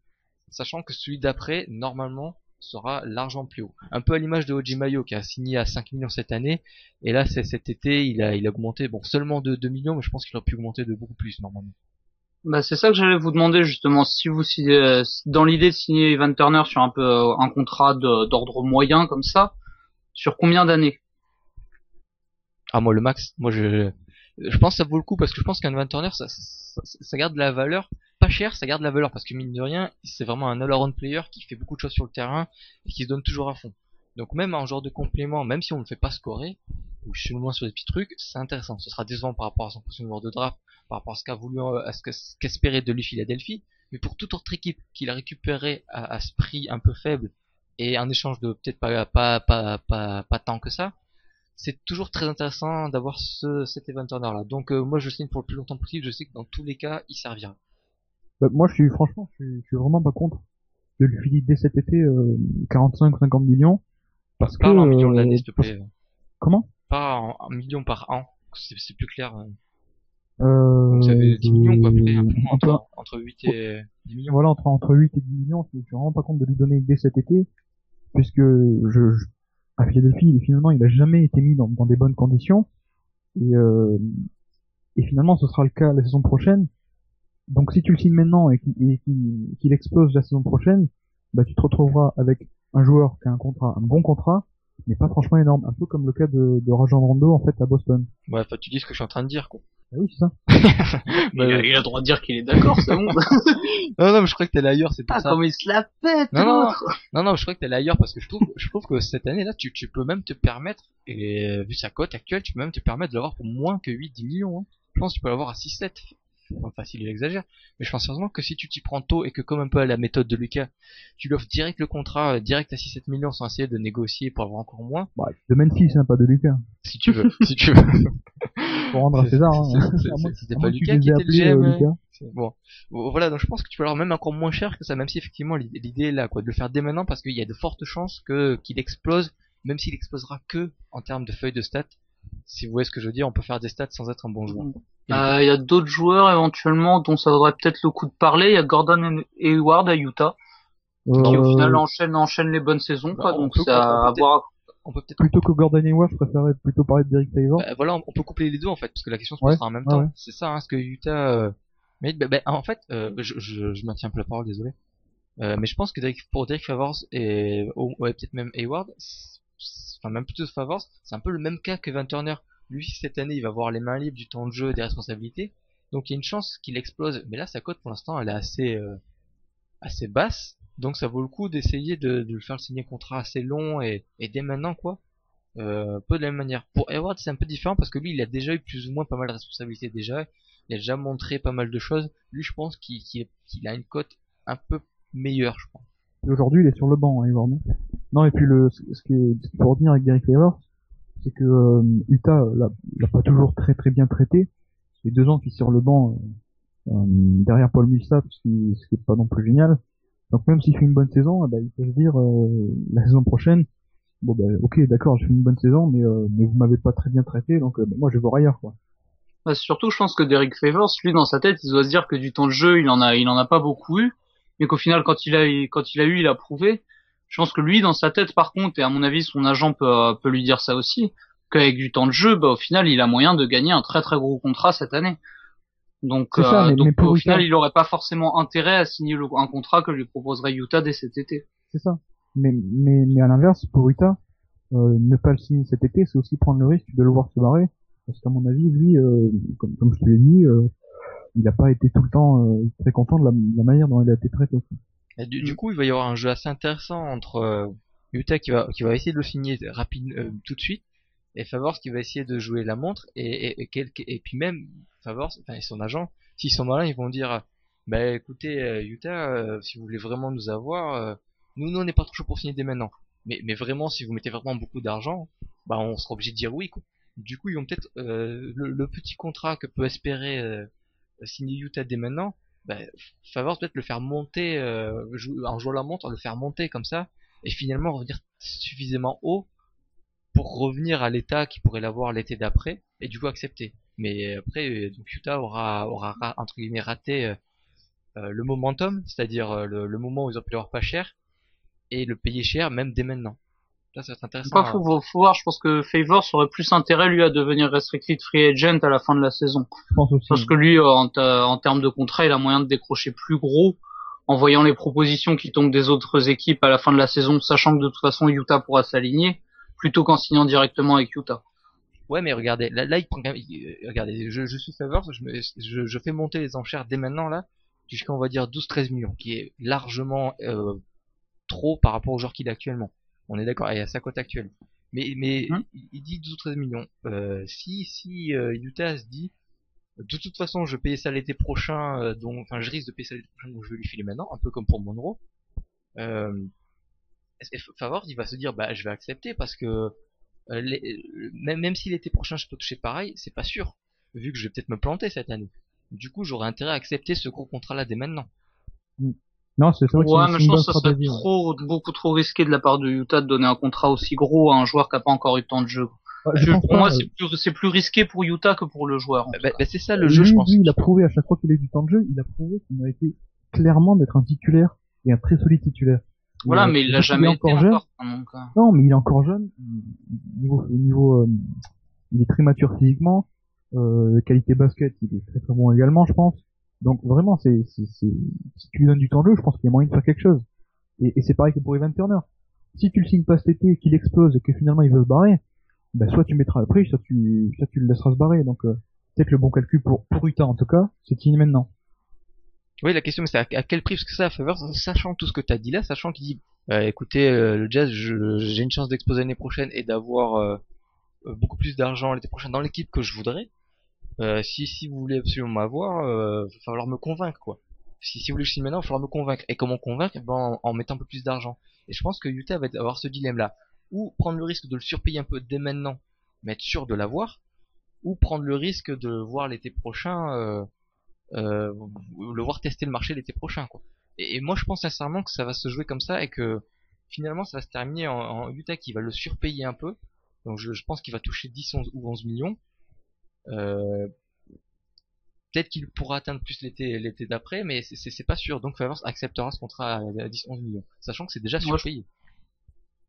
sachant que celui d'après, normalement, sera largement plus haut. Un peu à l'image de Oji Mayo, qui a signé à 5 millions cette année, et là, cet été, il a augmenté, bon, seulement de 2 millions, mais je pense qu'il aurait pu augmenter de beaucoup plus, normalement. Bah, c'est ça que j'allais vous demander, justement, si vous signez, dans l'idée de signer Evan Turner sur un peu un contrat d'ordre moyen comme ça, sur combien d'années? Ah, moi, le max, je pense que ça vaut le coup parce que je pense qu'un Evan Turner, ça garde de la valeur. Pas cher, ça garde de la valeur parce que mine de rien, c'est vraiment un all-around player qui fait beaucoup de choses sur le terrain et qui se donne toujours à fond. Donc même en genre de complément, même si on ne le fait pas scorer, ou chez le moins sur des petits trucs, c'est intéressant. Ce sera décevant par rapport à son positionnement de draft, par rapport à ce qu'a voulu, à ce qu'espérait de lui Philadelphie. Mais pour toute autre équipe qu'il a récupéré à ce prix un peu faible et en échange de peut-être pas tant que ça, c'est toujours très intéressant d'avoir cet Evan Turner là. Donc moi je signe pour le plus longtemps possible, je sais que dans tous les cas il servira. Bah, moi, franchement, je suis vraiment pas contre de lui filer dès cet été 45-50 millions, parce Parle que en millions de l'année s'il te plaît. Comment? Pas en millions par an, c'est plus clair. Donc ça fait 10 millions quoi, peut-être un peu entre 8 et 10 millions. Voilà, entre 8 et 10 millions, je suis vraiment pas contre de lui donner dès cet été, puisque à Philadelphie, finalement, il a jamais été mis dans des bonnes conditions, et, euh, et finalement, ce sera le cas la saison prochaine. Donc, si tu le signes maintenant et qu'il explose la saison prochaine, bah, tu te retrouveras avec un joueur qui a un bon contrat, mais pas franchement énorme. Un peu comme le cas de Rajon Rondo, en fait, à Boston. Ouais, enfin tu dis ce que je suis en train de dire quoi. Ah oui, c'est ça. Il a le droit de dire qu'il est d'accord, c'est bon. Non, mais je crois que t'es ailleurs, c'est pour ça. Comment il se la pète, non, je crois que t'es ailleurs parce que je trouve que cette année là, tu peux même te permettre, et vu sa cote actuelle, tu peux même te permettre de l'avoir pour moins que 8-10 millions. Hein. Je pense que tu peux l'avoir à 6-7. Enfin, facile, il exagère. Mais je pense sérieusement que si tu t'y prends tôt et que comme un peu à la méthode de Lucas, tu lui offres direct le contrat, direct à 6-7 millions sans essayer de négocier pour avoir encore moins. Bah, de Memphis, hein, pas de Lucas. Si tu veux, si tu veux. Pour rendre à César, hein. C'était pas Lucas qui était le GM. Bon, voilà, donc je pense que tu peux l'avoir même encore moins cher que ça, même si effectivement l'idée est là, quoi, de le faire dès maintenant parce qu'il y a de fortes chances qu'il explose, même s'il explosera que en termes de feuilles de stats. Si vous voyez ce que je veux dire, on peut faire des stats sans être un bon joueur. Il y a d'autres joueurs éventuellement dont ça vaudrait peut-être le coup de parler. Il y a Gordon Hayward à Utah, qui au final enchaîne les bonnes saisons, quoi. Donc c'est à voir. On peut peut-être plutôt que Gordon Hayward, je préférerais plutôt parler de Derek Favors. Voilà, on peut coupler les deux en fait, parce que la question se posera en même temps. Ouais. C'est ça, hein, ce que Utah. Mais en fait, je maintiens un peu la parole, désolé. Mais je pense que pour Derek Favors et peut-être même Hayward, enfin même plutôt Favors, c'est un peu le même cas que Van Turner. Lui, cette année, il va avoir les mains libres du temps de jeu, des responsabilités. Donc il y a une chance qu'il explose. Mais là, sa cote pour l'instant, elle est assez basse. Donc ça vaut le coup d'essayer de le faire signer un contrat assez long et dès maintenant, quoi. Peu de la même manière. Pour Hayward, c'est un peu différent parce que lui, il a déjà eu plus ou moins pas mal de responsabilités déjà. Il a déjà montré pas mal de choses. Lui, je pense qu'il a une cote un peu meilleur, je crois. Et aujourd'hui, il est sur le banc, hein, Hayward, non? Non, et puis ce qui est pour revenir avec Derek Favors, c'est que Utah l'a pas toujours très très bien traité. Les 2 ans qu'il est sur le banc derrière Paul Millsap, ce qui est pas non plus génial. Donc même s'il fait une bonne saison, eh ben, il peut se dire la saison prochaine, bon ben ok d'accord, je fais une bonne saison, mais vous m'avez pas très bien traité, donc moi je vais voir ailleurs quoi. Bah, surtout, je pense que Derek Favors, lui, dans sa tête, il doit se dire que du temps de jeu, il en a pas beaucoup eu, mais qu'au final, quand il a eu, il a prouvé. Je pense que lui, dans sa tête, par contre, et à mon avis, son agent peut lui dire ça aussi, qu'avec du temps de jeu, bah, au final, il a moyen de gagner un très très gros contrat cette année. Donc, C'est ça, mais pour au Utah, final, il aurait pas forcément intérêt à signer un contrat que lui proposerait Utah dès cet été. c'est ça. Mais à l'inverse, pour Utah, ne pas le signer cet été, c'est aussi prendre le risque de le voir se barrer. Parce qu'à mon avis, lui, comme je te l'ai dit, il n'a pas été tout le temps très content de la manière dont il a été traité. Et du coup, il va y avoir un jeu assez intéressant entre Utah qui va essayer de le signer tout de suite, et Favors qui va essayer de jouer la montre, et puis même Favors, enfin et son agent, s'ils sont malins, ils vont dire, bah écoutez Utah, si vous voulez vraiment nous avoir, nous on n'est pas trop chaud pour signer dès maintenant. Mais vraiment, si vous mettez vraiment beaucoup d'argent, bah on sera obligé de dire oui quoi. Du coup, ils ont peut-être le petit contrat que peut espérer signer Utah dès maintenant. Bah, Favors peut-être le faire monter en jouant la montre, le faire monter comme ça, et finalement revenir suffisamment haut pour revenir à l'état qui pourrait l'avoir l'été d'après, et du coup accepter. Mais après, donc Utah aura entre guillemets raté le momentum, c'est-à-dire le moment où ils ont pu l'avoir pas cher, et le payer cher même dès maintenant. Ça va être intéressant. Après, faut voir, je pense que Favors aurait plus intérêt, lui, à devenir restricted free agent à la fin de la saison. Je pense aussi. Parce que lui, en termes de contrat, il a moyen de décrocher plus gros en voyant les propositions qui tombent des autres équipes à la fin de la saison, sachant que de toute façon Utah pourra s'aligner, plutôt qu'en signant directement avec Utah. Ouais, mais regardez, là il prend quand même, regardez, je suis Favors, je fais monter les enchères dès maintenant là, jusqu'à on va dire 12-13 millions, qui est largement trop par rapport au joueur qu'il est actuellement. On est d'accord, et à sa cote actuelle. Mais il dit 12 ou 13 millions. Si Utah se dit, de toute façon, je paye ça l'été prochain, enfin, je risque de payer ça l'été prochain, donc je vais lui filer maintenant, un peu comme pour Monroe. Favors, il va se dire, bah, je vais accepter parce que même si l'été prochain je peux toucher pareil, c'est pas sûr, vu que je vais peut-être me planter cette année. Du coup, j'aurais intérêt à accepter ce gros contrat-là dès maintenant. Non, c'est vrai que Ouais, c'est mais une je bonne pense que ça serait stratégie. beaucoup trop risqué de la part de Utah de donner un contrat aussi gros à un joueur qui a pas encore eu de temps de jeu. Je pense Pour pas, moi, c'est plus risqué pour Utah que pour le joueur. C'est ça le jeu, je pense. Lui, il a prouvé à chaque fois qu'il a eu du temps de jeu, il a prouvé qu'il méritait clairement d'être un titulaire et un très solide titulaire. Voilà, mais il l'a jamais été encore. Donc, non, mais il est encore jeune. Il est très mature physiquement. Qualité basket, il est très très bon également, je pense. Donc vraiment, si tu lui donnes du temps de jeu, je pense qu'il y a moyen de faire quelque chose. Et c'est pareil que pour Evan Turner. Si tu le signes pas cet été, qu'il explose et que finalement il veut se barrer, ben soit tu mettras le prix, soit tu le laisseras se barrer. Donc peut-être le bon calcul pour Utah en tout cas, c'est de signer maintenant. Oui, la question c'est à quel prix, parce que ça, Favors, sachant tout ce que t'as dit là, sachant qu'il dit, écoutez, le Jazz, j'ai une chance d'exploser l'année prochaine et d'avoir beaucoup plus d'argent l'été prochain dans l'équipe que je voudrais. Si vous voulez absolument m'avoir, va falloir me convaincre quoi. Si vous voulez que je signe maintenant, il va falloir me convaincre. Et comment convaincre? Ben, en mettant un peu plus d'argent. Et je pense que Utah va avoir ce dilemme là. Ou prendre le risque de le surpayer un peu dès maintenant, mais être sûr de l'avoir, ou prendre le risque de voir l'été prochain, le voir tester le marché l'été prochain quoi. Et moi je pense sincèrement que ça va se jouer comme ça et que finalement ça va se terminer en Utah qui va le surpayer un peu. Donc je pense qu'il va toucher 10 11, ou 11 millions. Peut-être qu'il pourra atteindre plus l'été d'après, mais c'est pas sûr. Donc Favors acceptera ce contrat à 10-11 millions, sachant que c'est déjà surpayé.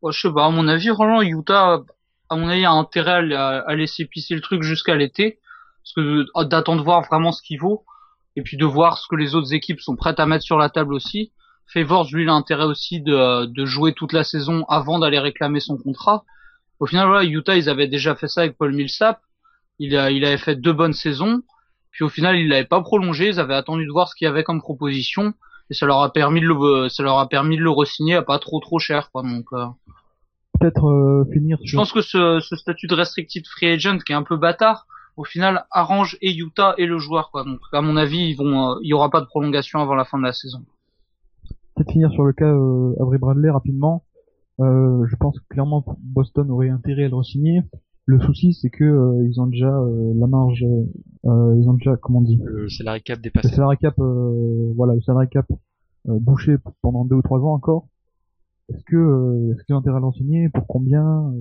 Ouais, je sais pas, à mon avis, vraiment, Utah, à mon avis, a intérêt à laisser pisser le truc jusqu'à l'été, parce que d'attendre de voir vraiment ce qu'il vaut, et puis de voir ce que les autres équipes sont prêtes à mettre sur la table aussi. Favors, lui, il a intérêt aussi de jouer toute la saison avant d'aller réclamer son contrat. Au final, voilà, Utah, ils avaient déjà fait ça avec Paul Millsap. Il avait fait 2 bonnes saisons. Puis au final, il l'avait pas prolongé. Ils avaient attendu de voir ce qu'il y avait comme proposition. Et ça leur a permis de le re-signer à pas trop cher, quoi. Donc, peut-être finir je pense que ce statut de restricted free agent qui est un peu bâtard, au final, arrange et Utah et le joueur, quoi. Donc, à mon avis, il y aura pas de prolongation avant la fin de la saison. peut-être finir sur le cas Avery Bradley rapidement. Je pense que clairement Boston aurait intérêt à le re-signer. Le souci, c'est que ils ont déjà la marge, ils ont déjà, comment on dit, Le salary cap le dépassé. salary cap, voilà, le salary cap bouché pendant 2 ou 3 ans encore. Est-ce qu'ils ont intérêt à le re-signer? Pour combien?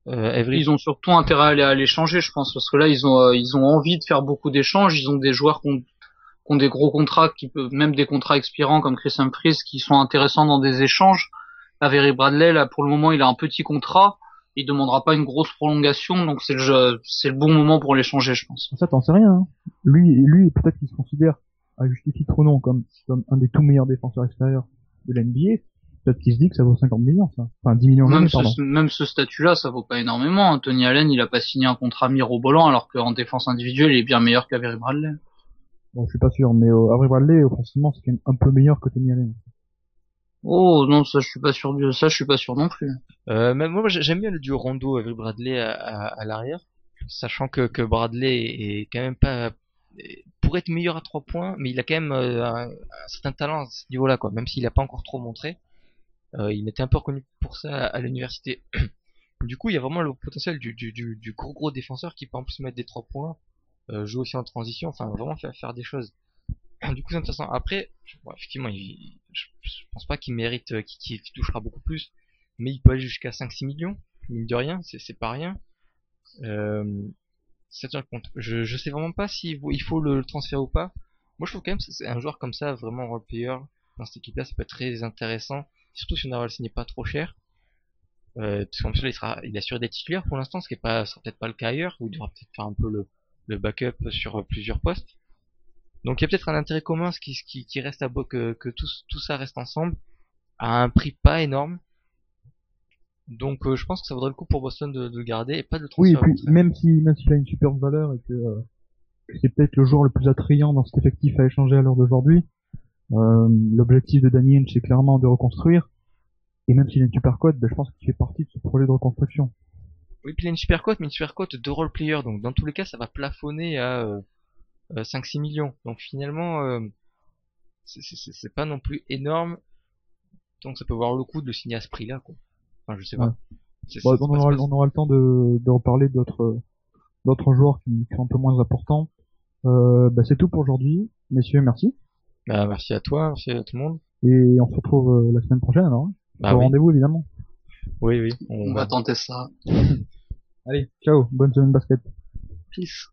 Avery, Ils ont surtout intérêt à l'échanger, je pense, parce que là, ils ont envie de faire beaucoup d'échanges. Ils ont des joueurs qui ont des gros contrats, qui peuvent, même des contrats expirants comme Chris Humphries, qui sont intéressants dans des échanges. Avery Bradley, là, pour le moment, il a un petit contrat. Il demandera pas une grosse prolongation, donc c'est le bon moment pour l'échanger, je pense. Ça, t'en sais rien, hein. Lui, peut-être qu'il se considère, à juste titre ou non, comme un des tout meilleurs défenseurs extérieurs de la NBA. Peut-être qu'il se dit que ça vaut 50 millions, ça. Enfin, 10 millions d'années, pardon. Même ce statut-là, ça vaut pas énormément. Tony Allen, il a pas signé un contrat mirobolant, alors qu'en défense individuelle, il est bien meilleur qu'Avery Bradley. Bon, je suis pas sûr, mais Avery Bradley, offensivement, c'est quand même un peu meilleur que Tony Allen. Oh, non, ça, je suis pas sûr ça, je suis pas sûr non plus. même moi, j'aime bien le duo Rondo Avery Bradley à l'arrière, sachant que Bradley est quand même pas pourrait être meilleur à 3 points, mais il a quand même un certain talent à ce niveau-là, quoi. Même s'il a pas encore trop montré, il était un peu reconnu pour ça à l'université. Du coup, il y a vraiment le potentiel du gros défenseur qui peut en plus mettre des 3 points, jouer aussi en transition, enfin vraiment faire des choses. Du coup, c'est intéressant. Après, bon, effectivement, je pense pas qu'il mérite, qu'il touchera beaucoup plus, mais il peut aller jusqu'à 5-6 millions, mine de rien, c'est pas rien. Ça tient compte. Je sais vraiment pas s'il il faut le transférer ou pas. Moi, je trouve quand même que c'est un joueur comme ça, vraiment role player, dans cette équipe-là, ça peut être très intéressant, surtout si on arrive à le signer pas trop cher. Parce qu'en plus, là, il assure des titulaires pour l'instant, ce qui sera peut-être pas le cas ailleurs, où il devra peut-être faire un peu le backup sur plusieurs postes. Donc il y a peut-être un intérêt commun, qui reste à beau que tout ça reste ensemble, à un prix pas énorme. Donc je pense que ça vaudrait le coup pour Boston de le garder et pas de le Oui, et transférer. puis, même s'il a une superbe valeur et que c'est peut-être le joueur le plus attrayant dans cet effectif à échanger à l'heure d'aujourd'hui, l'objectif de Danny Ainge, c'est clairement de reconstruire. Et même s'il a une super cote, ben, je pense qu'il fait partie de ce projet de reconstruction. Oui, puis il a une super cote, mais une super cote de role player, donc dans tous les cas ça va plafonner à 5-6 millions. Donc finalement, c'est pas non plus énorme, donc ça peut avoir le coup de le signer à ce prix-là, quoi. Enfin, je sais Ouais. pas. Bon, on aura le temps de reparler d'autres joueurs qui sont un peu moins importants. Bah, c'est tout pour aujourd'hui. Messieurs, merci. Bah, merci à toi, merci à tout le monde. Et on se retrouve la semaine prochaine alors, hein. Bah Au oui, rendez-vous évidemment. oui, On va tenter ça. Allez, ciao, bonne semaine basket. Peace.